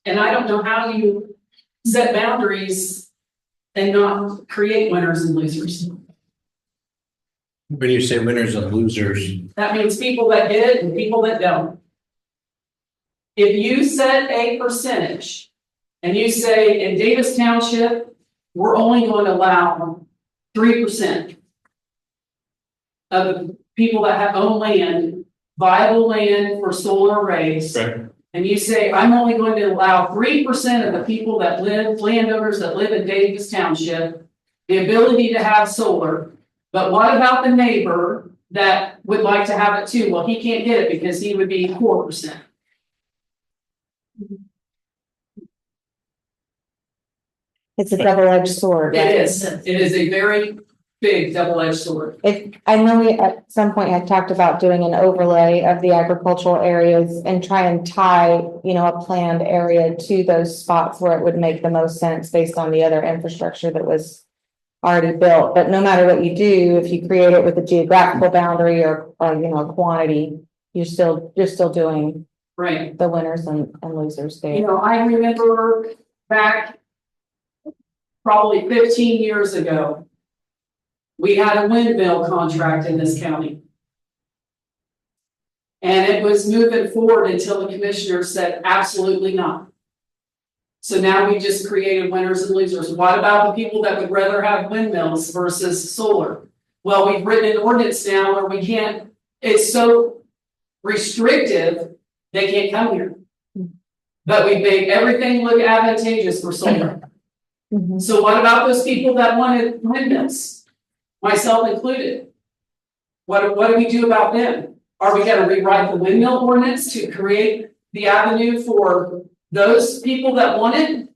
Speaker 4: And I don't know how you set boundaries and not create winners and losers.
Speaker 1: When you say winners and losers,
Speaker 4: That means people that get it and people that don't. If you set a percentage and you say in Davis Township, we're only going to allow 3% of the people that have own land, viable land for solar arrays.
Speaker 1: right?
Speaker 4: And you say, I'm only going to allow 3% of the people that live, landowners that live in Davis Township, the ability to have solar. But what about the neighbor that would like to have it too? Well, he can't get it because he would be 4%.
Speaker 3: it's a double-edged sword, right?
Speaker 4: It is a very big double-edged sword.
Speaker 3: I know we at some point had talked about doing an overlay of the agricultural areas and try and tie, a planned area to those spots where it would make the most sense based on the other infrastructure that was already built, but no matter what you do, if you create it with a geographical boundary or quantity, you're still doing
Speaker 4: Right.
Speaker 3: the winners and losers
Speaker 4: You
Speaker 3: there.
Speaker 4: know, I remember back probably 15 years ago, we had a windmill contract in this county. And it was moving forward until the commissioner said absolutely not. So now we just created winners and losers. What about the people that would rather have windmills versus solar? Well, we've written an ordinance now where we can't, it's so restrictive, they can't come here. But we make everything look advantageous for solar.
Speaker 3: Mhm.
Speaker 4: So what about those people that wanted windmills? Myself included. What do we do about them? Are we gonna rewrite the windmill ordinance to create the avenue for those people that want it?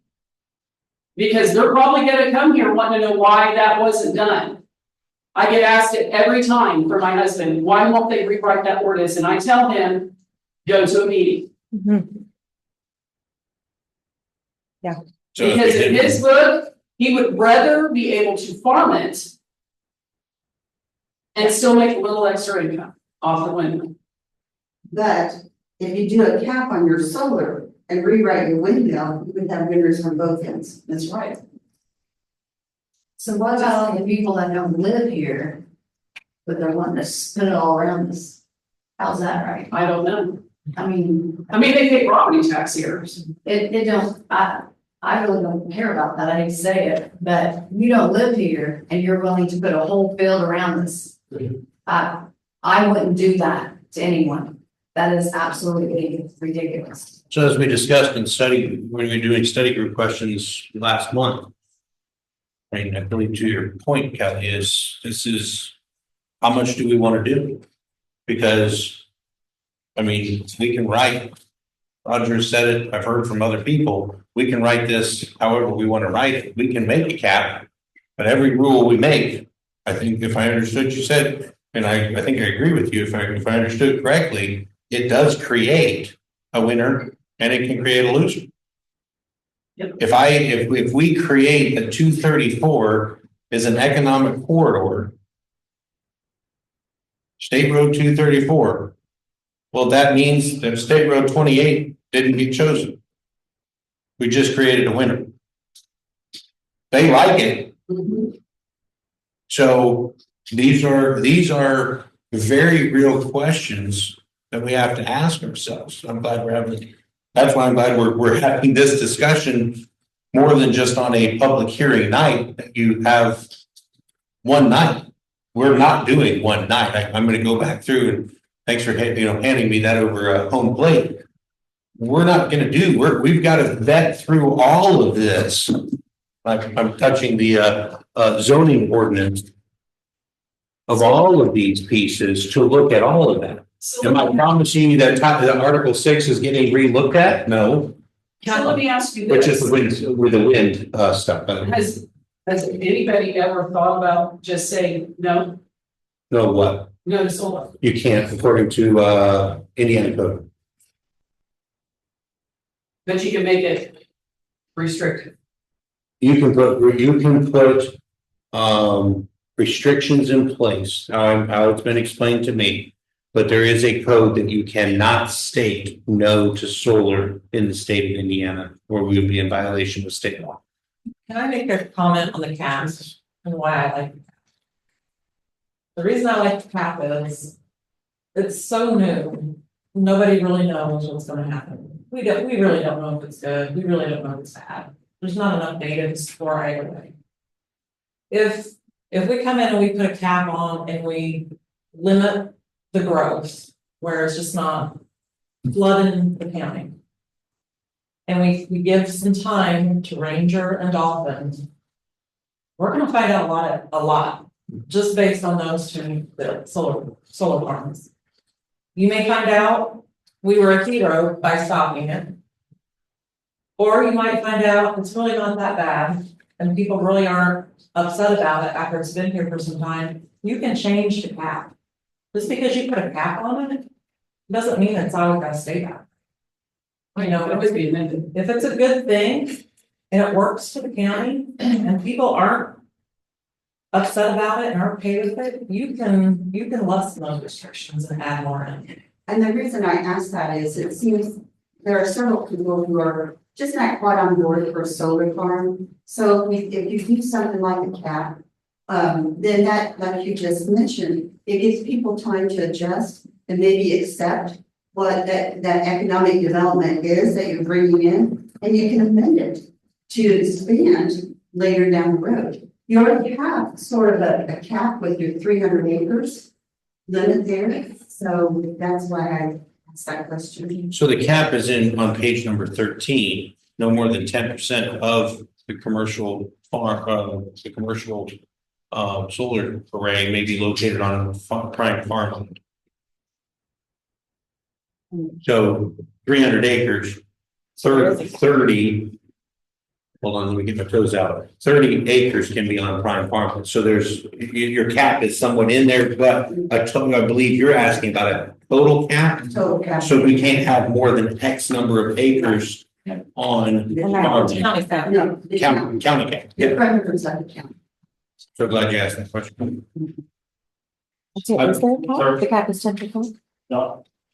Speaker 4: Because they're probably gonna come here wanting to know why that wasn't done. I get asked it every time from my husband, why won't they rewrite that ordinance? And I tell him, go to a meeting.
Speaker 3: Mhm.
Speaker 2: So if
Speaker 4: Because
Speaker 2: we
Speaker 4: in
Speaker 2: did-
Speaker 4: his book, he would rather be able to farm it and still make a little extra income off the windmill.
Speaker 13: But if you do a cap on your solar and rewrite your windmill, you would have winners from both ends.
Speaker 4: That's right.
Speaker 11: So what about all the people that don't live here, but they're wanting to spin it all around this? How's that right?
Speaker 4: I don't know.
Speaker 11: I mean,
Speaker 4: They pay property tax here.
Speaker 11: it don't, I really don't care about that, I hate to say it, but you don't live here and you're willing to put a whole field around this. I wouldn't do that to anyone. That is absolutely ridiculous.
Speaker 1: So as we discussed in study, when we were doing study group questions last month. I mean, I believe to your point, Kelly, this is how much do we want to do? Because, I mean, we can write, Roger said it, I've heard from other people, we can write this however we want to write it. We can make a cap, but every rule we make, I think if I understood you said, and I think I agree with you, if I understood correctly, it does create a winner and it can create a loser.
Speaker 4: Yep.
Speaker 1: If we create that 234 is an economic corridor, State Road 234, well, that means that State Road 28 didn't get chosen. We just created a winner. They like it. So these are very real questions that we have to ask ourselves. That's why I'm glad we're having this discussion more than just on a public hearing night, that you have one night. We're not doing one night. I'm going to go back through, and thanks for handing me that over home plate. We're not going to do, we've got to vet through all of this. I'm touching the zoning ordinance of all of these pieces to look at all of that. Am I promising you that Article 6 is getting re-looked at? No.
Speaker 4: So let me ask you
Speaker 1: Which
Speaker 4: this.
Speaker 1: is with the wind stuff.
Speaker 4: Has anybody ever thought about just saying no,
Speaker 1: No, what?
Speaker 4: no to solar?
Speaker 1: You can't according to Indiana code.
Speaker 4: But you can make it restricted.
Speaker 1: You can put restrictions in place, how it's been explained to me. But there is a code that you cannot state no to solar in the state of Indiana, or we would be in violation of state law.
Speaker 7: Can I make a comment on the cap and why I like the cap? The reason I like the cap is it's so new. Nobody really knows what's gonna happen. We really don't know if it's good. We really don't know if it's bad. There's not enough data to score either way. If we come in and we put a cap on and we limit the growth where it's just not flooding the county. And we give some time to ranger and dolphins. We're gonna find out a lot, just based on those two solar farms. You may find out we were a hero by stopping it. Or you might find out it's really not that bad and people really aren't upset about it after it's been here for some time. You can change the cap. Just because you put a cap on it, doesn't mean it's always gonna stay that. You know,
Speaker 4: That would be amended.
Speaker 7: if it's a good thing and it works for the county and people aren't upset about it and are okay with it, you can lessen those restrictions and add more in.
Speaker 13: And the reason I ask that is it seems there are several people who are just not quite on board for a solar farm. So if you do something like a cap, then that, like you just mentioned, it gives people time to adjust and maybe accept what that economic development is that you're bringing in, and you can amend it to expand later down the road. You already have sort of a cap with your 300 acres limit there, so that's why I asked that question.
Speaker 1: So the cap is on page number 13, no more than 10% of the commercial farm, the commercial solar array may be located on prime farmland. So 300 acres, 30, hold on, let me get my toes out. 30 acres can be on prime farmland. So your cap is somewhat in there, but I believe you're asking about a total cap.
Speaker 13: Total cap.
Speaker 1: So we can't have more than X number of acres on
Speaker 3: County cap.
Speaker 13: No, the
Speaker 1: county cap.
Speaker 13: The
Speaker 1: Yeah.
Speaker 13: parameters of the county.
Speaker 1: So glad you asked that question.
Speaker 3: Is there a cap? The cap is 10%?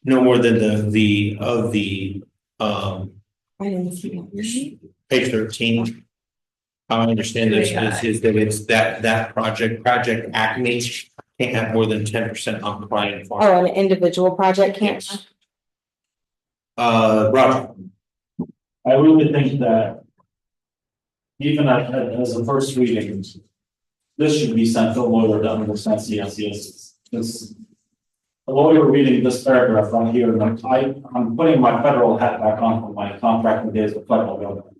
Speaker 1: No more than the
Speaker 3: I didn't see that.
Speaker 1: page 13. How I understand this is that it's that project Acme can't have more than 10% on prime farm.
Speaker 3: Oh, an individual project can't?
Speaker 1: Yes. Roger.
Speaker 9: I really think that even as a first reading, this should be sent to a lawyer that understands CSCS. It's a lawyer reading this paragraph right here, and I'm putting my federal hat back on for my contracting days with federal government.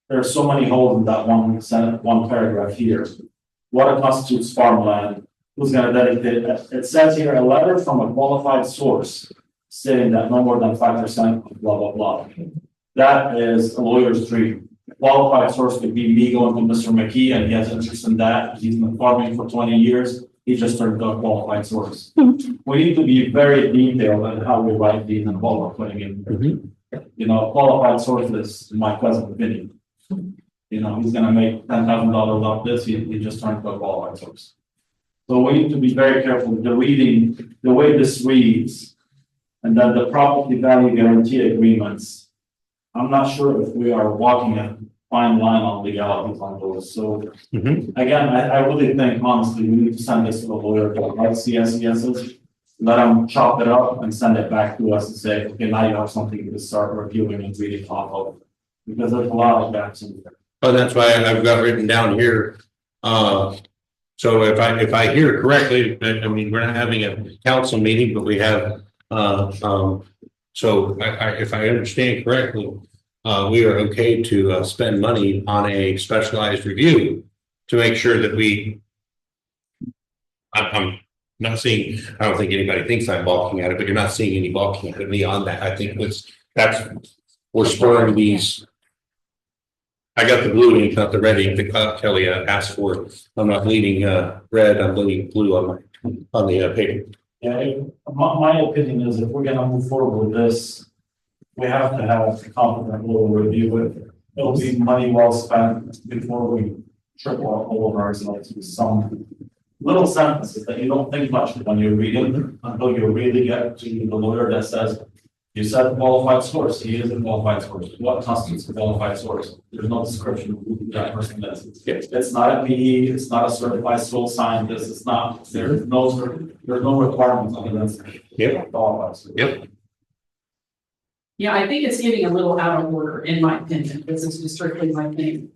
Speaker 9: There are so many holes in that one paragraph here. What constitutes farmland? Who's going to dedicate it? It says here a letter from a qualified source stating that no more than 5% blah blah blah. That is a lawyer's dream. A qualified source could be me going to Mr. McKee, and he has interest in that. He's been farming for 20 years. He just turned to a qualified source. We need to be very detailed on how we write these and what we're putting in. You know, qualified sources, in my present opinion. You know, he's gonna make $10,000 off this, he just turned to a qualified source. So we need to be very careful with the reading, the way this reads, and then the property value guarantee agreements. I'm not sure if we are walking a fine line on legalities on those. So again, I really think honestly, we need to send this to a lawyer to write CSCSs, let them chop it up and send it back to us and say, okay, now you have something to start reviewing and reading off of. Because there's a lot of gaps in there.
Speaker 1: Oh, that's why I've got written down here. So if I hear correctly, I mean, we're not having a council meeting, but we have, so if I understand correctly, we are okay to spend money on a specialized review to make sure that I'm not seeing, I don't think anybody thinks I'm balking at it, but you're not seeing any balking at me on that. I think we're spurring these. I got the blue ink, not the red ink that Kelly asked for. I'm not bleeding red, I'm bleeding blue on the paper.
Speaker 9: Yeah, my opinion is if we're gonna move forward with this, we have to have a competent lawyer review it. It'll be money well spent before we triple all over ourselves with some little sentences that you don't think much when you're reading until you really get to the lawyer that says, you said qualified source, he is a qualified source. What constitutes a qualified source? There's no description of who that person is. It's not a PE, it's not a certified soil scientist, it's not, there's no requirements other than qualified source.
Speaker 1: Yep.
Speaker 4: Yeah, I think it's getting a little out of order, in my opinion. This is just strictly my opinion.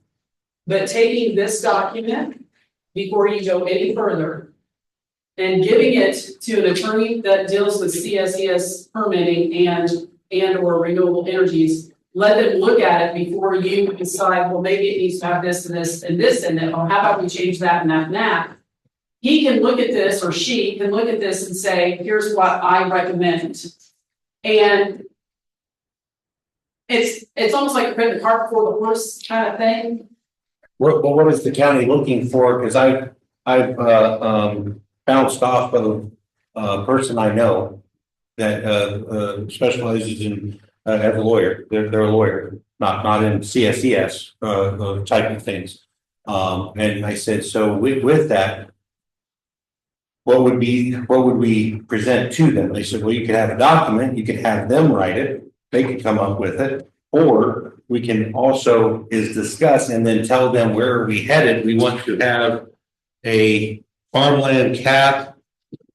Speaker 4: But taking this document before you go any further and giving it to an attorney that deals with CSES permitting and or renewable energies, let them look at it before you decide, well, maybe it needs to have this and this and this in it. Or how about we change that and that and that? He can look at this, or she can look at this and say, here's what I recommend. And it's almost like putting the cart before the horse kind of thing.
Speaker 1: What is the county looking for? Because I've bounced off of a person I know that specializes in as a lawyer. They're a lawyer, not in CSES type of things. And I said, so with that, what would we present to them? They said, well, you could have a document, you could have them write it, they could come up with it. Or we can also is discuss and then tell them where are we headed. We want to have a farmland cap,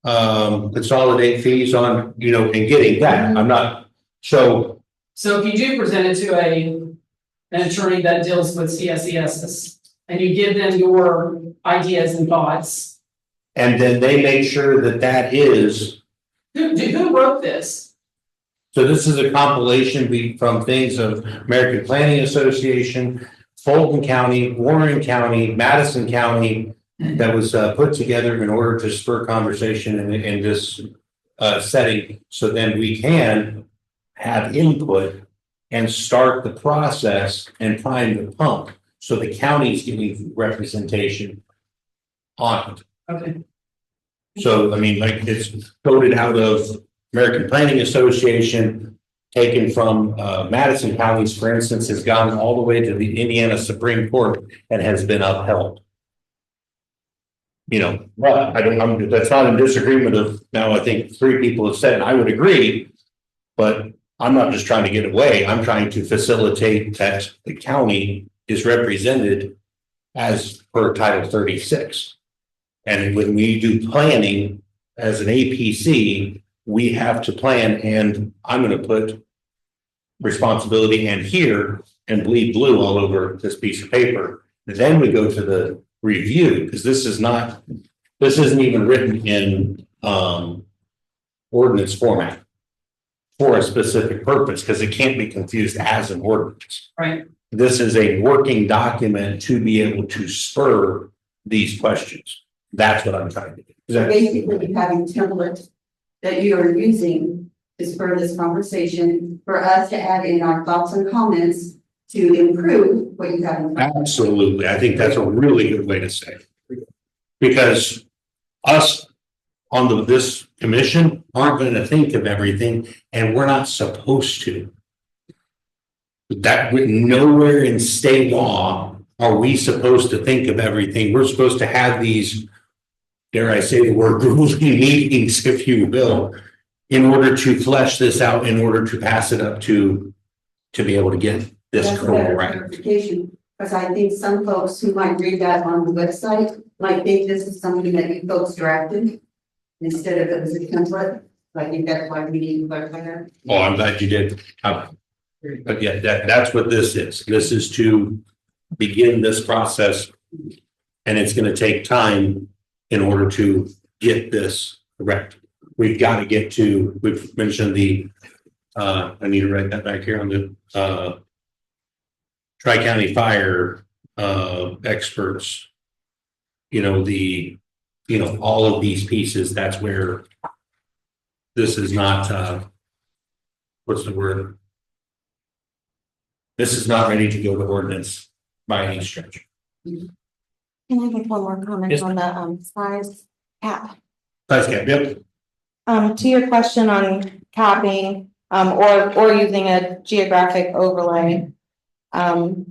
Speaker 1: consolidate fees on, and getting that. I'm not, so.
Speaker 4: So if you do present it to an attorney that deals with CSESs, and you give them your ideas and thoughts,
Speaker 1: And then they make sure that that is.
Speaker 4: who wrote this?
Speaker 1: So this is a compilation from things of American Planning Association, Fulton County, Warren County, Madison County, that was put together in order to spur conversation in this setting. So then we can have input and start the process and prime the pump. So the county's getting representation on it.
Speaker 4: Okay.
Speaker 1: So, I mean, like it's voted out of American Planning Association, taken from Madison counties, for instance, has gone all the way to the Indiana Supreme Court and has been upheld. But that's not in disagreement of now, I think 3 people have said, and I would agree, but I'm not just trying to get away. I'm trying to facilitate that the county is represented as per Title 36. And when we do planning as an APC, we have to plan, and I'm going to put responsibility and here and bleed blue all over this piece of paper. Then we go to the review, because this isn't even written in ordinance format for a specific purpose, because it can't be confused as an ordinance.
Speaker 4: Right.
Speaker 1: This is a working document to be able to spur these questions. That's what I'm trying to do.
Speaker 13: Basically, you having templates that you are using to spur this conversation for us to add in our thoughts and comments to improve what you have in front.
Speaker 1: Absolutely. I think that's a really good way to say it. Because us on this commission aren't going to think of everything, and we're not supposed to. That nowhere in state law are we supposed to think of everything. We're supposed to have these, dare I say the word, grueling meetings, if you will, in order to flesh this out, in order to pass it up to be able to get this
Speaker 13: That's
Speaker 1: code
Speaker 13: better
Speaker 1: right.
Speaker 13: clarification, because I think some folks who might read that on the website might think this is something that you folks drafted instead of it was a template. So I think that's why we need to clarify that.
Speaker 1: Oh, I'm glad you did. But yeah, that's what this is. This is to begin this process, and it's going to take time in order to get this correct. We've got to get to, we've mentioned the, I need to write that back here on the Tri-County Fire experts, all of these pieces. That's where this is not, what's the word? This is not ready to go to ordinance by any stretch.
Speaker 3: Can I make one more comment
Speaker 1: Yes.
Speaker 3: on the size cap?
Speaker 1: Size cap, yep.
Speaker 3: To your question on capping, or using a geographic overlay. I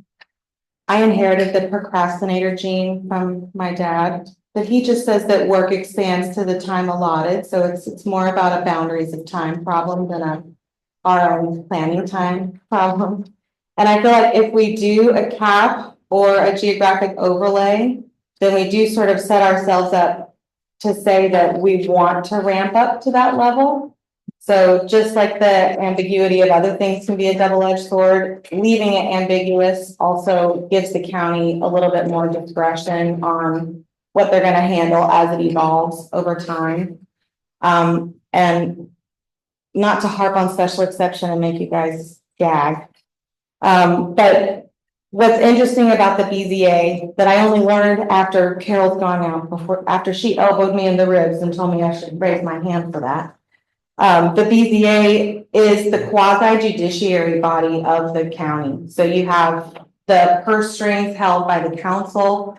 Speaker 3: inherited the procrastinator gene from my dad, but he just says that work expands to the time allotted, so it's more about a boundaries of time problem than our own planning time problem. And I feel like if we do a cap or a geographic overlay, then we do sort of set ourselves up to say that we want to ramp up to that level. So just like the ambiguity of other things can be a double-edged sword, leaving it ambiguous also gives the county a little bit more discretion on what they're going to handle as it evolves over time. And not to harp on special exception and make you guys gag. But what's interesting about the BZA that I only learned after Carol's gone out, after she elbowed me in the ribs and told me I should raise my hand for that. The BZA is the quasi judiciary body of the county. So you have the purse strings held by the council.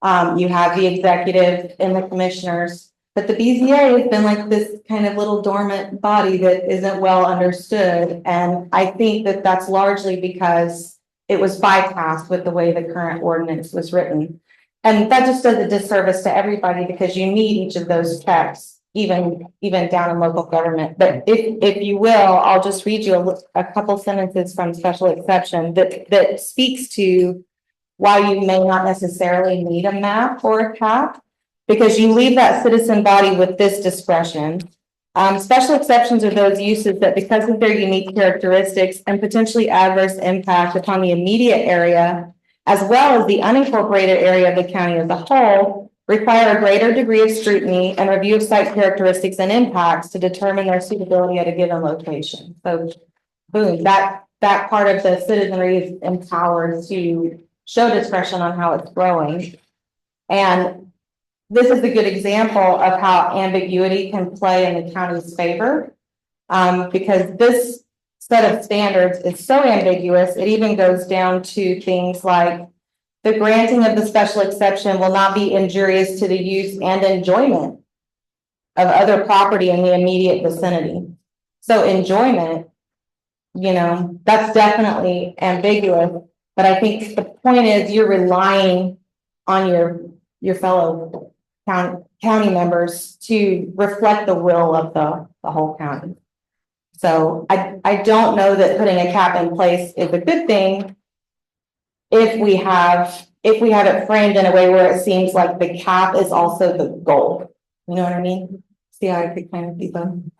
Speaker 3: You have the executive and the commissioners, but the BZA has been like this kind of little dormant body that isn't well understood. And I think that that's largely because it was bypassed with the way the current ordinance was written. And that just does a disservice to everybody because you need each of those checks, even down in local government. But if you will, I'll just read you a couple sentences from special exception that speaks to why you may not necessarily need a map or a cap, because you leave that citizen body with this discretion. Special exceptions are those uses that, because of their unique characteristics and potentially adverse impact upon the immediate area, as well as the unincorporated area of the county as a whole, require a greater degree of scrutiny and review of site characteristics and impacts to determine their suitability at a given location. So, boom, that part of the citizenry is empowered to show discretion on how it's growing. And this is a good example of how ambiguity can play in the county's favor. Because this set of standards is so ambiguous, it even goes down to things like the granting of the special exception will not be injurious to the use and enjoyment of other property in the immediate vicinity. So enjoyment, that's definitely ambiguous, but I think the point is you're relying on your fellow county members to reflect the will of the whole county. So I don't know that putting a cap in place is a good thing if we have it framed in a way where it seems like the cap is also the goal. You know what I mean? See how I could kind of be them.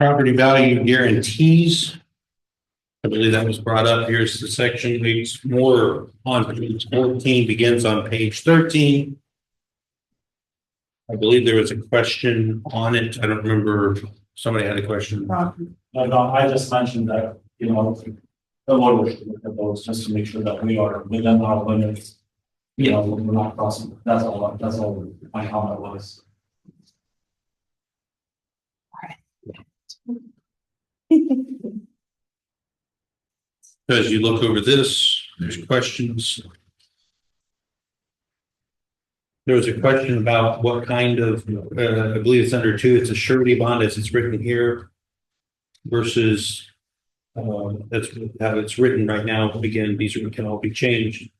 Speaker 1: Property value guarantees. I believe that was brought up. Here's the section. It's more on page 14, begins on page 13. I believe there was a question on it. I don't remember. Somebody had a question.
Speaker 9: No, I just mentioned that, the lawyer should look at those just to make sure that we are within our limits. We're not crossing, that's all my comment was.
Speaker 1: As you look over this, there's questions. There was a question about what kind of, I believe it's under 2, it's a surety bond as it's written here versus that's how it's written right now. Again, these can all be changed.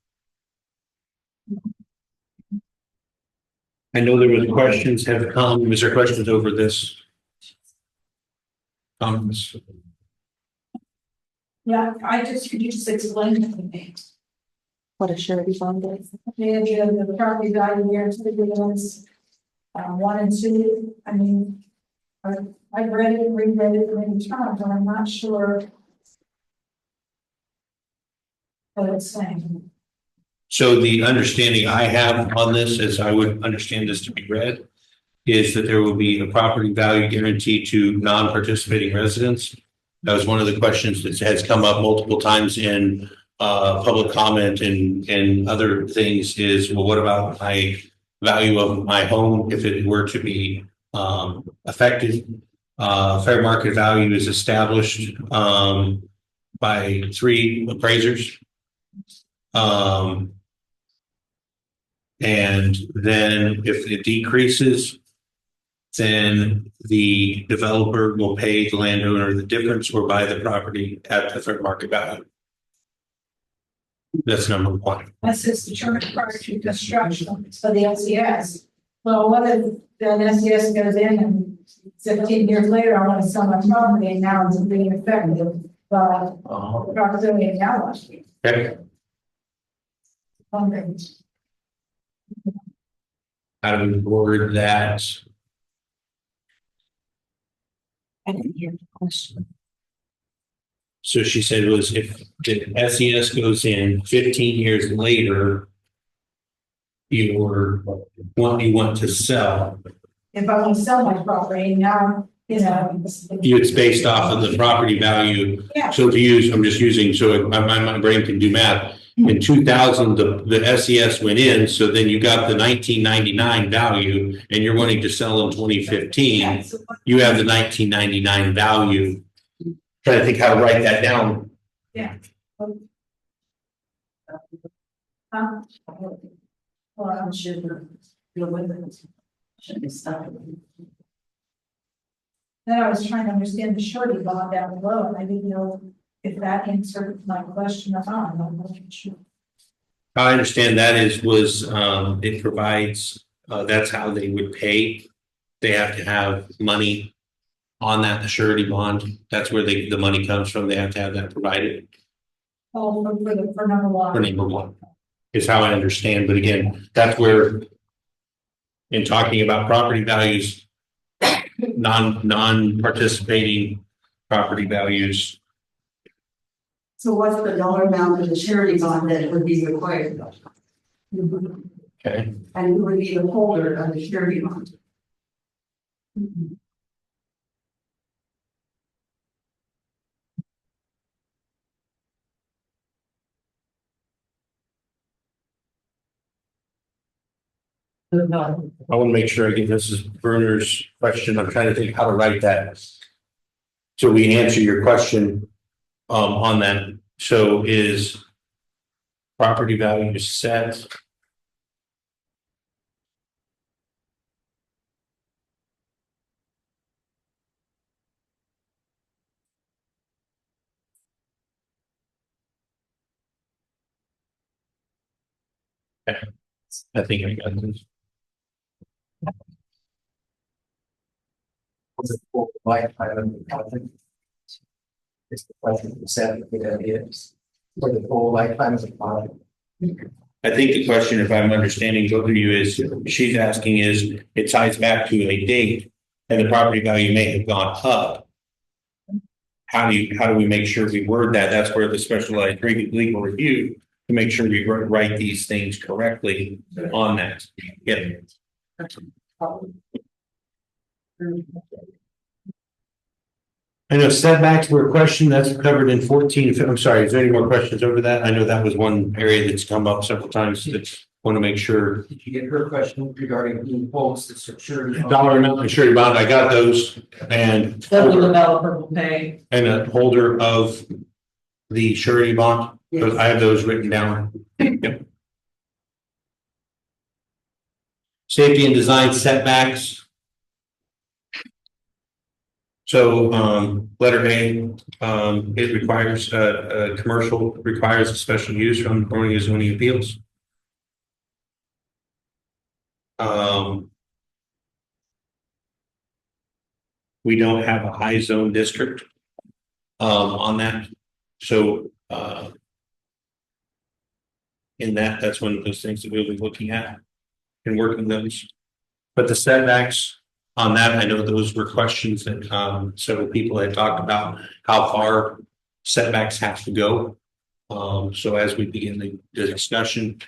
Speaker 1: I know there was questions have come. Is there questions over this? Comments?
Speaker 10: Yeah, could you just explain it to me?
Speaker 3: What a surety bond is.
Speaker 10: The property value guarantee agreements, 1 and 2, I mean, I've read it and reread it many times, and I'm not sure what it's saying.
Speaker 1: So the understanding I have on this, as I would understand this to be read, is that there will be a property value guarantee to non-participating residents. That was one of the questions that has come up multiple times in public comment and other things is, well, what about my value of my home if it were to be affected? Fair market value is established by 3 appraisers. And then if it decreases, then the developer will pay the landowner the difference or buy the property at the fair market value. That's number 1.
Speaker 10: That says determined prior to construction, so the LCS. Well, what if the LCS goes in and 17 years later, I want to sell my property and now it's being affected by the property and now
Speaker 1: Okay. How do we word that?
Speaker 3: I didn't hear the question.
Speaker 1: So she said it was if the SES goes in 15 years later, you want to sell.
Speaker 10: If I want to sell my property now,
Speaker 1: It's based off of the property value.
Speaker 10: Yeah.
Speaker 1: So to use, I'm just using, so my brain can do math. In 2000, the SES went in, so then you got the 1999 value and you're wanting to sell in 2015.
Speaker 10: Yeah, so
Speaker 1: You have the 1999 value. Trying to think how to write that down.
Speaker 10: yeah. Well, I'm sure. Then I was trying to understand the surety bond down below, and I didn't know if that answered my question or not. I'm not sure.
Speaker 1: I understand that it provides, that's how they would pay. They have to have money on that, the surety bond. That's where the money comes from. They have to have that provided
Speaker 10: Oh, for number one.
Speaker 1: for number one, is how I understand. But again, that's where, in talking about property values, non-participating property values.
Speaker 13: So what's the dollar amount of the charity bond that would be required?
Speaker 1: Okay.
Speaker 13: And who would be the holder of the charity bond?
Speaker 1: I want to make sure I get this is Werner's question. I'm trying to think how to write that. So we answer your question on that. So is property value set? Okay. I think I got this.
Speaker 5: Was it full lifetime of the project? It's the question set what that is. For the full lifetime of the project.
Speaker 1: I think the question, if I'm understanding both of you, is she's asking is it ties back to a date and the property value may have gone up. How do we make sure we word that? That's where the specialized legal review to make sure we write these things correctly on that. Yeah. I know setbacks were a question that's covered in 14. I'm sorry, is there any more questions over that? I know that was one area that's come up several times. That want to make sure.
Speaker 5: Did you get her question regarding who holds the security?
Speaker 1: Dollar amount and surety bond, I got those, and
Speaker 7: That the developer will pay.
Speaker 1: and a holder of the surety bond.
Speaker 13: Yes.
Speaker 1: I have those written down. Yep. Safety and design setbacks. So letter A, it requires commercial requires a special use from the Board of Zoning Appeals. We don't have a high zone district on that. So in that's one of those things that we'll be looking at and working those. But the setbacks on that, I know those were questions that several people had talked about how far setbacks have to go. So as we begin the discussion,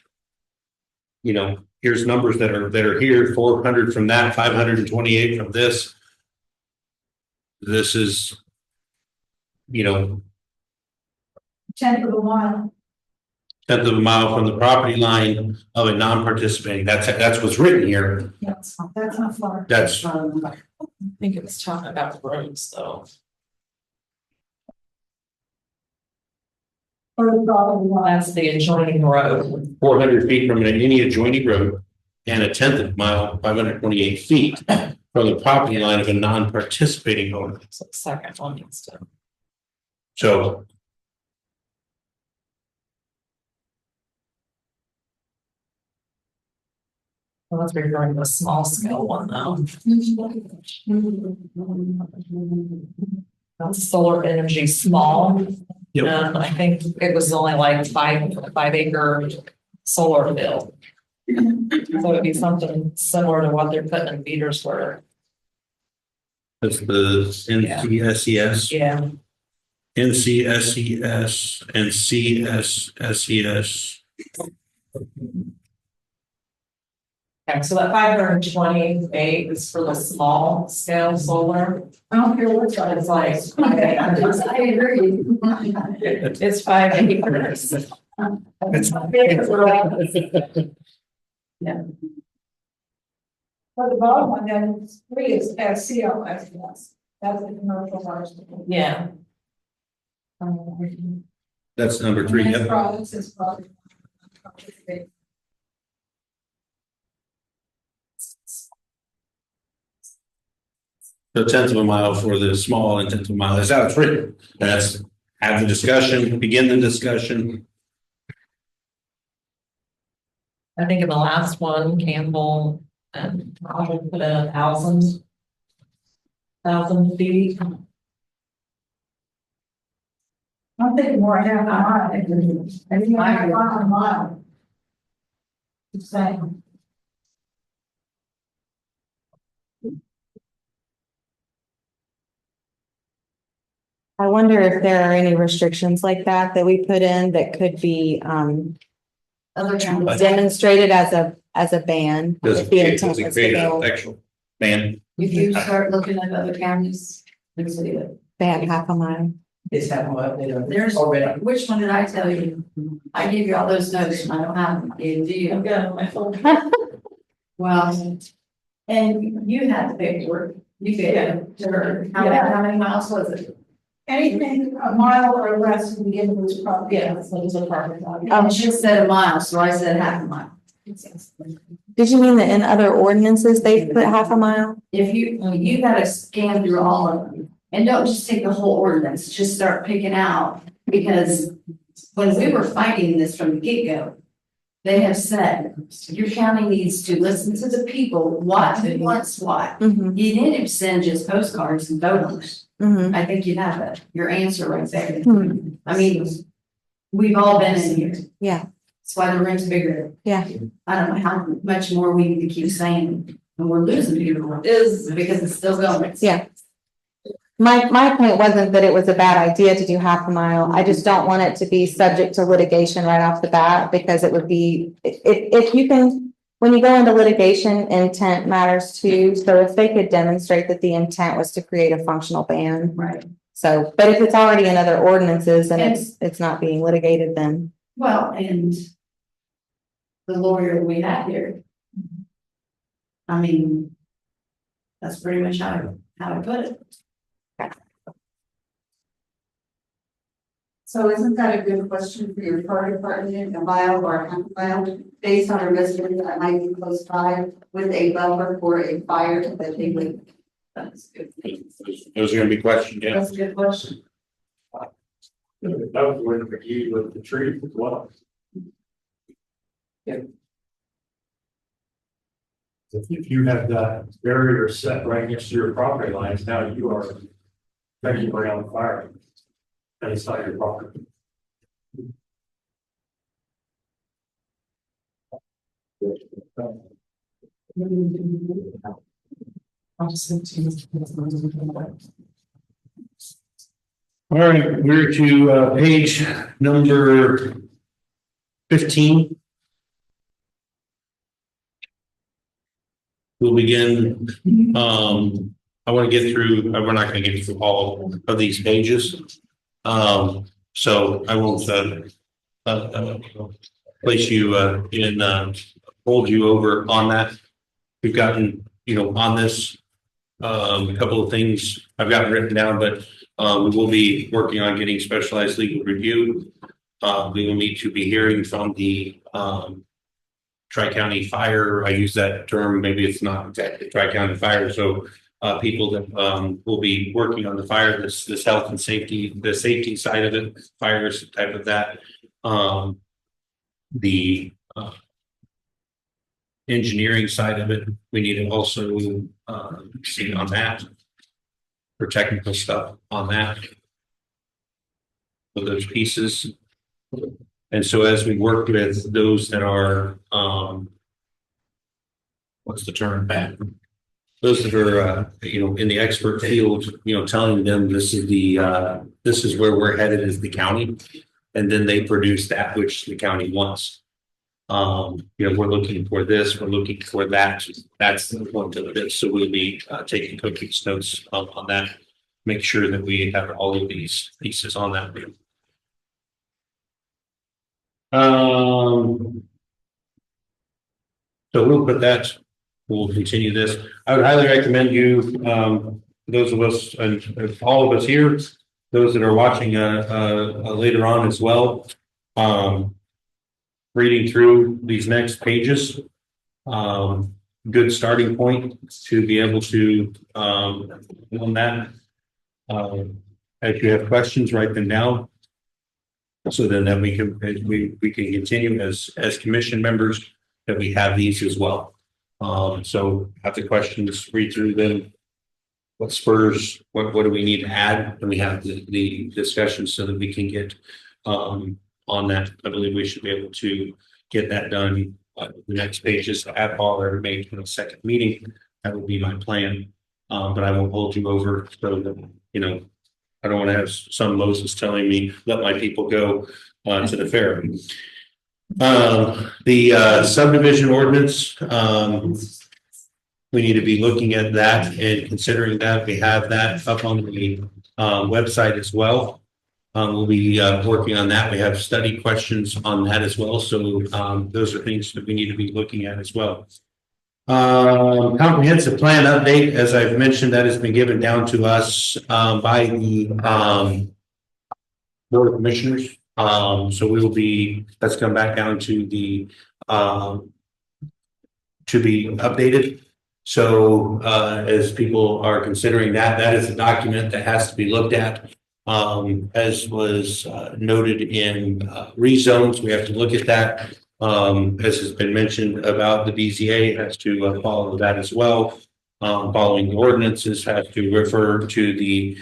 Speaker 1: you know, here's numbers that are here, 400 from that, 528 from this. This is, you know,
Speaker 10: 10th of a mile.
Speaker 1: 10th of a mile from the property line of a non-participating. That's what's written here.
Speaker 10: That's not far.
Speaker 1: That's
Speaker 7: I think it was talking about the roads though.
Speaker 10: Or the property line.
Speaker 7: That's the adjoining road.
Speaker 1: 400 feet from any adjoining road and a 10th of a mile, 528 feet from the property line of a non-participating owner.
Speaker 7: So the second one needs to.
Speaker 1: So
Speaker 7: Well, that's regarding the small scale one though. That's solar energy small.
Speaker 1: Yep.
Speaker 7: And I think it was only like 5 acre solar field. So it'd be something similar to what they're putting in feeders for.
Speaker 1: that's the NCSES,
Speaker 7: Yeah.
Speaker 1: NCSES, and CSSES.
Speaker 7: Okay, so that 528 is for the small scale solar.
Speaker 10: I don't care what side
Speaker 7: It's like,
Speaker 11: I agree.
Speaker 7: it's 5 acres. Yeah.
Speaker 10: For the bottom one, then 3 is CLS. That's the commercial large.
Speaker 7: Yeah.
Speaker 1: That's number 3.
Speaker 10: And
Speaker 1: Yep.
Speaker 10: products is probably.
Speaker 1: the tenth of a mile for the small and tenth of a mile. That's how it's written. That's have the discussion, begin the discussion.
Speaker 7: I think in the last one, Campbell and Roger put in 1,000 feet.
Speaker 10: I'm thinking more half a mile. I think half a mile. Just saying.
Speaker 3: I wonder if there are any restrictions like that that we put in that could be
Speaker 11: Other counties.
Speaker 3: demonstrated as a ban.
Speaker 1: Does
Speaker 3: if the
Speaker 1: it
Speaker 3: intent was to
Speaker 1: create an
Speaker 3: go
Speaker 1: actual ban?
Speaker 11: If you start looking at other counties, you'll see it.
Speaker 3: ban half a mile.
Speaker 5: It's happened,
Speaker 11: There's,
Speaker 5: already.
Speaker 11: which one did I tell you? I gave you all those notes and I don't have them. Do you?
Speaker 7: I've got my phone.
Speaker 11: Well, and you had the paperwork. You did. How many miles was it?
Speaker 10: Anything a mile or less can be given to property.
Speaker 7: Yeah, that's what it's a apartment.
Speaker 11: She said a mile, so I said half a mile.
Speaker 3: Did you mean that in other ordinances they put half a mile?
Speaker 11: If you gotta scan through all of them, and don't just take the whole ordinance, just start picking out, because when we were fighting this from the get-go, they have said, your county needs to listen to the people, who wants what.
Speaker 3: Mm-hmm,
Speaker 11: You need to send just postcards and vote on it.
Speaker 3: mm-hmm.
Speaker 11: I think you have it, your answer right there.
Speaker 3: Hmm.
Speaker 11: I mean, we've all been in here.
Speaker 3: Yeah.
Speaker 11: That's why the room's bigger.
Speaker 3: Yeah.
Speaker 11: I don't know how much more we need to keep saying, and we're losing people, is because it's still going.
Speaker 3: Yeah. My point wasn't that it was a bad idea to do half a mile. I just don't want it to be subject to litigation right off the bat, because it would be, if you can, when you go into litigation, intent matters too. So if they could demonstrate that the intent was to create a functional ban.
Speaker 11: Right.
Speaker 3: So, but if it's already in other ordinances and it's not being litigated, then.
Speaker 11: Well, and the lawyer we had here. I mean, that's pretty much how I put it.
Speaker 13: So isn't that a good question for your fire department, a mile or a half mile, based on a resident that might be close by with a buffer for a fire that they would?
Speaker 11: That's good.
Speaker 1: Those are gonna be questioned, yeah.
Speaker 11: That's a good question.
Speaker 6: That was where the key with the tree as well. If you have that barrier set right next to your property lines, now you are technically on fire. Inside your property.
Speaker 1: All right, we're to page number 15. We'll begin, I want to get through, we're not going to get through all of these pages. So I won't place you hold you over on that. We've gotten, on this, a couple of things I've gotten written down, but we will be working on getting specialized legal review. We will need to be hearing from the Tri-County Fire. I use that term, maybe it's not exactly Tri-County Fire. So people that will be working on the fire, this health and safety, the safety side of it, fires type of that. The engineering side of it, we need to also see on that for technical stuff on that. For those pieces. And so as we work with those that are what's the term back? Those that are in the expert field, telling them this is where we're headed as the county, and then they produce that which the county wants. We're looking for this, we're looking for that. That's the point of this. So we'll be taking copious notes on that. Make sure that we have all of these pieces on that. So we'll put that. We'll continue this. I would highly recommend you, those of us and all of us here, those that are watching later on as well, reading through these next pages. good starting point to be able to, on that. If you have questions, write them down. So then that we can continue as commission members, that we have these as well. So have the questions, read through them. What spurs, what do we need to add? And we have the discussion so that we can get on that. I believe we should be able to get that done. The next page is at our May 22nd meeting. That will be my plan. But I won't hold you over so that, you know, I don't want to have some Moses telling me, let my people go to the fair. The subdivision ordinance, we need to be looking at that and considering that. We have that up on the website as well. We'll be working on that. We have study questions on that as well. So those are things that we need to be looking at as well. Comprehensive plan update, as I've mentioned, that has been given down to us by the Board of Commissioners. So we will be, let's come back down to the to be updated. So as people are considering that, that is a document that has to be looked at. As was noted in rezones, we have to look at that. As has been mentioned about the BZA, has to follow that as well. Following the ordinances, has to refer to the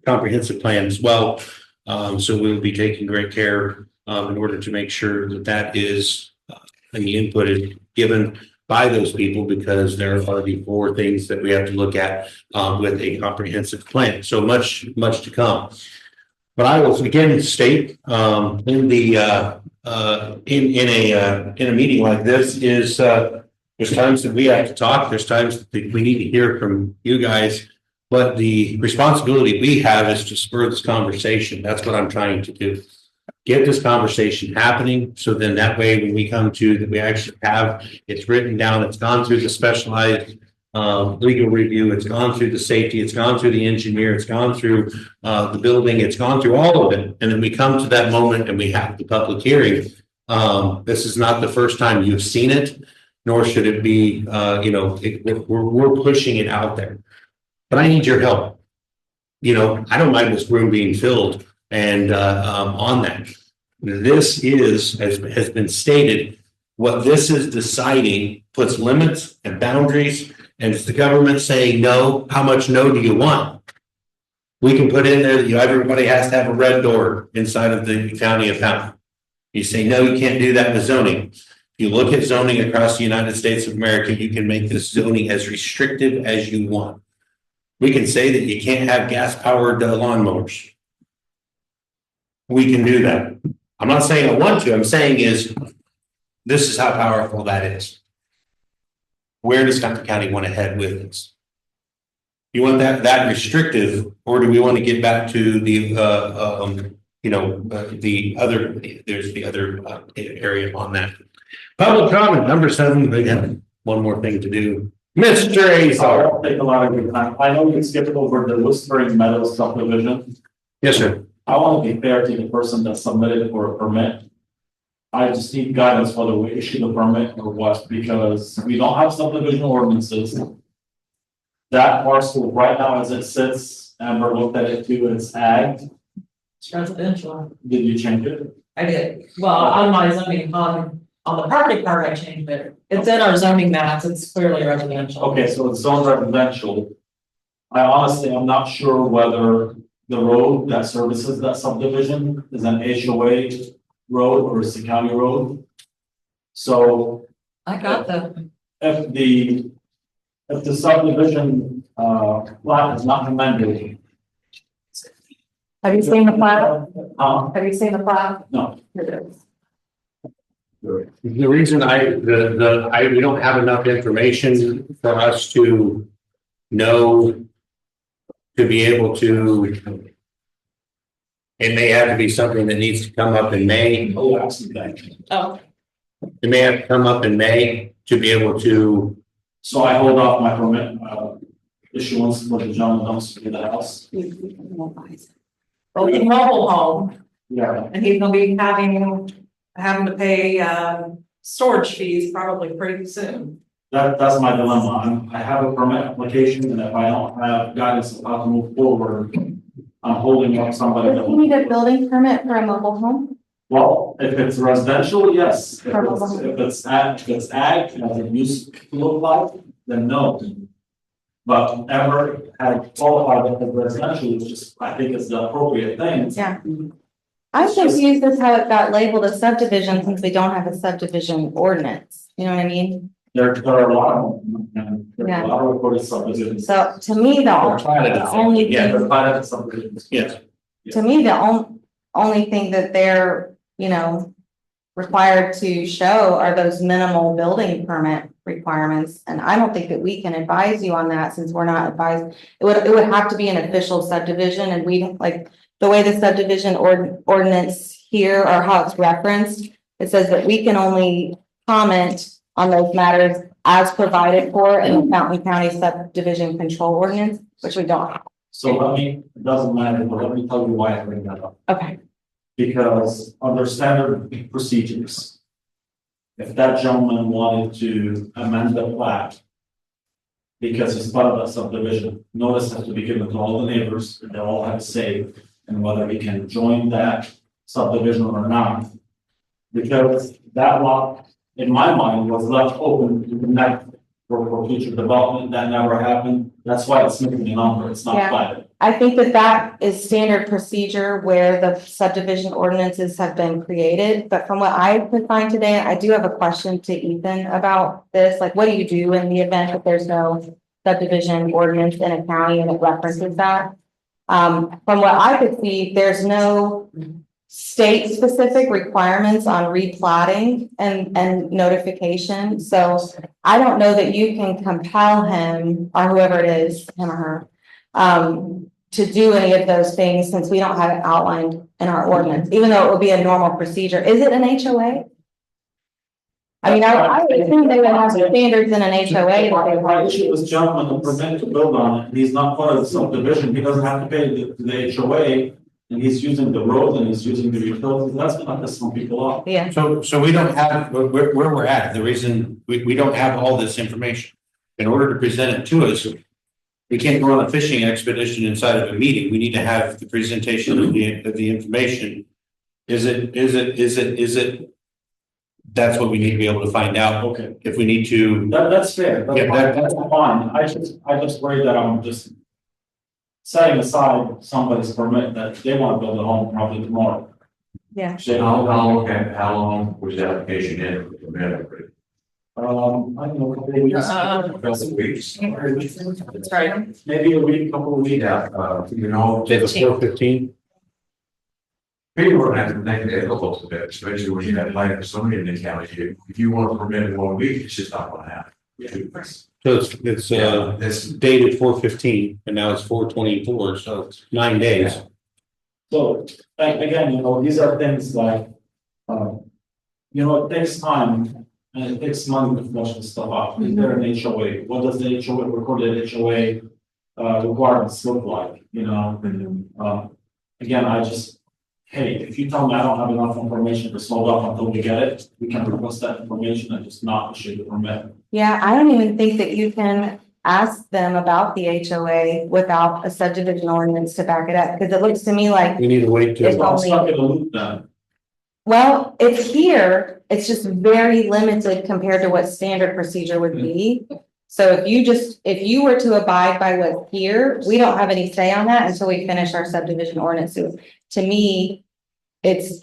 Speaker 1: comprehensive plan as well. So we will be taking great care in order to make sure that that is the input is given by those people, because there are the 4 things that we have to look at with a comprehensive plan. So much to come. But I will again state in the in a meeting like this is there's times that we have to talk. There's times that we need to hear from you guys. But the responsibility we have is to spur this conversation. That's what I'm trying to do. Get this conversation happening. So then that way, when we come to that, we actually have it's written down. It's gone through the specialized legal review. It's gone through the safety. It's gone through the engineer. It's gone through the building. It's gone through all of it. And then we come to that moment and we have the public hearing. This is not the first time you've seen it, nor should it be, you know, we're pushing it out there. But I need your help. You know, I don't mind this room being filled and on that. This is, as has been stated, what this is deciding puts limits and boundaries. And it's the government saying, no, how much no do you want? We can put in there that, you know, everybody has to have a red door inside of the county of Fountain. You say, no, you can't do that with zoning. If you look at zoning across the United States of America, you can make this zoning as restrictive as you want. We can say that you can't have gas-powered lawnmowers. We can do that. I'm not saying I want to. I'm saying is this is how powerful that is. Where does Fountain County want to head with this? You want that restrictive, or do we want to get back to the you know, the other? There's the other area on that. Public comment number 7. They have one more thing to do. Mr. Azar.
Speaker 9: I'll take a lot of your time. I know you skipped over the Whispering Meadows subdivision.
Speaker 1: Yes, sir.
Speaker 9: I want to be fair to the person that submitted for a permit. I just need guidance whether we issue the permit or what, because we don't have subdivision ordinances. That parcel right now as it sits, Amber looked at it too, it's ag.
Speaker 7: It's residential.
Speaker 9: Did you change it?
Speaker 7: I did. Well, on my zoning, on the property part, I changed it. It's in our zoning maps. It's clearly residential.
Speaker 9: Okay, so it's zone residential. I honestly, I'm not sure whether the road that services that subdivision is an HOA road or it's a county road. So
Speaker 7: I got the,
Speaker 9: if the subdivision plat is not amended.
Speaker 3: Have you seen the plat?
Speaker 9: Uh,
Speaker 3: Have you seen the plat?
Speaker 9: no,
Speaker 3: It is.
Speaker 1: The reason we don't have enough information for us to know, to be able to, it may have to be something that needs to come up in May.
Speaker 9: oh, that's the thing.
Speaker 7: oh,
Speaker 1: It may have to come up in May to be able to,
Speaker 9: So I hold off my permit issuance for the John dumps to the house.
Speaker 7: well, it's a mobile home,
Speaker 9: Yeah.
Speaker 7: and he's gonna be having to pay, storage fees probably pretty soon.
Speaker 9: That's my dilemma. I have a permit application, and if I don't have guidance on how to move forward, I'm holding up somebody.
Speaker 3: Do you need a building permit for a mobile home?
Speaker 9: Well, if it's residential, yes. If
Speaker 3: Probably.
Speaker 9: it's ag, as it used to look like, then no. But ever had qualified as residential, which is, I think is the appropriate thing.
Speaker 3: Yeah. I'm confused as how it got labeled a subdivision since we don't have a subdivision ordinance. You know what I mean?
Speaker 9: There are a lot of them, and there are a lot of recorded subdivisions.
Speaker 3: So to me, the only
Speaker 9: Yeah,
Speaker 3: thing,
Speaker 9: they're platted subdivisions.
Speaker 1: Yes.
Speaker 3: to me, the only thing that they're, you know, required to show are those minimal building permit requirements. And I don't think that we can advise you on that since we're not advised. It would have to be an official subdivision, and we, like, the way the subdivision ordinance here, or how it's referenced, it says that we can only comment on those matters as provided for in the Fountain County subdivision control ordinance, which we don't have.
Speaker 9: So it doesn't matter, but let me tell you why I bring that up.
Speaker 3: Okay.
Speaker 9: Because under standard procedures, if that gentleman wanted to amend the plat because he's part of that subdivision, notice has to be given to all the neighbors, and they all have a say in whether he can join that subdivision or not. Because that lot, in my mind, was left open to connect for future development. That never happened. That's why it's missing a number. It's not
Speaker 3: Yeah.
Speaker 9: platted.
Speaker 3: I think that that is standard procedure where the subdivision ordinances have been created, but from what I could find today, I do have a question to Ethan about this, like, what do you do in the event that there's no subdivision ordinance in a county and it references that? From what I could see, there's no state-specific requirements on replatting and notification, so I don't know that you can compel him, or whoever it is, him or her, to do any of those things since we don't have it outlined in our ordinance, even though it would be a normal procedure. Is it an HOA? I mean, I would assume they would have standards in an HOA.
Speaker 9: My issue was gentleman who permitted to build on it. He's not part of the subdivision. He doesn't have to pay the HOA. And he's using the road and he's using the utilities. That's gonna piss some people off.
Speaker 3: Yeah,
Speaker 1: So we don't have, where we're at, the reason we don't have all this information. In order to present it to us, we can't go on a fishing expedition inside of a meeting. We need to have the presentation of the information. Is it? That's what we need to be able to find out.
Speaker 9: Okay,
Speaker 1: If we need to,
Speaker 9: that's fair. That's fine. I just worry that I'm just setting aside somebody's permit that they want to build a home probably tomorrow.
Speaker 3: yeah.
Speaker 2: So how long was the application in?
Speaker 9: I don't know, a couple of weeks.
Speaker 2: Couple weeks.
Speaker 7: That's right.
Speaker 9: Maybe a week, couple of weeks.
Speaker 1: say the 415?
Speaker 2: People are gonna have to think difficult a bit, especially when you have light facility in the county. If you want to permit in 1 week, it's just not gonna happen.
Speaker 1: So it's dated 415 and now it's 424, so it's 9 days.
Speaker 9: So, again, these are things like, it takes time and it takes money to flush this stuff out. Is there an HOA? What does the HOA, recorded HOA, requirements look like, Again, hey, if you tell me I don't have enough information to slow up until we get it, we can request that information and just not issue the permit.
Speaker 3: Yeah, I don't even think that you can ask them about the HOA without a subdivision ordinance to back it up, because it looks to me like,
Speaker 1: We need to wait
Speaker 3: It's
Speaker 1: till.
Speaker 9: I'm stuck in the loop then.
Speaker 3: well, it's here, it's just very limited compared to what standard procedure would be. So if you were to abide by what's here, we don't have any say on that until we finish our subdivision ordinance. So to me, it's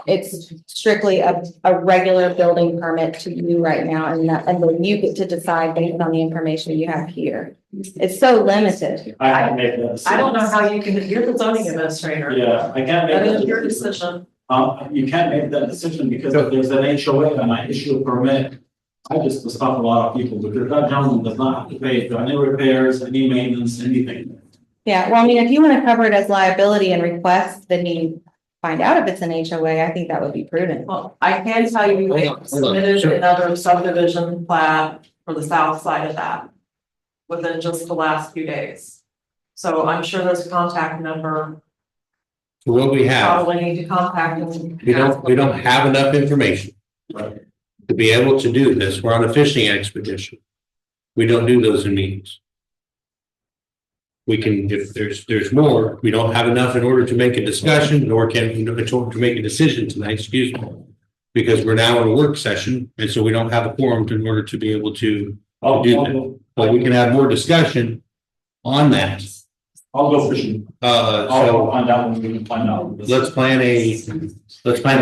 Speaker 3: strictly a regular building permit to you right now, and then you get to decide based on the information you have here. It's so limited.
Speaker 9: I have to make that decision.
Speaker 7: I don't know how you can, you're the zoning administrator.
Speaker 9: Yeah, I can't make
Speaker 7: That is
Speaker 9: that
Speaker 7: your
Speaker 9: decision.
Speaker 7: decision.
Speaker 9: You can't make that decision because if there's an HOA and I issue a permit, I just stop a lot of people because that gentleman does not have to pay for any repairs, any maintenance, anything.
Speaker 3: Yeah, well, I mean, if you want to cover it as liability and request, then you find out if it's an HOA, I think that would be prudent.
Speaker 7: Well, I can tell you, we
Speaker 1: Hold on.
Speaker 7: submitted
Speaker 1: Sure.
Speaker 7: another subdivision plat for the south side of that within just the last few days. So I'm sure there's a contact number,
Speaker 1: So what we have,
Speaker 7: probably need to contact them.
Speaker 1: we don't have enough information.
Speaker 9: Right.
Speaker 1: to be able to do this. We're on a fishing expedition. We don't do those in meetings. We can, if there's more, we don't have enough in order to make a discussion, nor can we, to make a decision tonight, excuse me. Because we're now in a work session, and so we don't have a quorum in order to be able to do that. But we can have more discussion on that.
Speaker 9: I'll go fishing.
Speaker 1: So
Speaker 9: I'll find out when we can find out.
Speaker 1: let's plan a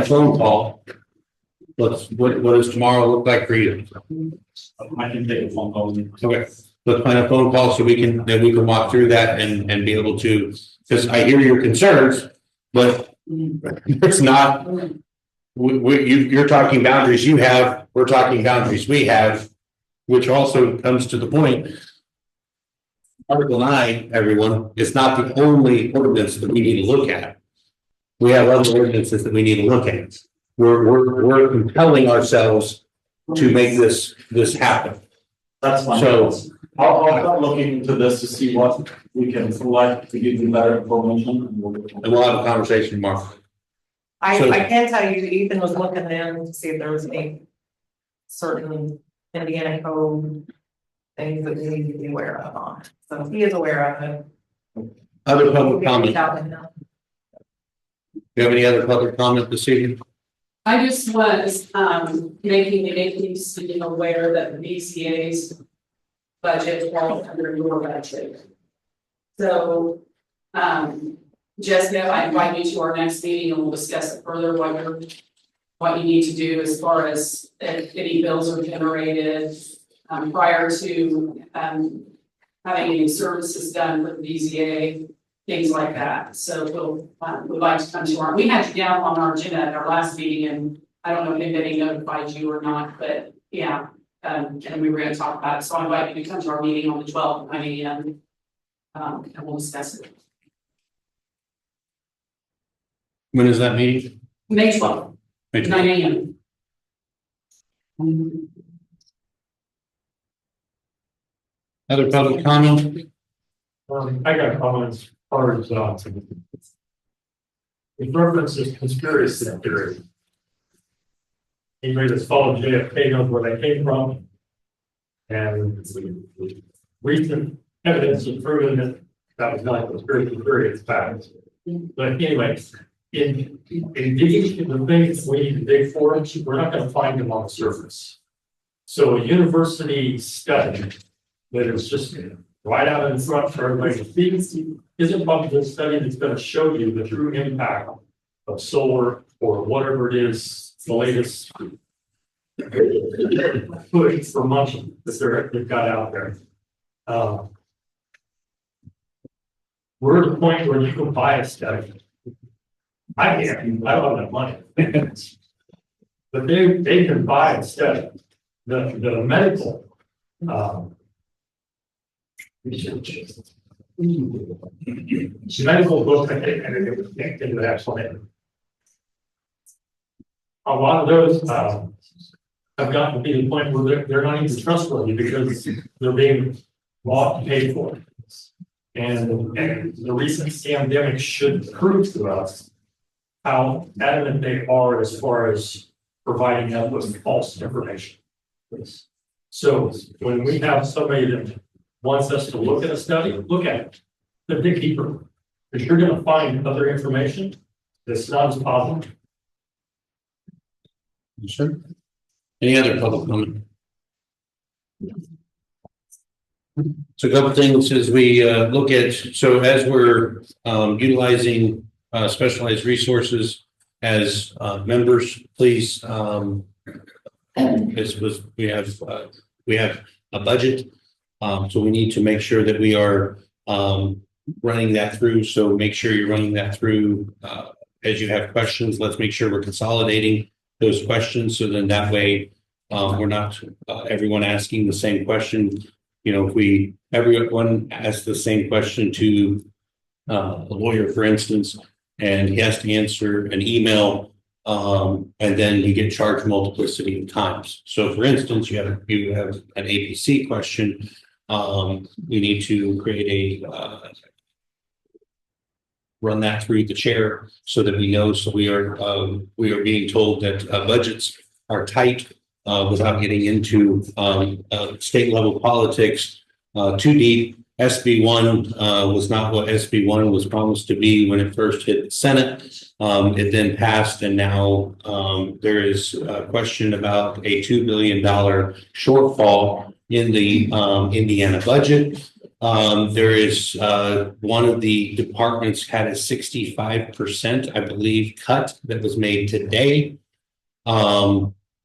Speaker 1: phone call. What does tomorrow look like for you?
Speaker 9: I can take a phone call.
Speaker 1: Okay, let's plan a phone call so we can walk through that and be able to, because I hear your concerns, but it's not. You're talking boundaries you have, we're talking boundaries we have, which also comes to the point. Article 9, everyone, is not the only ordinance that we need to look at. We have other ordinances that we need to look at. We're compelling ourselves to make this happen.
Speaker 9: That's fine.
Speaker 1: So
Speaker 9: I'll start looking into this to see what we can select to give you better information.
Speaker 1: and we'll have a conversation tomorrow. So-
Speaker 7: I can tell you, Ethan was looking in to see if there was any certain Indiana code things that we need to be aware of on. So he is aware of it.
Speaker 1: Other public comment.
Speaker 7: Reach out to him.
Speaker 1: Do you have any other public comment this evening?
Speaker 4: I just was, making the APC aware that the BCA's budget falls under your budget. So, Jessica, I invite you to our next meeting and we'll discuss it further, what you need to do as far as if any bills are generated, prior to, having any services done with the BZA, things like that. So we'd like to come to we had you down on our agenda at our last meeting, and I don't know if anybody notified you or not, but yeah, and we were gonna talk about it. So I invite you to come to our meeting on the 12th at 9 a.m. And we'll discuss it.
Speaker 1: When is that meeting?
Speaker 4: May 12th, 9 a.m.
Speaker 1: Other public comment?
Speaker 6: I got comments as far as, it references conspiracy theory. Anybody that's followed JFK knows where they came from. And recent evidence has proven that that was not a conspiracy theory, it's fact. But anyways, in digging into the things we need to dig for, we're not going to find them on the surface. So a university study that is just right out in front for everybody to see isn't probably a study that's going to show you the true impact of solar or whatever it is, the latest push for money that they've got out there. We're at the point where you can buy a study. I don't have enough money. But they can buy a study. The medical medical book, I think, and it can't into that plan. A lot of those have gotten to be the point where they're not even trustworthy because they're being bought and paid for. And the recent scandemic should prove to us how adamant they are as far as providing us with false information. So when we have somebody that wants us to look at a study, look at it, but dig deeper, because you're going to find other information that's not as positive.
Speaker 1: Sure. Any other public comment? So a couple things as we look at, so as we're utilizing specialized resources as members, please, we have a budget. So we need to make sure that we are running that through. So make sure you're running that through as you have questions. Let's make sure we're consolidating those questions. So then that way we're not everyone asking the same question. You know, if everyone asks the same question to a lawyer, for instance, and he has to answer an email, and then you get charged multiplicity of times. So for instance, you have an APC question. We need to create run that through the chair so that we know. So we are being told that budgets are tight without getting into, state level politics, too deep. SB one, was not what SB one was promised to be when it first hit the Senate. It then passed, and now, there is a question about a $2 billion shortfall in the, Indiana budget. There is, one of the departments had a 65%, I believe, cut that was made today.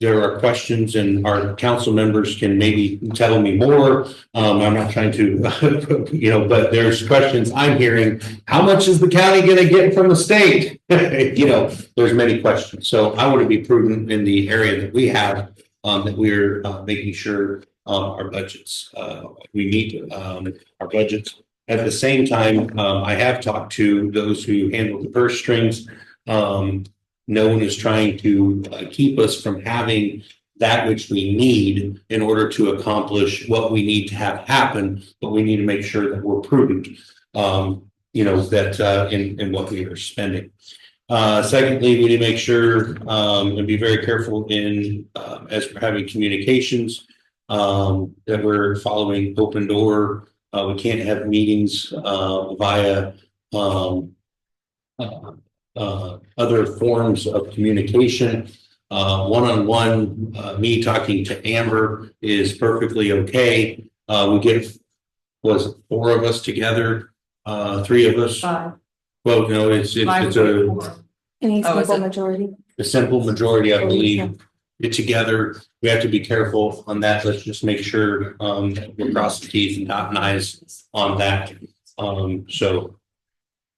Speaker 1: There are questions, and our council members can maybe tell me more. I'm not trying to, but there's questions I'm hearing. How much is the county going to get from the state? There's many questions. So I want to be prudent in the area that we have, that we're making sure our budgets, we meet our budgets. At the same time, I have talked to those who handle the purse strings. No one is trying to keep us from having that which we need in order to accomplish what we need to have happen, but we need to make sure that we're prudent, that in what we are spending. Secondly, we need to make sure and be very careful in as we're having communications that we're following open door. We can't have meetings via other forms of communication. One-on-one, me talking to Amber is perfectly okay. We get, was it 4 of us together, 3 of us?
Speaker 7: 5.
Speaker 1: Well, no, it's a
Speaker 3: Simple majority.
Speaker 1: simple majority, I believe. Get together. We have to be careful on that. Let's just make sure we're crossing T's and dotting I's on that. So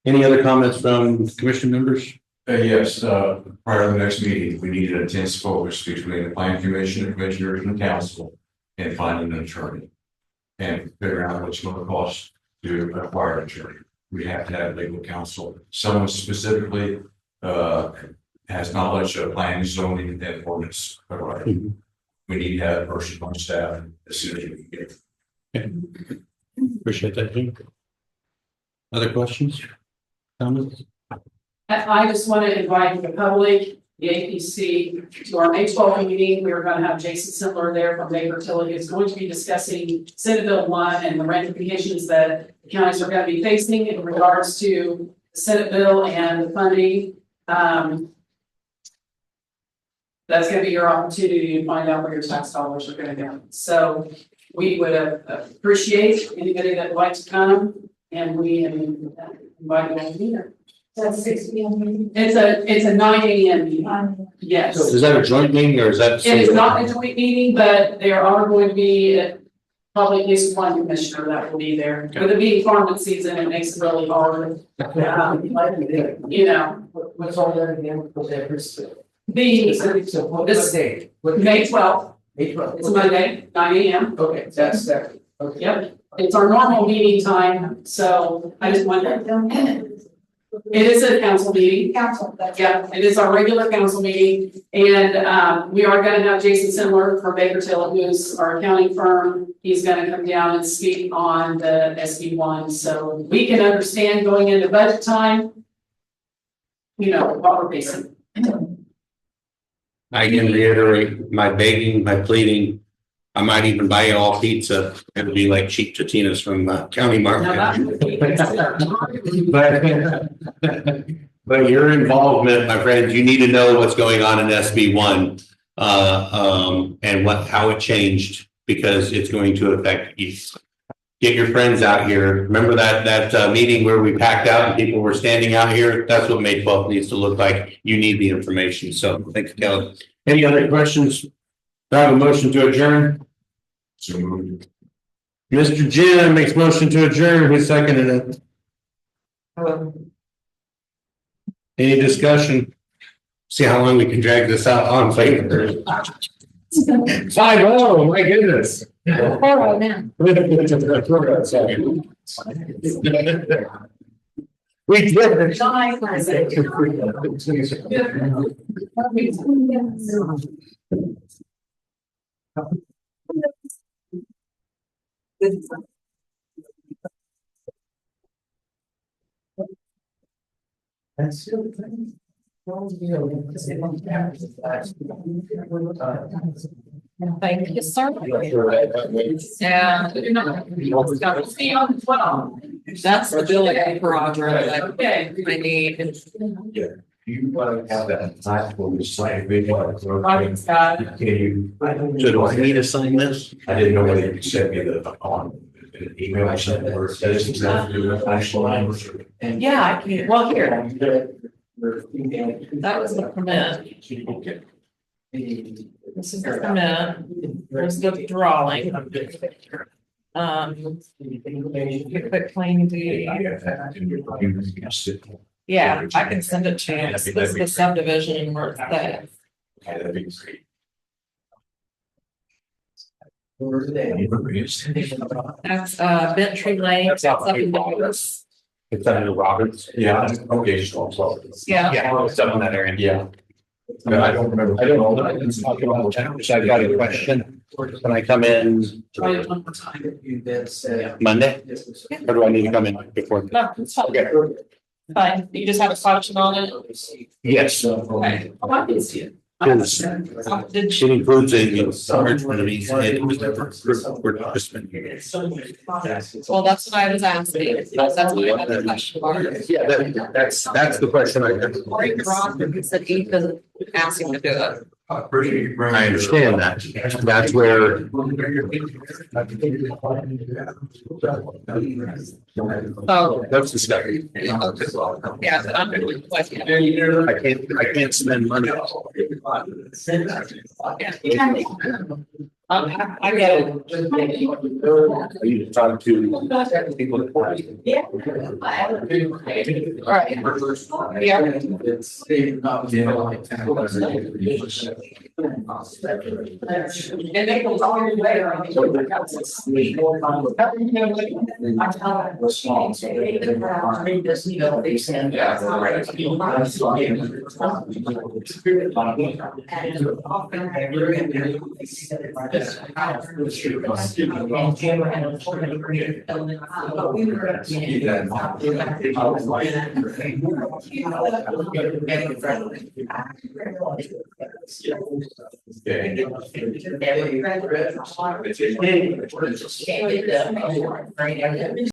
Speaker 1: any other comments from commission members?
Speaker 2: Yes, prior to the next meeting, we need an intense focus between the planning commission, the commissioners, and the council in finding an attorney and figure out what's going to cost to acquire an attorney. We have to have legal counsel. Someone specifically has knowledge of planning, zoning, and ordinance. We need to have a person on staff as soon as we can get it.
Speaker 1: Appreciate that, Jim. Other questions? Comments?
Speaker 4: I just want to invite the public, the APC, to our May 12th meeting. We are going to have Jason Sindler there from Baker Tilly. He's going to be discussing Senate Bill 1 and the ramifications that the counties are going to be facing in regards to the Senate bill and the funding. That's going to be your opportunity to find out where your tax dollars are going to go. So we would appreciate anybody that would like to come, and we invite you all to be there.
Speaker 10: That's 6 p.m.
Speaker 4: It's a 9 a.m. meeting. Yes.
Speaker 1: So is that a joint meeting or is that?
Speaker 4: It is not a joint meeting, but there are going to be probably at least one commissioner that will be there.
Speaker 1: Okay.
Speaker 4: With it being farming season, it makes it really hard.
Speaker 5: What's all that again?
Speaker 4: This
Speaker 5: date?
Speaker 4: May 12th.
Speaker 5: May 12th.
Speaker 4: It's Monday, 9 a.m.
Speaker 5: Okay, that's that. Okay.
Speaker 4: Yep. It's our normal meeting time, so I just wanted to. It is a council meeting. Yeah, it is our regular council meeting, and we are going to have Jason Sindler from Baker Tilly, who's our accounting firm. He's going to come down and speak on the SB1, so we can understand going into budget time, what we're facing.
Speaker 1: I can reiterate my begging, my pleading. I might even buy you all pizza. It'll be like cheap Totino's from County Market. But your involvement, my friends, you need to know what's going on in SB1 and how it changed, because it's going to affect you. Get your friends out here. Remember that meeting where we packed out and people were standing out here? That's what May 12th needs to look like. You need the information. So thanks, Kelly. Any other questions? Do I have a motion to adjourn?
Speaker 2: So moved.
Speaker 1: Mr. Jim makes motion to adjourn. Who seconded it? Any discussion? See how long we can drag this out on favor. 5-0, my goodness. We did it.
Speaker 5: That's still the thing. Well,
Speaker 7: Thank you, sir. And that's the billing project that I need.
Speaker 2: You want to have that nice little site video.
Speaker 7: Scott.
Speaker 2: Can you?
Speaker 1: So do I need to sign this?
Speaker 2: I didn't know whether you could send me the on an email or something, or if that's exactly what actual language.
Speaker 7: Yeah, I can, well, here, that was the permit.
Speaker 2: Okay.
Speaker 7: This is the permit. There's the drawing. Quick claim deed. Yeah, I can send it to you. This is the subdivision where it's at.
Speaker 2: Okay, that'd be great.
Speaker 7: That's Bent Tree Lane. It's up in Douglas.
Speaker 1: It's under Roberts.
Speaker 2: Yeah, okay, so.
Speaker 7: Yeah.
Speaker 1: Yeah, it's up in that area.
Speaker 2: Yeah. But I don't remember.
Speaker 1: I don't know. So I've got a question. Can I come in
Speaker 7: Try it one more time.
Speaker 1: Monday? Or do I need to come in before?
Speaker 7: No, it's fine.
Speaker 1: Okay.
Speaker 7: Fine. You just have a question on it?
Speaker 1: Yes.
Speaker 7: Okay. Oh, I can see it.
Speaker 1: Yes.
Speaker 7: Did
Speaker 1: It
Speaker 7: she?
Speaker 1: includes a storage for the it was never approved for participant.
Speaker 7: Well, that's what I was asking. That's what I had the question for.
Speaker 1: Yeah, that's the question I have.
Speaker 7: Corey Crawford said he doesn't ask him to do it.
Speaker 1: I understand that. That's where.
Speaker 7: So,
Speaker 1: That's the stuff.
Speaker 7: yeah, but I'm really question.
Speaker 1: I can't spend money.
Speaker 7: I get it.
Speaker 1: I need to talk to people.
Speaker 7: Yeah. All right. Yeah. And they go all the way around.
Speaker 2: Okay.